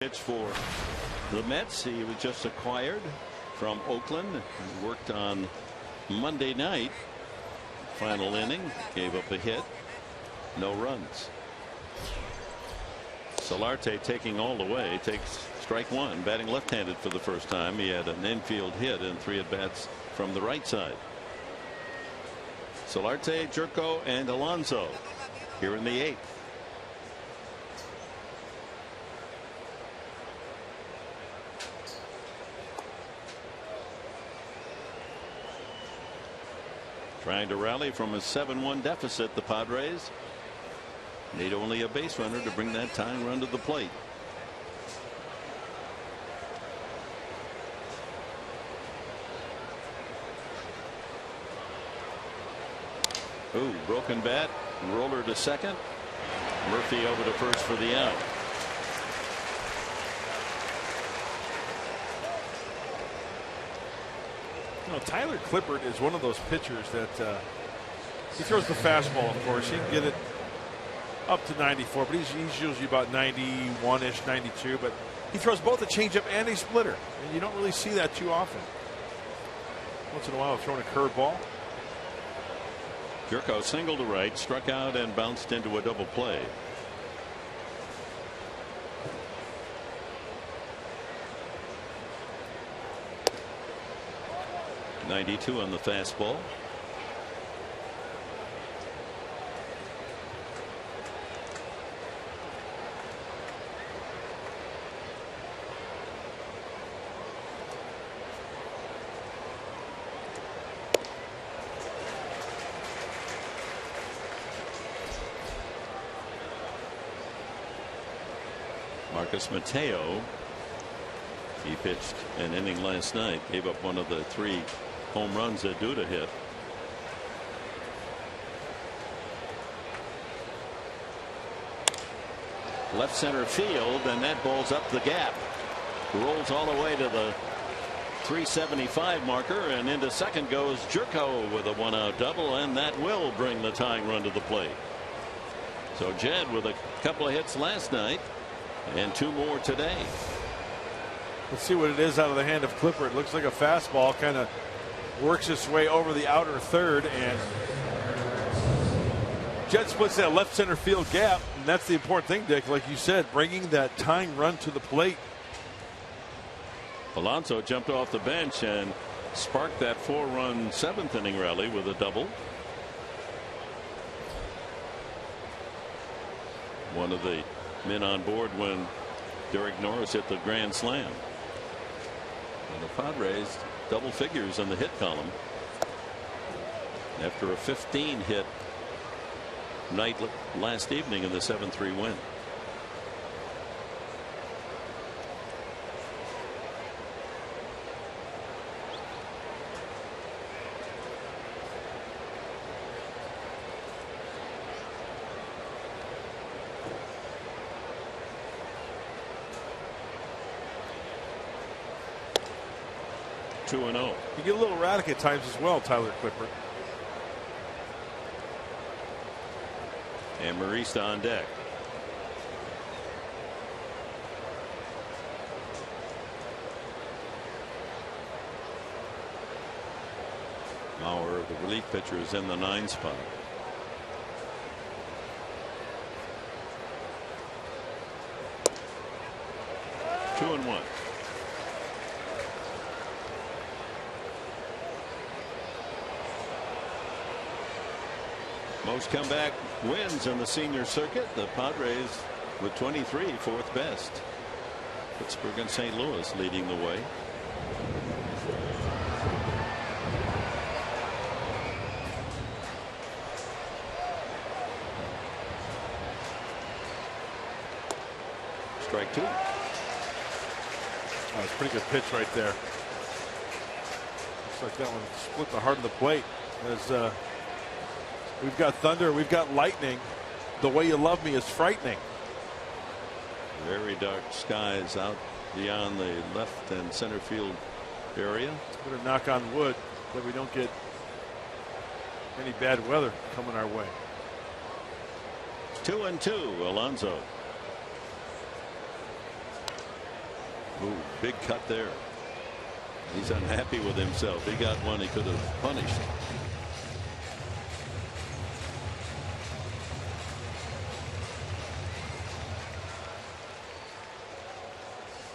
Pitch for the Mets. He was just acquired from Oakland. He worked on Monday night. Final inning, gave up a hit, no runs. Solarte taking all the way, takes strike one, batting left-handed for the first time. He had an infield hit in 3 at-bats from the right side. Solarte, Jerko, and Alonso here in the 8th. Trying to rally from a 7-1 deficit, the Padres need only a base runner to bring that tying run to the plate. Ooh, broken bat, roller to second. Murphy over to first for the out. You know, Tyler Clippard is one of those pitchers that he throws the fastball, of course. He can get it up to 94, but he's usually about 91-ish, 92. But he throws both a changeup and a splitter, and you don't really see that too often. Once in a while, throwing a curveball. Jerko single to right, struck out and bounced into a double play. .92 on the fastball. Marcus Mateo, he pitched an inning last night, gave up one of the 3 home runs that Duda hit. Left center field, and that ball's up the gap. Rolls all the way to the 375 marker, and into second goes Jerko with a 1-out double, and that will bring the tying run to the plate. So Jed with a couple of hits last night and 2 more today. Let's see what it is out of the hand of Clippard. It looks like a fastball, kind of works its way over the outer third, and Jed splits that left center field gap, and that's the important thing, Dick. Like you said, bringing that tying run to the plate. Alonso jumped off the bench and sparked that 4-run 7th inning rally with a double. One of the men on board when Derek Norris hit the grand slam. And the Padres double figures in the hit column after a 15-hit night last evening in the 7-3 win. You get a little erratic at times as well, Tyler Clippard. And Marista on deck. Mauer, the relief pitcher, is in the 9 spot. Two and one. Most comeback wins in the senior circuit. The Padres with 23, 4th best. Pittsburgh and St. Louis leading the way. Strike 2. That was a pretty good pitch right there. Looks like that one split the heart of the plate. As we've got thunder, we've got lightning. The way you love me is frightening. Very dark skies out beyond the left and center field area. Better knock on wood that we don't get any bad weather coming our way. 2-2, Alonso. Ooh, big cut there. He's unhappy with himself. He got one he could have punished.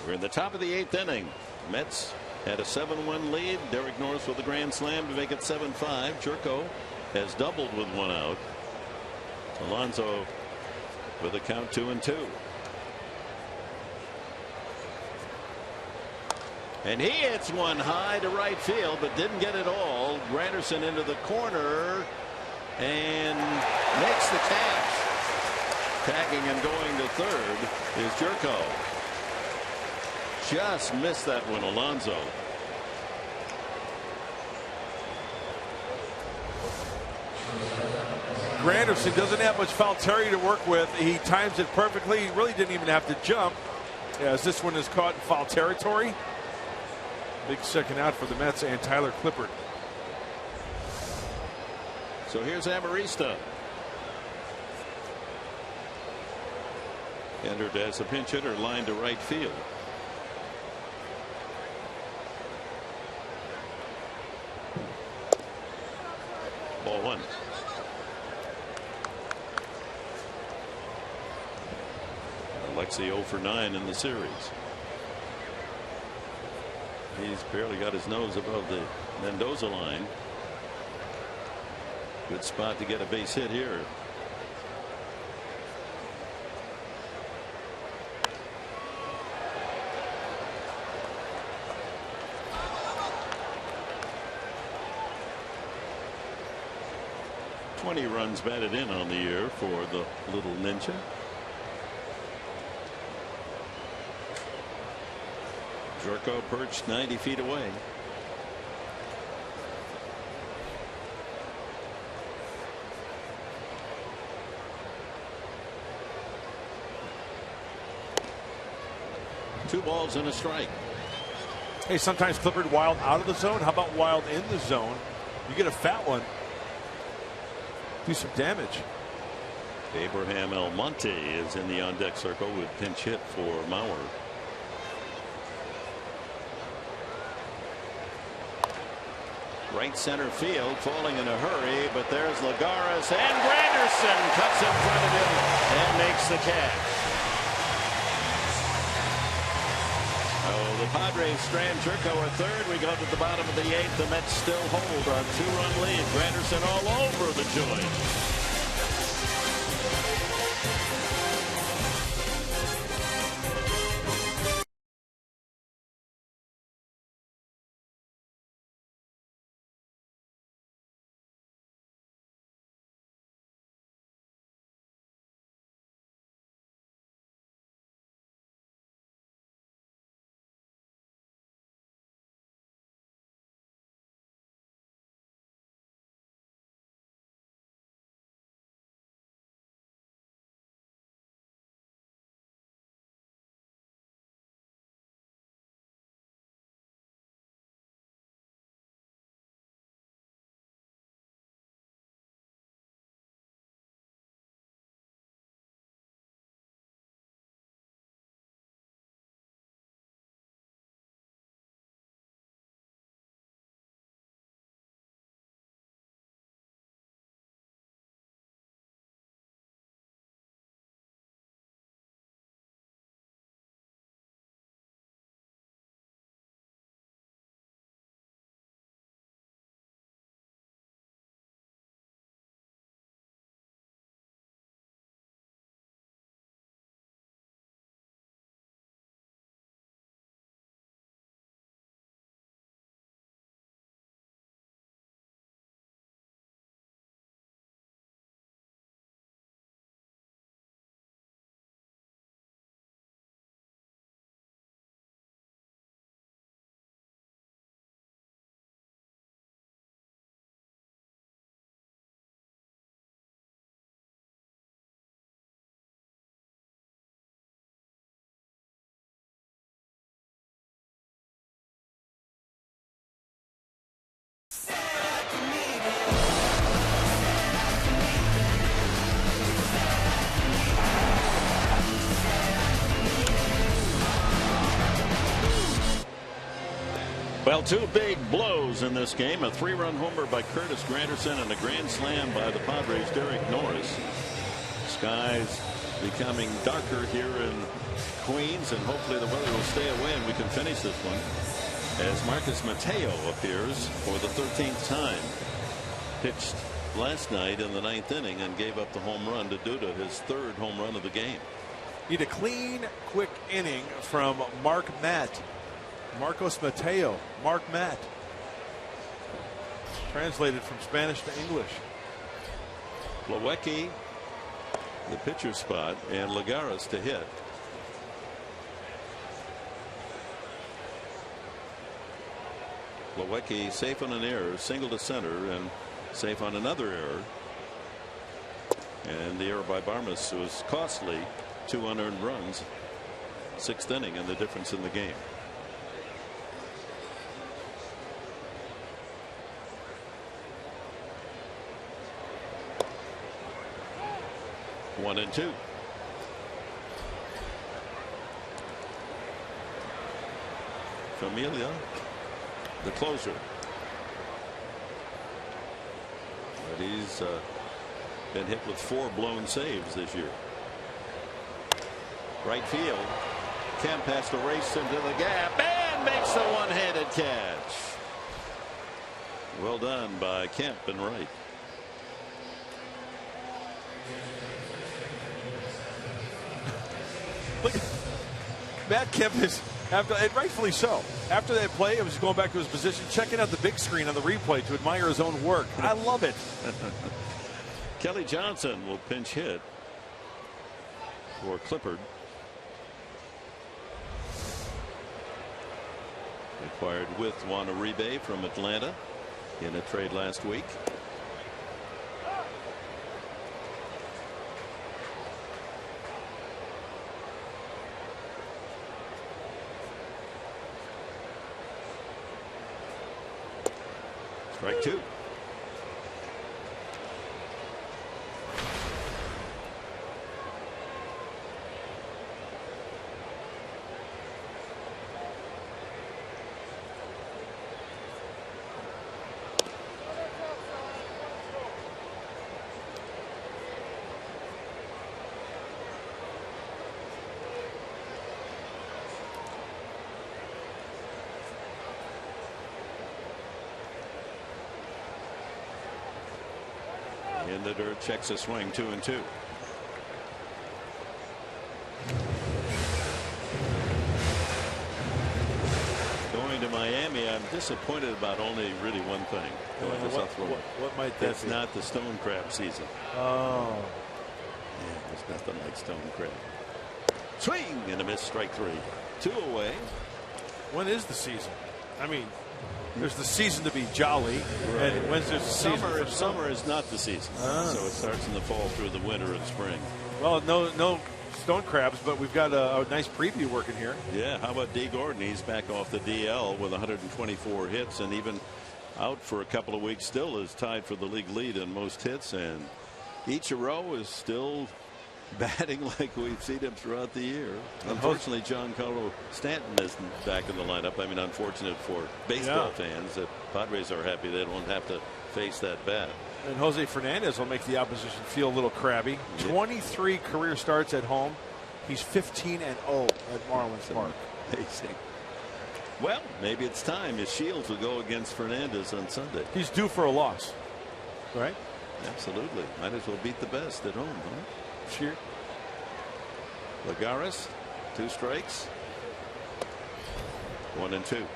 We're in the top of the 8th inning. Mets had a 7-1 lead. Derek Norris with a grand slam to make it 7-5. Jerko has doubled with 1 out. Alonso with a count 2-2. And he hits one high to right field, but didn't get it all. Granderson into the corner and makes the catch. Tagging and going to third is Jerko. Just missed that one, Alonso. Granderson doesn't have much foul territory to work with. He times it perfectly. He really didn't even have to jump, as this one is caught in foul territory. Big second out for the Mets and Tyler Clippard. So here's Amarista. Entered as a pinch hitter, line to right field. Ball 1. Alexi 0 for 9 in the series. He's barely got his nose above the Mendoza line. Good spot to get a base hit here. Runs batted in on the year for the little ninja. Jerko perched 90 feet away. Two balls and a strike. Hey, sometimes Clippard wild out of the zone. How about wild in the zone? You get a fat one. Do some damage. Abraham Almonte is in the on deck circle with pinch hit for Mauer. Right center field, falling in a hurry, but there's Lagares, and Granderson cuts in front of him and makes the catch. Oh, the Padres strand Jerko at third. We go to the bottom of the 8th. The Mets still hold a 2-run lead. Granderson all over the joint. Well, two big blows in this game. A 3-run homer by Curtis Granderson and a grand slam by the Padres' Derek Norris. Skies becoming darker here in Queens, and hopefully the weather will stay away and we can finish this one as Marcus Mateo appears for the 13th time. Pitched last night in the 9th inning and gave up the home run to Duda, his 3rd home run of the game. Need a clean, quick inning from Mark Matt. Marcos Mateo. Mark Matt. Translated from Spanish to English. Plawecki, the pitcher spot, and Lagares to hit. Plawecki safe on an error, single to center, and safe on another error. And the error by Barmas was costly. 2 unearned runs. 6th inning and the difference in the game. One and 2. Familia, the closer. But he's been hit with 4 blown saves this year. Right field. Kemp has to race into the gap and makes the one-handed catch. Well done by Kemp and right. Look, Matt Kemp is, and rightfully so. After that play, he was going back to his position, checking out the big screen on the replay to admire his own work. I love it. Kelly Johnson will pinch hit for Clippard. Acquired with Juan Uribe from Atlanta in a trade last week. Strike 2. In the dirt, checks a swing, 2-2. Going to Miami, I'm disappointed about only really one thing. What might that That's be? not the stone crab season. Oh. Yeah, there's nothing like stone crab. Swing and a miss, strike 3. 2 away. When is the season? I mean, there's the season to be jolly, right. And when's there's the season? Summer is not the season. So it starts in the fall through the winter and spring. Well, no stone crabs, but we've got a nice preview working here. Yeah, how about D. Gordon? He's back off the DL with 124 hits and even out for a couple of weeks. Still is tied for the league lead in most hits, and Ichiro is still batting like we've seen him throughout the year. Unfortunately, Giancarlo Stanton isn't back in the lineup. I mean, unfortunate for baseball fans that Padres are happy they don't have to face that bat. And Jose Fernandez will make the opposition feel a little crabby. 23 career starts at home. He's 15-0 at Marlins Park. Amazing. Well, maybe it's time. His Shields will go against Fernandez on Sunday. He's due for a loss, right? Absolutely. Might as well beat the best at home, huh? Sure. Lagares, 2 strikes. 1-2.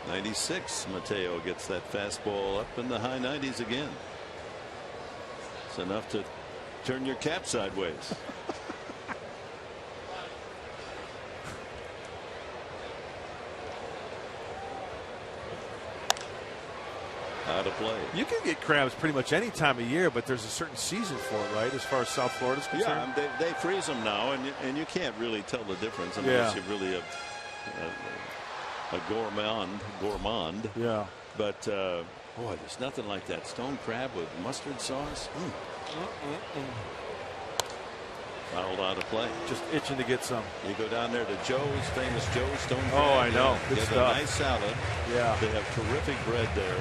96. Mateo gets that fastball up in the high 90s again. It's enough to turn your cap sideways. Out of play. You can get crabs pretty much any time of year, but there's a certain season for it, right? As far as South Florida's concerned. Yeah, they freeze them now, and you can't really tell the difference unless you're really a gourmand. Yeah. But boy, there's nothing like that stone crab with mustard sauce. Fouled out of play. Just itching to get some. You go down there to Joe's, famous Joe's Stone Crab. Oh, I know. Good Get stuff. a nice salad. Yeah. They have terrific bread there.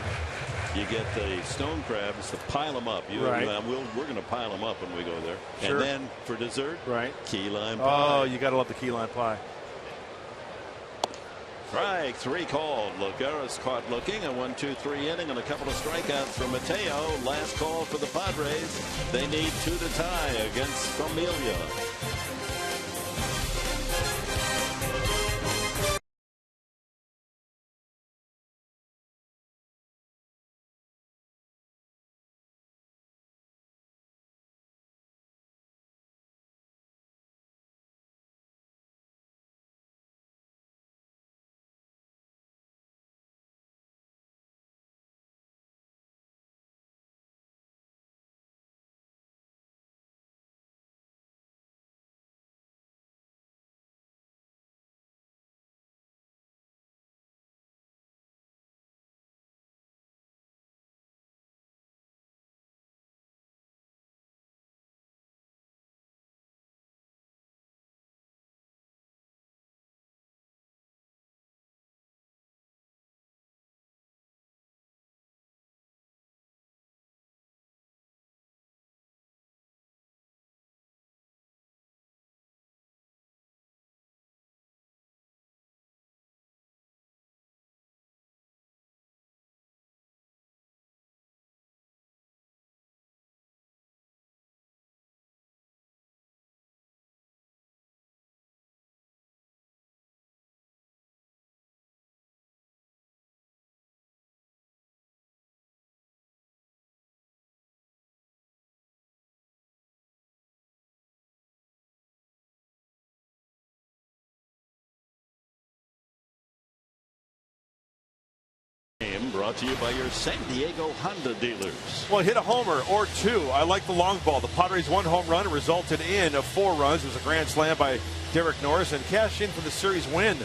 You get the stone crabs to pile them up. Right. We're going to pile them up when we go there. Sure. And then for dessert, right, key lime pie. Oh, you got to love the key lime pie. Strike 3 called. Lagares caught looking. A 1-2-3 inning and a couple of strikeouts from Mateo. Last call for the Padres. They need 2 to tie against Familia. Brought to you by your San Diego Honda dealers. Well, hit a homer or 2. I like the long ball. The Padres' 1 home run resulted in 4 runs. It was a grand slam by Derek Norris and cashed in for the series win.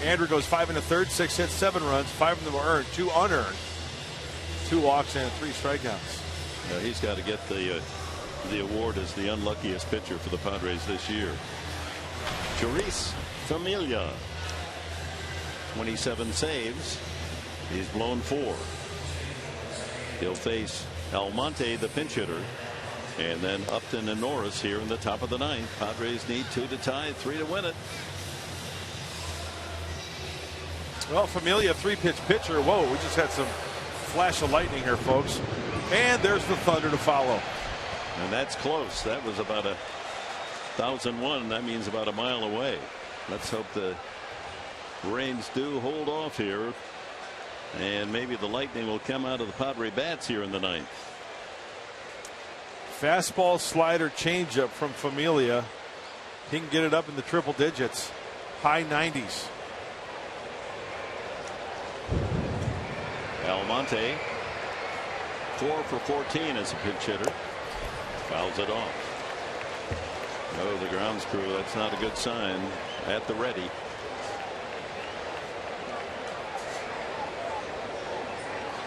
Andrew goes 5 1/3, 6 hits, 7 runs. 5 of them were earned, 2 unearned, 2 walks and 3 strikeouts. He's got to get the award as the unluckiest pitcher for the Padres this year. Jeurys Familia, 27 saves. He's blown 4. He'll face Almonte, the pinch hitter, and then Upton and Norris here in the top of the 9th. Padres need 2 to tie, 3 to win it. Well, Familia, 3-pitch pitcher. Whoa, we just had some flash of lightning here, folks. And there's the thunder to follow. And that's close. That was about 1,001. That means about a mile away. Let's hope the rains do hold off here. And maybe the lightning will come out of the Padre bats here in the 9th. Fastball, slider, changeup from Familia. He can get it up in the triple digits. High 90s. Almonte, 4 for 14 as a pinch hitter. Fouls it off. Oh, the grounds crew, that's not a good sign. At the ready.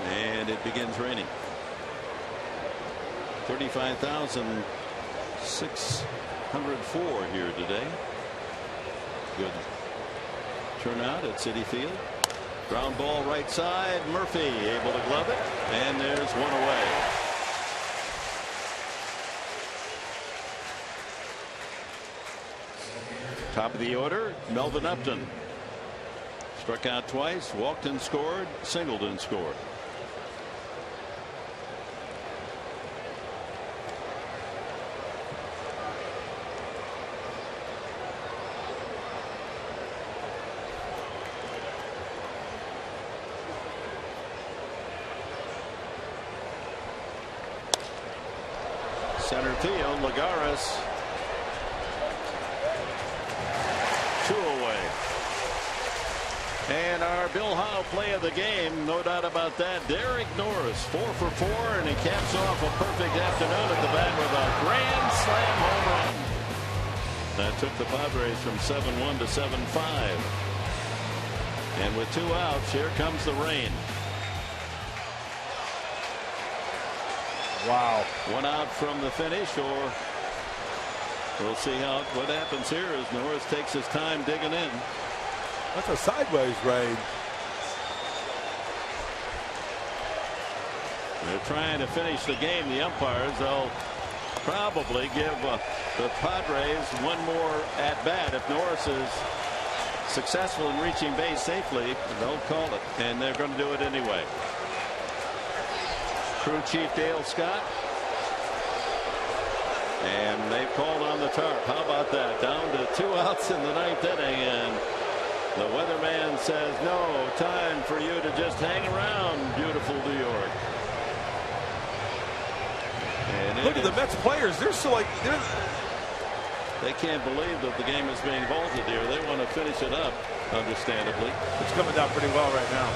And it begins raining. 35,604 here today. Good turnout at Citi Field. Ground ball right side. Murphy able to glove it. And there's one away. Top of the order, Melvin Upton. Struck out twice, walked and scored, singled and scored. Center field, Lagares. 2 away. And our Bill Howe play of the game, no doubt about that. Derek Norris, 4 for 4, and he caps off a perfect afternoon at the bat with a grand slam home run. That took the Padres from 7-1 to 7-5. And with 2 outs, here comes the rain. Wow. 1 out from the finish, or We'll see what happens here as Norris takes his time digging in. That's a sideways raid. They're trying to finish the game. The umpires, they'll probably give the Padres one more at bat. If Norris is successful in reaching base safely, they'll call it, and they're going to do it anyway. Crew chief Dale Scott, and they've called on the tarp. How about that? Down to 2 outs in the 9th inning, and the weatherman says, no, time for you to just hang around, beautiful New York. And look at the Mets players. They're so like they can't believe that the game is being halted here. They want to finish it up, understandably. It's coming down pretty well right now.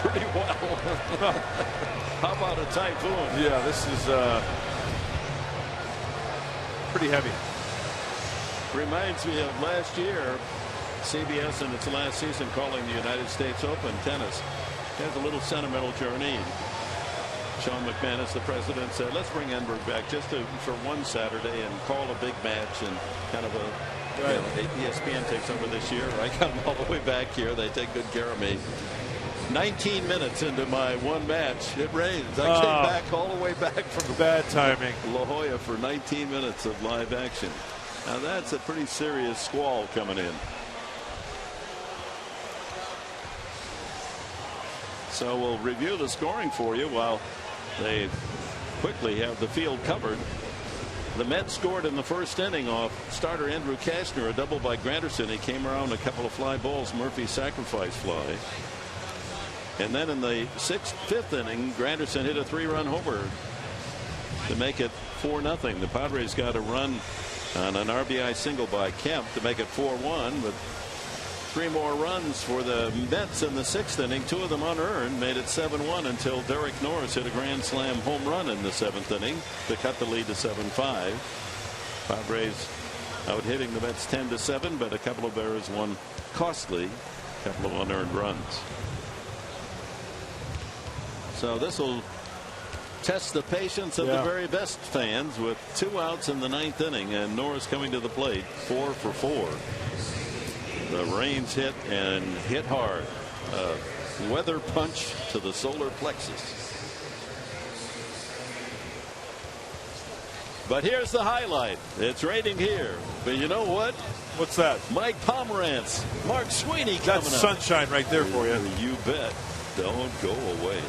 Pretty well. How about a typhoon? Yeah, this is pretty heavy. Reminds me of last year, CBS in its last season calling the United States Open tennis. It has a little sentimental journey. Sean McManus, the president, said, let's bring Enberg back just for one Saturday and call a big match, and kind of a ESPN takes over this year. I got them all the way back here. They take good care of me. 19 minutes into my one match, it rains. I came back all the way back from bad timing. La Jolla for 19 minutes of live action. Now that's a pretty serious squall coming in. So we'll review the scoring for you while they quickly have the field covered. The Mets scored in the first inning off starter Andrew Kastner, a double by Granderson. He came around a couple of fly balls, Murphy sacrifice fly. And then in the fifth inning, Granderson hit a 3-run homer to make it 4-0. The Padres got a run on an RBI single by Kemp to make it 4-1, but 3 more runs for the Mets in the 6th inning, 2 of them unearned, made it 7-1 until Derek Norris hit a grand slam home run in the 7th inning to cut the lead to 7-5. Padres out hitting the Mets 10-7, but a couple of errors, one costly, couple of unearned runs. So this will test the patience of the very best fans with 2 outs in the 9th inning, and Norris coming to the plate 4 for 4. The rains hit and hit hard. Weather punch to the solar plexus. But here's the highlight. It's raining here. But you know what? What's that? Mike Pomerantz, Mark Sweeney coming up. That's sunshine right there for you. You bet. Don't go away.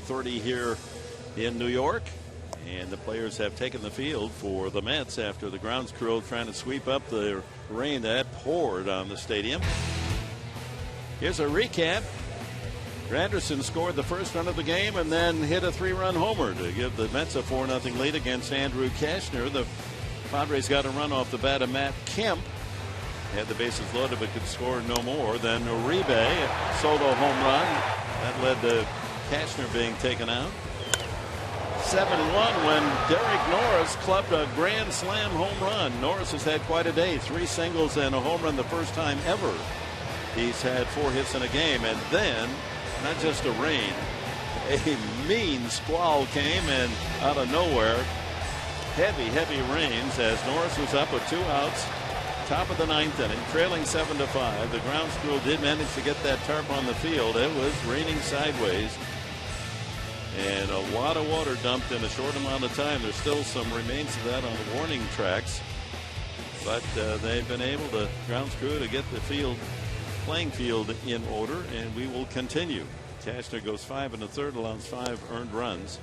4:30 here in New York. And the players have taken the field for the Mets after the grounds crew trying to sweep up the rain that poured on the stadium. Here's a recap. Granderson scored the first run of the game and then hit a 3-run homer to give the Mets a 4-0 lead against Andrew Cashner. The Padres got a run off the bat of Matt Kemp. Had the bases loaded but could score no more. Then Uribe solo home run. That led to Cashner being taken out. 7-1 when Derek Norris clubbed a grand slam home run. Norris has had quite a day. 3 singles and a home run the first time ever. He's had 4 hits in a game. And then, not just a rain, a mean squall came and out of nowhere. Heavy rains as Norris was up with 2 outs. Top of the 9th inning, trailing 7-5. The grounds crew did manage to get that tarp on the field. It was raining sideways. And a lot of water dumped in a short amount of time. There's still some remains of that on the warning tracks. But they've been able, the grounds crew, to get the playing field in order, and we will continue. Cashner goes 5 1/3, allows 5 earned runs.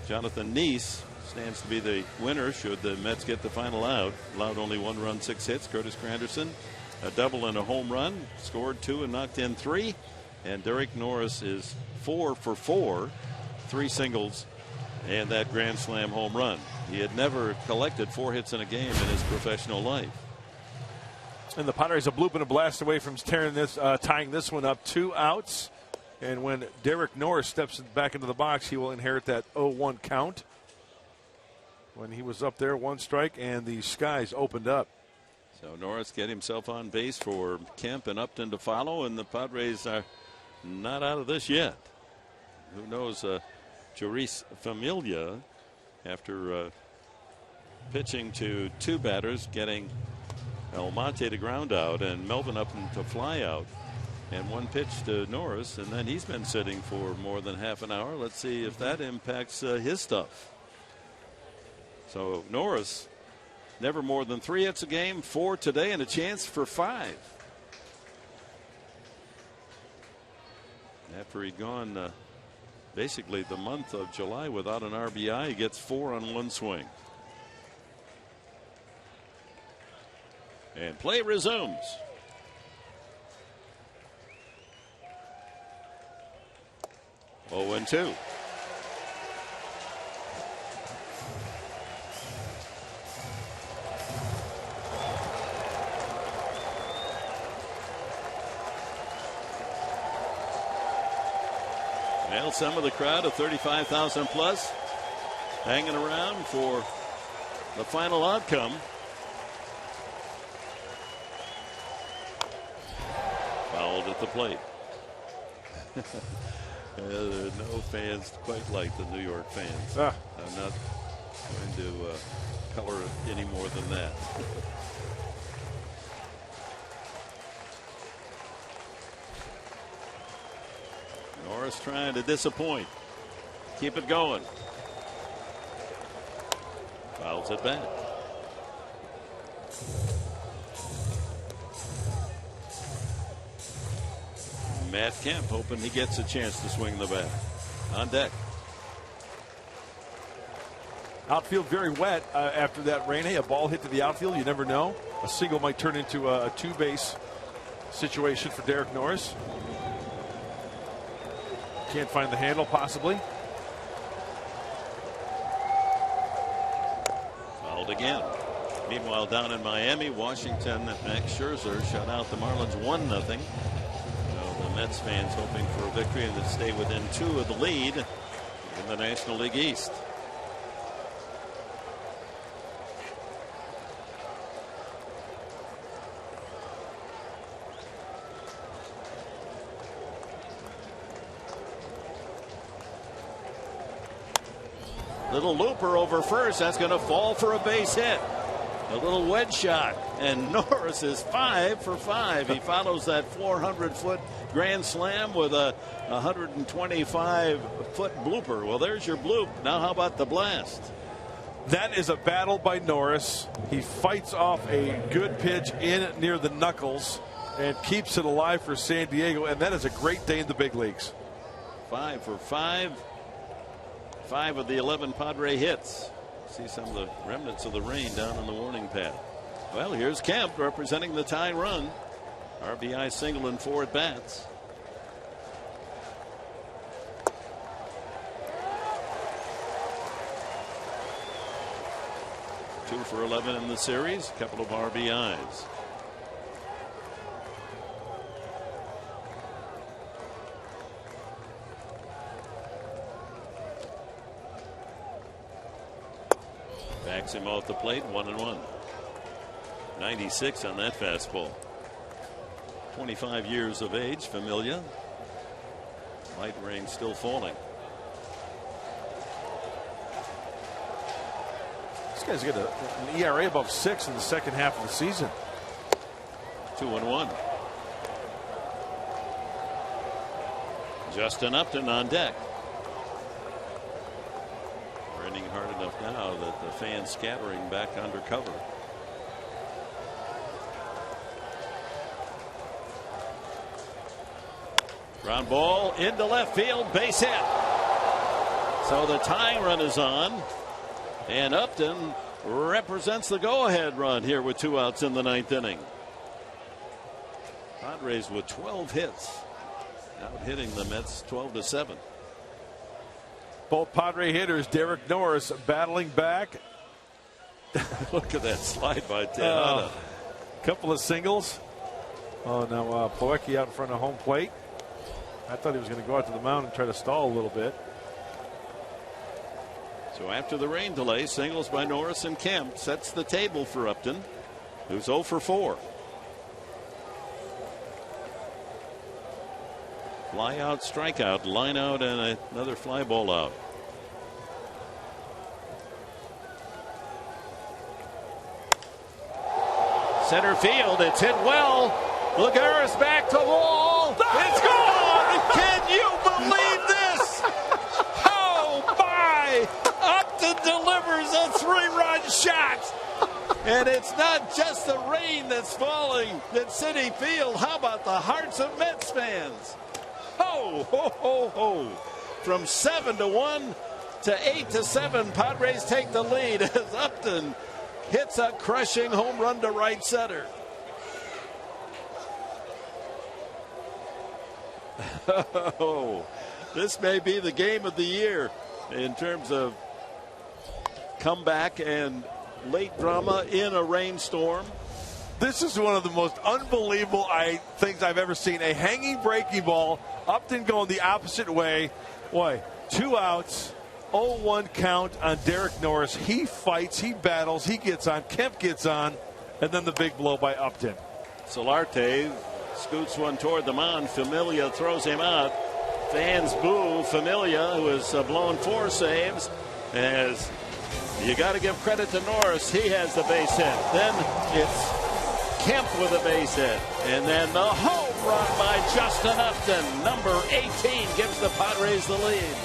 Jonathan Neese stands to be the winner should the Mets get the final out. Allowed only 1 run, 6 hits. Curtis Granderson, a double and a home run. Scored 2 and knocked in 3. And Derek Norris is 4 for 4. 3 singles and that grand slam home run. He had never collected 4 hits in a game in his professional life. And the Padres a bloop and a blast away from tying this one up. 2 outs. And when Derek Norris steps back into the box, he will inherit that 0-1 count. When he was up there, 1 strike, and the skies opened up. So Norris get himself on base for Kemp and Upton to follow, and the Padres are not out of this yet. Who knows? Joris Familia, after pitching to 2 batters, getting Almonte to ground out and Melvin Upton to fly out, and 1 pitch to Norris, and then he's been sitting for more than half an hour. Let's see if that impacts his stuff. So Norris, never more than 3 hits a game, 4 today, and a chance for 5. After he'd gone basically the month of July without an RBI, he gets 4 on 1 swing. And play resumes. Oh, and 2. Well, some of the crowd of 35,000 plus hanging around for the final outcome. Fouled at the plate. There are no fans quite like the New York fans. I'm not going to color it any more than that. Norris trying to disappoint. Keep it going. Fouls it back. Matt Kemp hoping he gets a chance to swing the bat. On deck. Outfield very wet after that rain. Hey, a ball hit to the outfield, you never know. A single might turn into a 2-base situation for Derek Norris. Can't find the handle, possibly. Fouled again. Meanwhile, down in Miami, Washington, Max Scherzer shut out the Marlins 1-0. So the Mets fans hoping for a victory and to stay within 2 of the lead in the National League East. Little looper over first. That's going to fall for a base hit. A little wedge shot. And Norris is 5 for 5. He follows that 400-foot grand slam with a 125-foot blooper. Well, there's your bloop. Now how about the blast? That is a battle by Norris. He fights off a good pitch in near the knuckles and keeps it alive for San Diego. And that is a great day in the big leagues. 5 for 5. 5 of the 11 Padre hits. See some of the remnants of the rain down on the warning pad. Well, here's Kemp representing the tying run. RBI single in 4 at-bats. Two for 11 in the series, a couple of RBIs. Backs him off the plate, 1-1. 96 on that fastball. 25 years of age, Familia. Light rain still falling. This guy's got an ERA above 6 in the second half of the season. 2-1. Justin Upton on deck. Raining hard enough now that the fans scattering back under cover. Ground ball into left field, base hit. So the tying run is on, and Upton represents the go-ahead run here with 2 outs in the 9th inning. Padres with 12 hits, out hitting the Mets 12-7. Both Padre hitters, Derek Norris battling back. Look at that slide by Tejada. Couple of singles. Oh, now Plawecki out in front of home plate. I thought he was going to go out to the mound and try to stall a little bit. So after the rain delay, singles by Norris and Kemp sets the table for Upton, who's 0 for 4. Fly out, strikeout, line out, and another fly ball out. Center field, it's hit well. Lagares back to wall. It's gone! Can you believe this? Oh my! Upton delivers a 3-run shot. And it's not just the rain that's falling at Citi Field. How about the hearts of Mets fans? Ho, ho, ho, ho. From 7-1 to 8-7, Padres take the lead as Upton hits a crushing home run to right center. Oh, this may be the game of the year in terms of comeback and late drama in a rainstorm. This is one of the most unbelievable things I've ever seen. A hanging breaking ball, Upton going the opposite way. Boy, 2 outs, 0-1 count on Derek Norris. He fights, he battles, he gets on, Kemp gets on, and then the big blow by Upton. Solarte scoots one toward the mound. Familia throws him out. Fans boo Familia, who has blown 4 saves. As you got to give credit to Norris, he has the base hit. Then it's Kemp with a base hit. And then the home run by Justin Upton, number 18, gives the Padres the lead.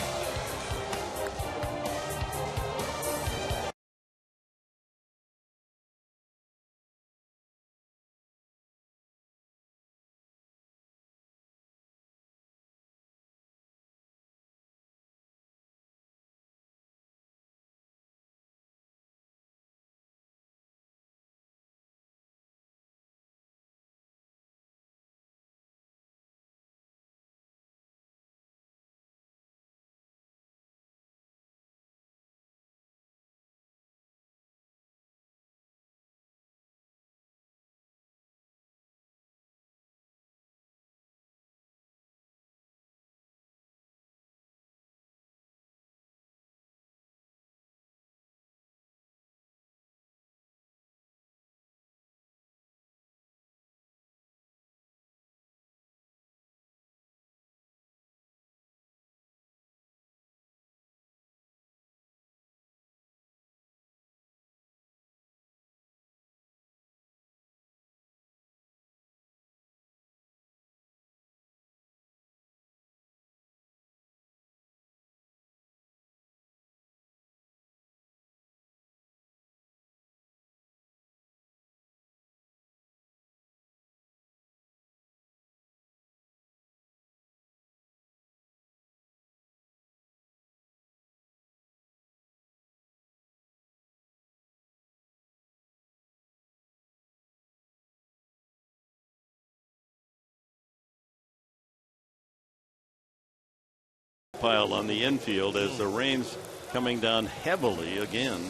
pile on the infield as the rain's coming down heavily again.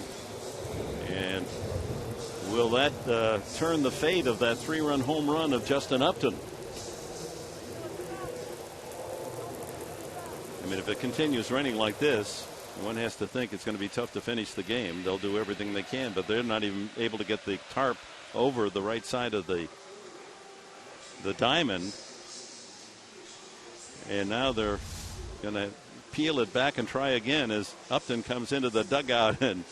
And will that turn the fate of that 3-run home run of Justin Upton? I mean, if it continues raining like this, one has to think it's going to be tough to finish the game. They'll do everything they can, but they're not even able to get the tarp over the right side of the diamond. And now they're going to peel it back and try again as Upton comes into the dugout, and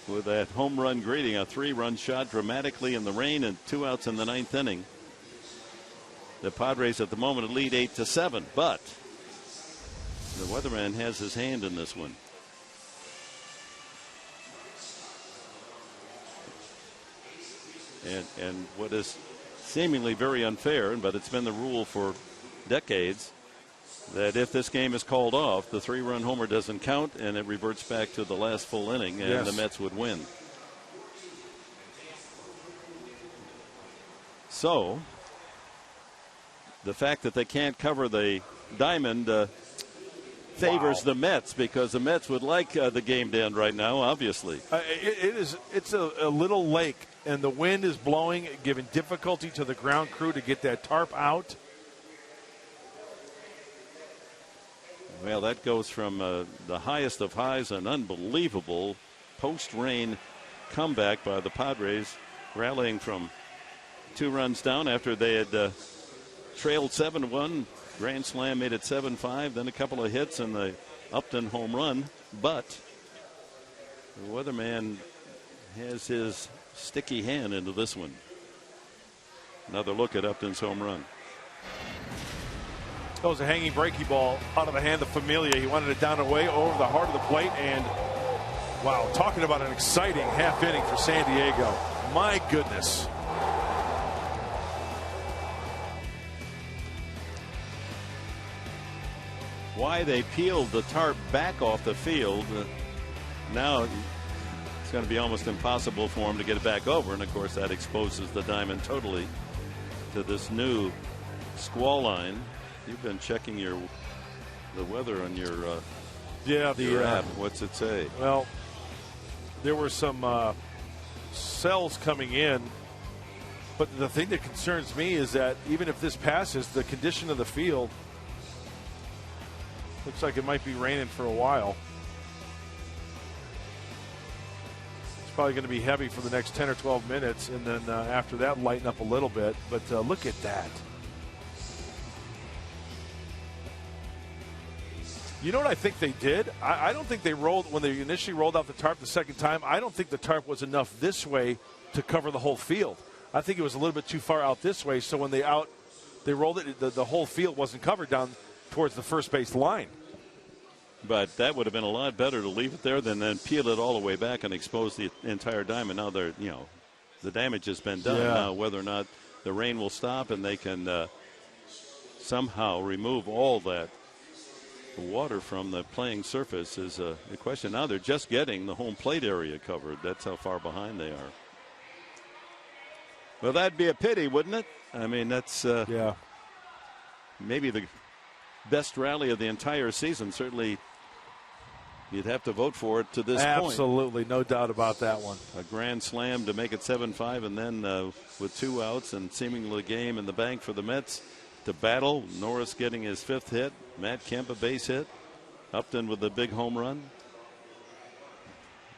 with that home run greeting, a 3-run shot dramatically in the rain, and 2 outs in the 9th inning. The Padres at the moment lead 8-7, but the weatherman has his hand in this one. And what is seemingly very unfair, but it's been the rule for decades, that if this game is called off, the 3-run homer doesn't count, and it reverts back to the last full inning, and the Mets would win. So the fact that they can't cover the diamond favors the Mets, because the Mets would like the game to end right now, obviously. It's a little lake, and the wind is blowing, giving difficulty to the ground crew to get that tarp out. Well, that goes from the highest of highs, an unbelievable post-rain comeback by the Padres, rallying from 2 runs down after they had trailed 7-1. Grand slam made it 7-5, then a couple of hits and the Upton home run. But the weatherman has his sticky hand into this one. Another look at Upton's home run. That was a hanging breaky ball out of the hand of Familia. He wanted it down and away over the heart of the plate. And, wow, talking about an exciting half inning for San Diego. My goodness. Why they peeled the tarp back off the field. Now it's going to be almost impossible for him to get it back over. And, of course, that exposes the diamond totally to this new squall line. You've been checking the weather on your your app. What's it say? Well, there were some cells coming in, but the thing that concerns me is that even if this passes, the condition of the field looks like it might be raining for a while. It's probably going to be heavy for the next 10 or 12 minutes, and then after that lighten up a little bit. But look at that. You know what I think they did? I don't think they rolled, when they initially rolled out the tarp the second time, I don't think the tarp was enough this way to cover the whole field. I think it was a little bit too far out this way, so when they rolled it, the whole field wasn't covered down towards the first base line. But that would have been a lot better to leave it there than then peel it all the way back and expose the entire diamond. Now they're, the damage has been done. Yeah. Now whether or not the rain will stop and they can somehow remove all that water from the playing surface is a question. Now they're just getting the home plate area covered. That's how far behind they are. Well, that'd be a pity, wouldn't it? I mean, that's maybe the best rally of the entire season. Certainly you'd have to vote for it to this point. Absolutely, no doubt about that one. A grand slam to make it 7-5, and then with 2 outs and seemingly game in the bank for the Mets to battle. Norris getting his 5th hit. Matt Kemp a base hit. Upton with the big home run.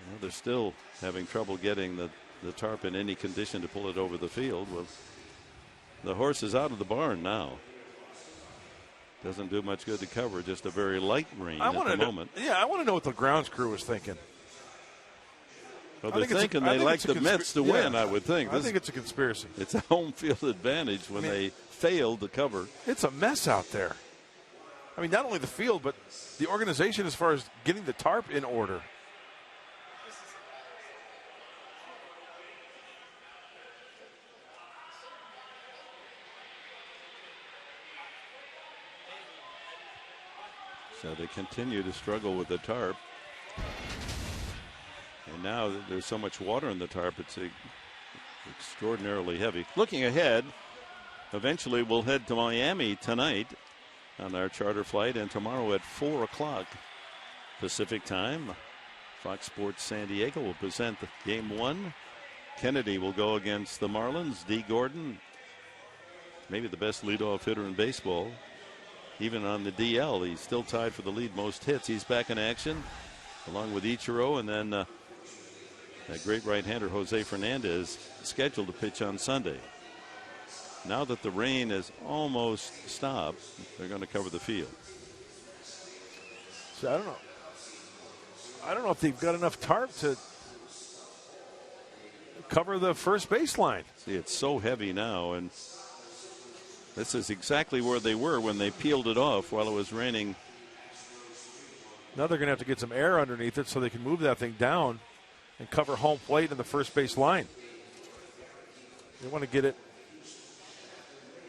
Well, they're still having trouble getting the tarp in any condition to pull it over the field. Well, the horse is out of the barn now. Doesn't do much good to cover, just a very light rain at the moment. I want to know what the grounds crew is thinking. Well, they're thinking they like the Mets to win, I would think. I think it's a conspiracy. It's a home field advantage when they failed to cover. It's a mess out there. I mean, not only the field, but the organization as far as getting the tarp in order. So they continue to struggle with the tarp. And now there's so much water in the tarp, it's extraordinarily heavy. Looking ahead, eventually we'll head to Miami tonight on our charter flight, and tomorrow at 4 o'clock Pacific time, Fox Sports San Diego will present game 1. Kennedy will go against the Marlins. D. Gordon, maybe the best leadoff hitter in baseball. Even on the DL, he's still tied for the lead most hits. He's back in action along with Ichiro, and then that great right-hander Jose Fernandez scheduled to pitch on Sunday. Now that the rain has almost stopped, they're going to cover the field. So I don't know if they've got enough tarp to cover the first baseline. See, it's so heavy now, and this is exactly where they were when they peeled it off while it was raining. Now they're going to have to get some air underneath it so they can move that thing down and cover home plate and the first base line. They want to get it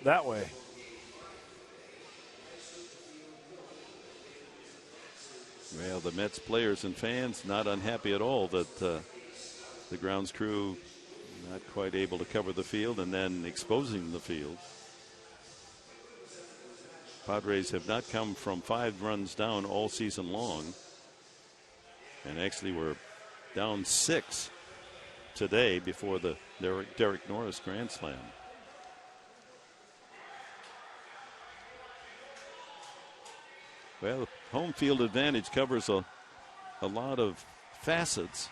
that way. Well, the Mets players and fans not unhappy at all that the grounds crew not quite able to cover the field and then exposing the field. Padres have not come from 5 runs down all season long, and actually were down 6 today before the Derek Norris grand slam. Well, home field advantage covers a lot of facets.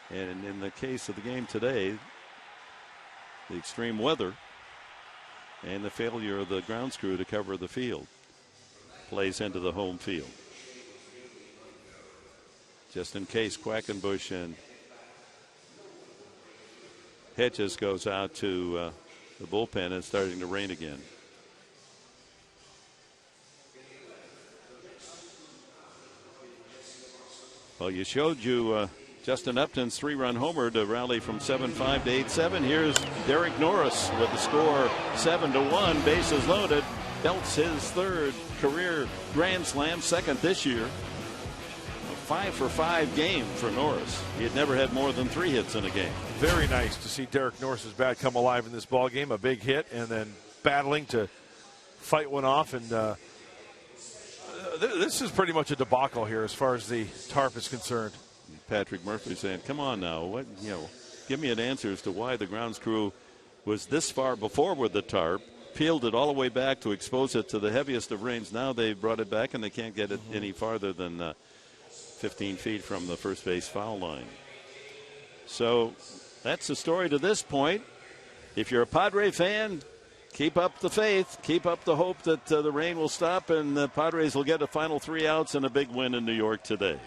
And in the case of the game today, the extreme weather and the failure of the grounds crew to cover the field plays into the home field. Just in case Quackenbush and Hedges goes out to the bullpen, and it's starting to rain again. Well, you showed Justin Upton's 3-run homer to rally from 7-5 to 8-7. Here's Derek Norris with the score 7-1. Bases loaded. Belts his 3rd career grand slam, 2nd this year. A 5-for-5 game for Norris. He had never had more than 3 hits in a game. Very nice to see Derek Norris's bat come alive in this ball game. A big hit and then battling to fight one off. And this is pretty much a debacle here as far as the tarp is concerned. Patrick Murphy saying, come on now, give me an answer as to why the grounds crew was this far before with the tarp, peeled it all the way back to expose it to the heaviest of rains. Now they've brought it back and they can't get it any farther than 15 feet from the first base foul line. So that's the story to this point. If you're a Padre fan, keep up the faith, keep up the hope that the rain will stop and the Padres will get a final 3 outs and a big win in New York today.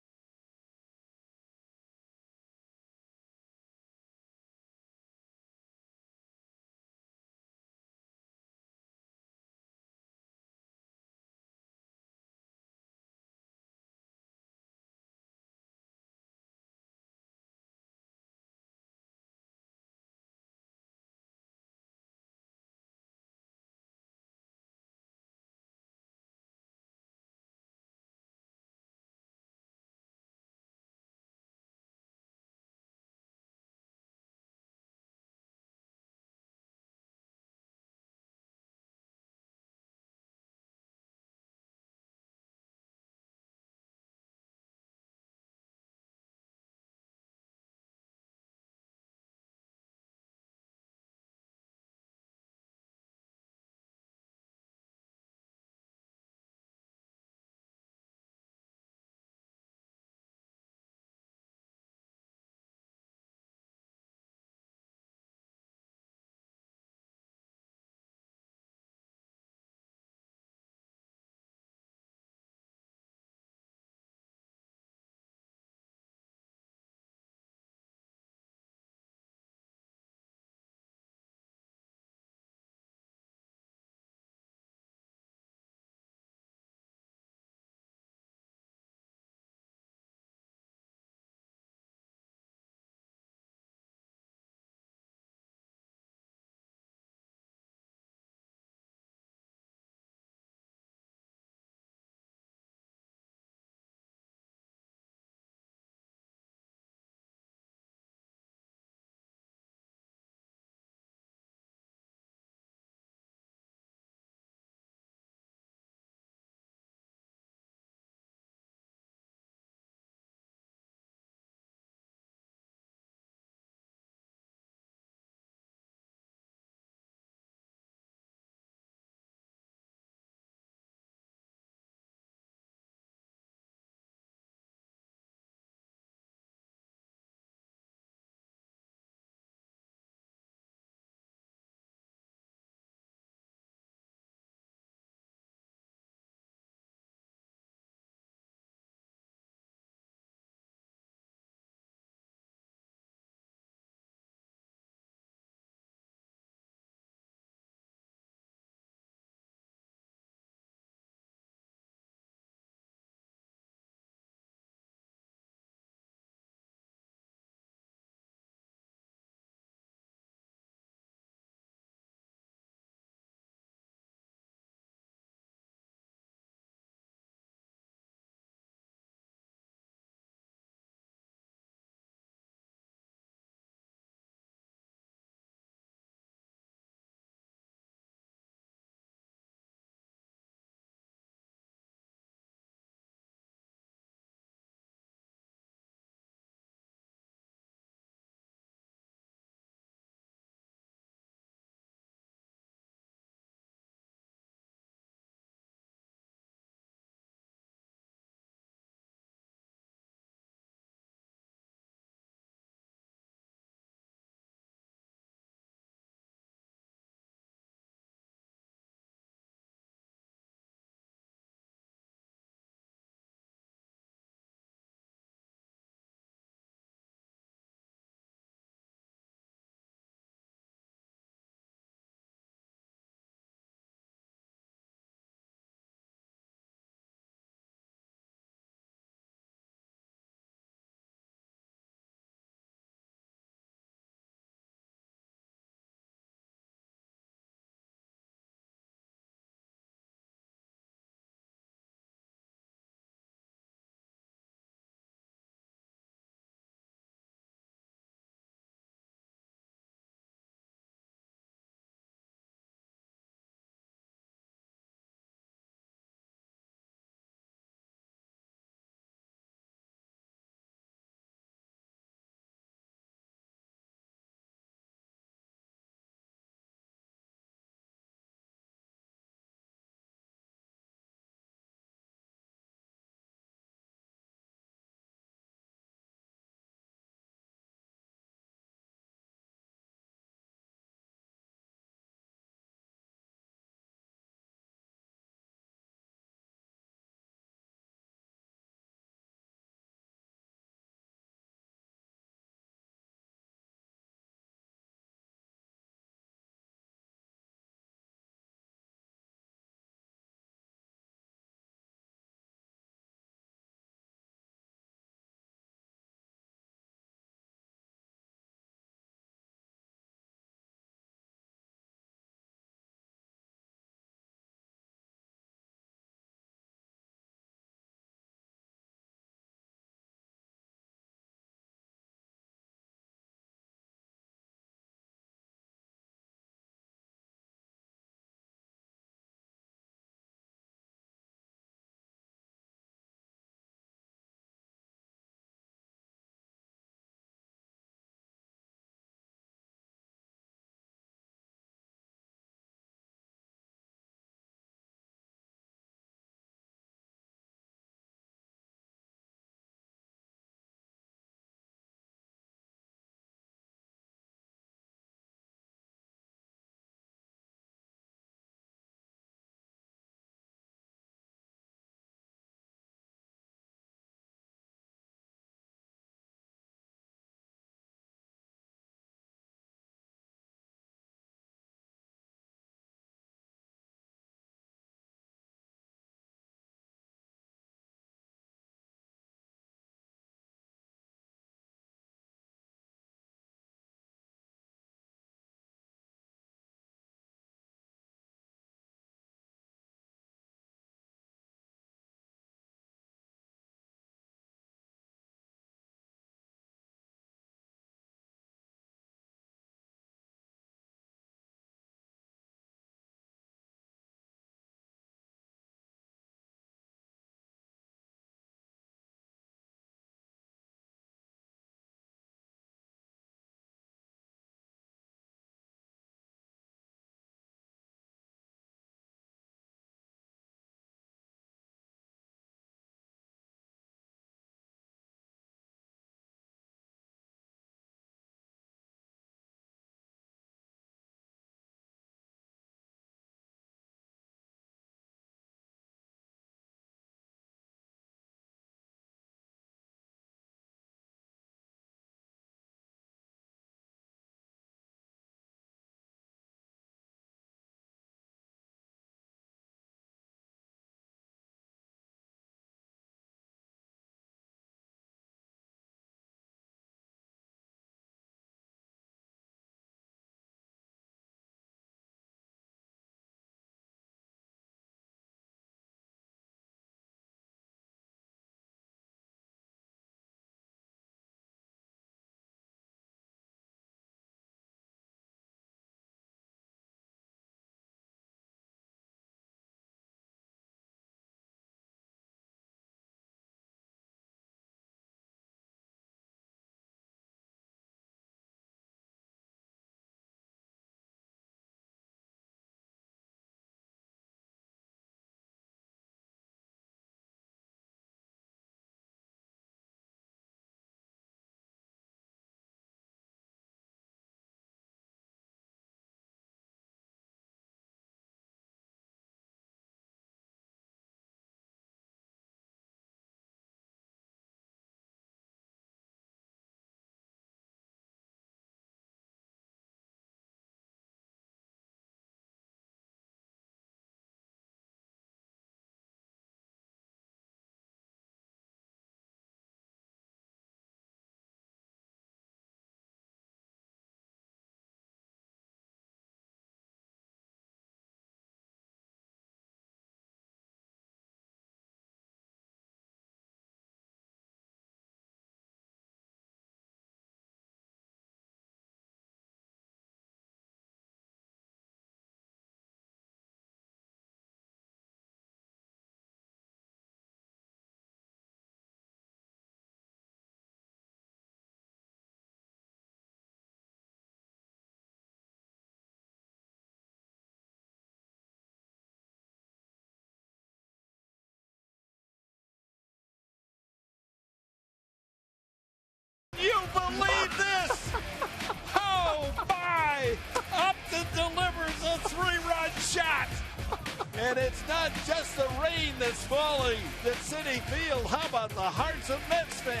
not just the rain that's falling at Citi Field. How about the hearts of Mets fans?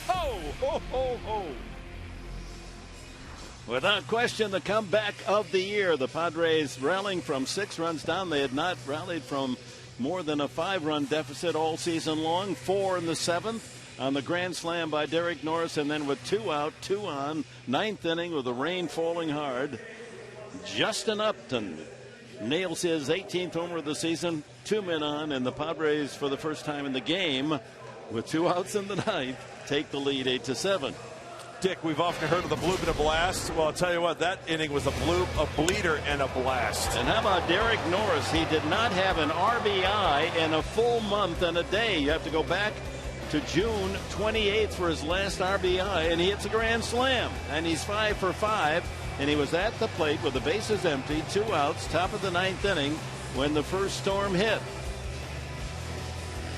Ho, ho, ho, ho. Without question, the comeback of the year. The Padres rallying from 6 runs down. They had not rallied from more than a 5-run deficit all season long. 4 in the 7th on the grand slam by Derek Norris, and then with 2 out, 2 on, 9th inning with the rain falling hard, Justin Upton nails his 18th homer of the season. 2 men on, and the Padres, for the first time in the game, with 2 outs in the 9th, take the lead 8-7. Dick, we've often heard of the bloop and a blast. Well, I'll tell you what, that inning was a bloop, a bleeder, and a blast. And how about Derek Norris? He did not have an RBI in a full month and a day. You have to go back to June 28th for his last RBI, and he hits a grand slam. And he's 5 for 5, and he was at the plate with the bases empty, 2 outs, top of the 9th inning, when the first storm hit.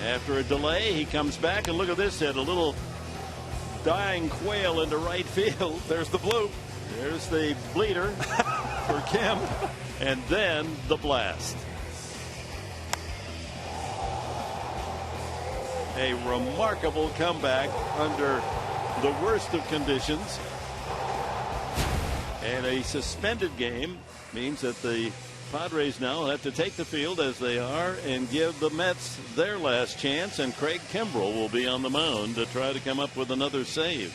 After a delay, he comes back, and look at this hit, a little dying quail into right field. There's the bloop. There's the bleeder for Kim, and then the blast. A remarkable comeback under the worst of conditions. And a suspended game means that the Padres now have to take the field as they are and give the Mets their last chance, and Craig Kimbrell will be on the mound to try to come up with another save.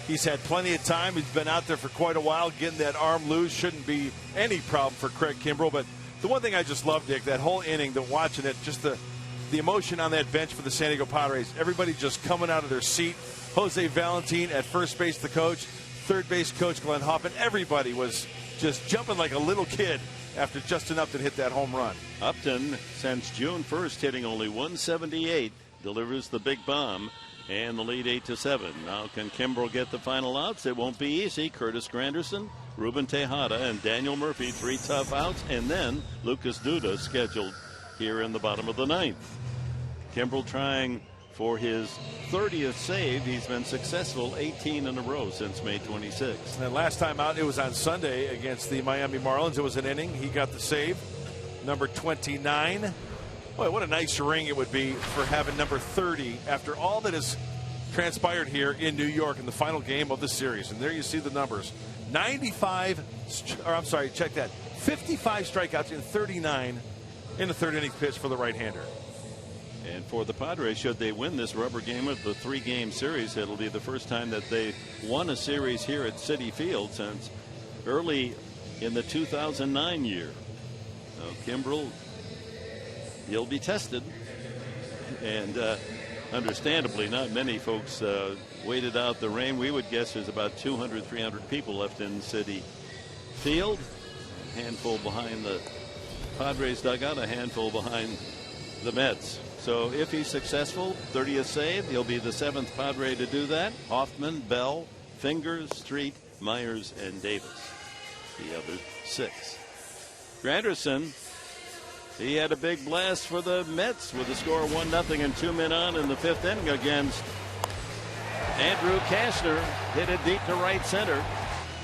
He's had plenty of time. He's been out there for quite a while. Getting that arm loose shouldn't be any problem for Craig Kimbrell. But the one thing I just love, Dick, that whole inning, watching it, just the emotion on that bench for the San Diego Padres. Everybody just coming out of their seat. Jose Valentin at first base, the coach. Third base coach Glenn Hoffman. Everybody was just jumping like a little kid after Justin Upton hit that home run. Upton, since June 1st, hitting only 178, delivers the big bomb, and the lead 8-7. Now, can Kimbrell get the final outs? It won't be easy. Curtis Granderson, Ruben Tejada, and Daniel Murphy, 3 tough outs, and then Lucas Duda scheduled here in the bottom of the 9th. Kimbrell trying for his 30th save. He's been successful 18 in a row since May 26th. And last time out, it was on Sunday against the Miami Marlins. It was an inning. He got the save. Number 29. Boy, what a nice ring it would be for having number 30 after all that has transpired here in New York in the final game of the series. And there you see the numbers. 55 strikeouts in 39 in the 3rd inning pitch for the right-hander. And for the Padres, should they win this rubber game of the 3-game series, it'll be the first time that they won a series here at Citi Field since early in the 2009 year. Now, Kimbrell, he'll be tested. And understandably, not many folks waited out the rain. We would guess there's about 200, 300 people left in Citi Field. A handful behind the Padres dugout, a handful behind the Mets. So if he's successful, 30th save, he'll be the 7th Padre to do that. Hoffman, Bell, Fingers, Street, Myers, and Davis, the other 6. Granderson, he had a big blast for the Mets with a score of 1-0 and 2 men on in the 5th inning against Andrew Kashner. Hit it deep to right center.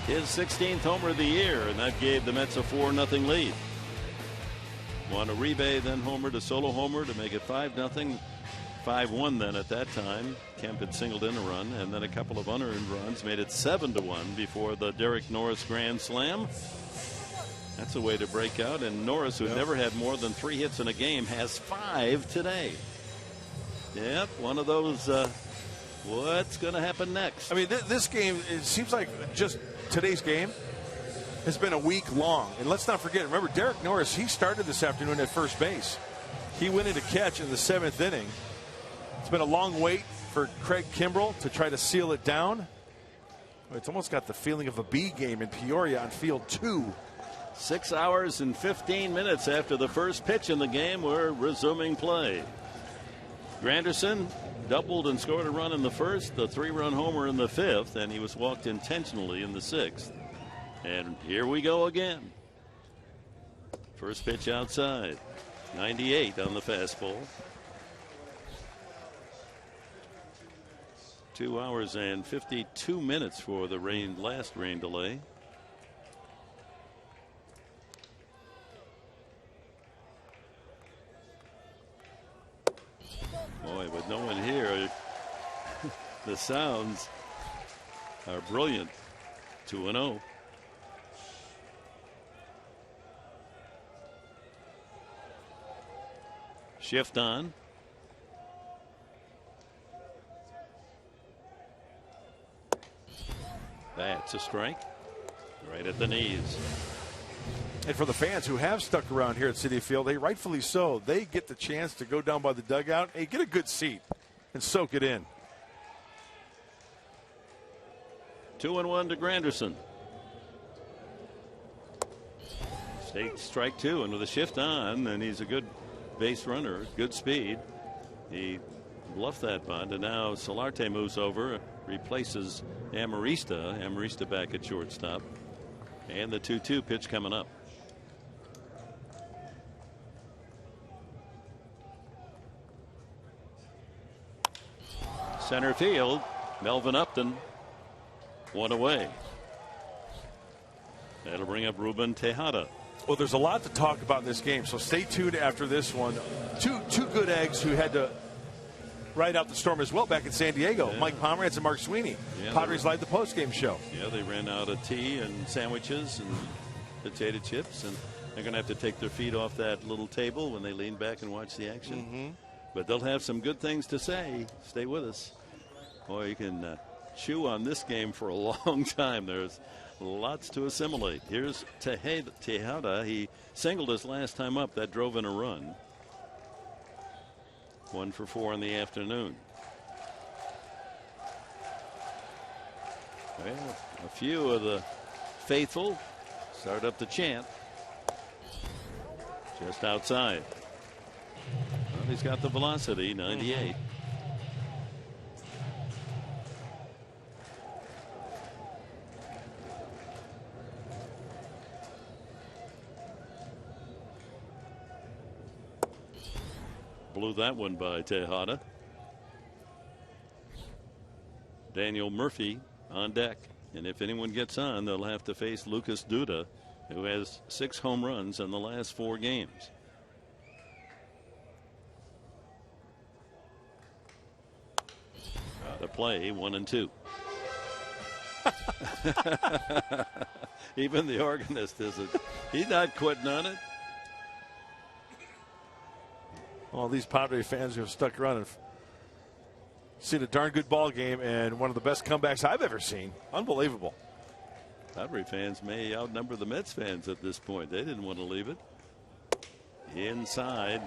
His 16th homer of the year, and that gave the Mets a 4-0 lead. Juan Uribe then homered, a solo homer to make it 5-0. 5-1 then at that time. Kemp had singled in a run, and then a couple of unearned runs made it 7-1 before the Derek Norris grand slam. That's a way to break out. And Norris, who never had more than 3 hits in a game, has 5 today. Yep, one of those. What's going to happen next? I mean, this game, it seems like just today's game has been a week long. And let's not forget, remember, Derek Norris, he started this afternoon at first base. He went in to catch in the 7th inning. It's been a long wait for Craig Kimbrell to try to seal it down. It's almost got the feeling of a B game in Peoria on field 2. 6 hours and 15 minutes after the first pitch in the game, we're resuming play. Granderson doubled and scored a run in the 1st, the 3-run homer in the 5th, and he was walked intentionally in the 6th. And here we go again. First pitch outside. 98 on the fastball. 2 hours and 52 minutes for the last rain delay. Boy, with no one here, the sounds are brilliant. 2-0. Shift on. That's a strike. Right at the knees. And for the fans who have stuck around here at Citi Field, they rightfully so, they get the chance to go down by the dugout and get a good seat and soak it in. 2-1 to Granderson. State strike two, and with a shift on, and he's a good base runner, good speed. He bluffed that bunt, and now Solarte moves over, replaces Amarista. Amarista back at shortstop. And the 2-2 pitch coming up. Center field, Melvin Upton, one away. That'll bring up Ruben Tejada. Well, there's a lot to talk about in this game, so stay tuned after this one. Two good eggs who had to ride out the storm as well back in San Diego. Yeah. Mike Pomerantz and Mark Sweeney. Yeah, Padres live the postgame show. Yeah, they ran out of tea and sandwiches and potato chips, and they're going to have to take their feet off that little table when they lean back and watch the action. Mm-hmm. But they'll have some good things to say. Stay with us. Boy, you can chew on this game for a long time. There's lots to assimilate. Here's Tejada. He singled his last time up. That drove in a run. 1 for 4 in the afternoon. Well, a few of the faithful start up the chant. Just outside. Well, he's got the velocity, 98. Blew that one by Tejada. Daniel Murphy on deck. And if anyone gets on, they'll have to face Lucas Duda, who has 6 home runs in the last 4 games. The play, 1-2. Even the organist isn't. He's not quitting on it. All these Padre fans who have stuck around and seen a darn good ball game and one of the best comebacks I've ever seen. Unbelievable. Padre fans may outnumber the Mets fans at this point. They didn't want to leave it. Inside.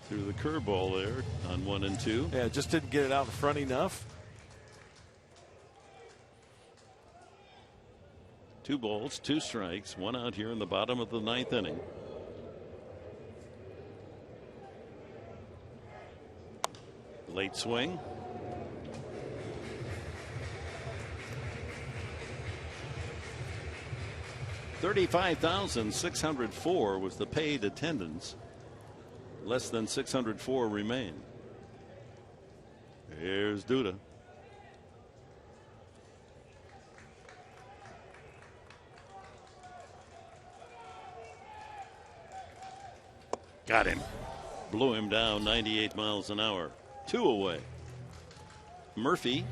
Through the curveball there on 1-2. Yeah, just didn't get it out in front enough. 2 balls, 2 strikes, 1 out here in the bottom of the 9th inning. Late swing. $35,604 was the paid attendance. Less than 604 remain. Here's Duda. Got him. Blew him down 98 miles an hour. 2 away. Murphy,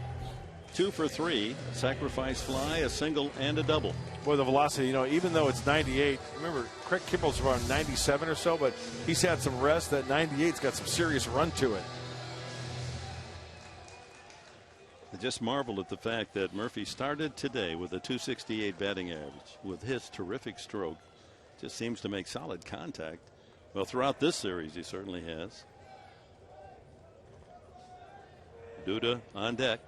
2 for 3. Sacrifice fly, a single, and a double. Boy, the velocity, you know, even though it's 98, remember, Craig Kimball's around 97 or so, but he's had some rest. That 98's got some serious run to it. I just marvel at the fact that Murphy started today with a .268 batting average. With his terrific stroke, just seems to make solid contact. Well, throughout this series, he certainly has. Duda on deck.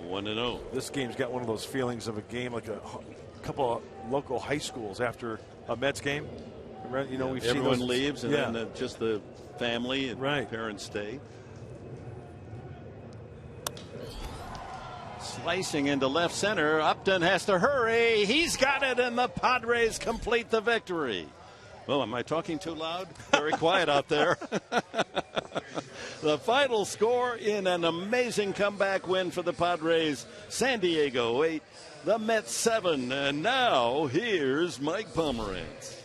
1-0. This game's got one of those feelings of a game like a couple of local high schools after a Mets game. You know, we've everyone seen those, leaves, and then just the family and parents stay. Slicing into left center. Upton has to hurry. He's got it, and the Padres complete the victory. Oh, am I talking too loud? Very quiet out there. The final score in an amazing comeback win for the Padres. San Diego 8, the Mets 7. And now here's Mike Pomerantz.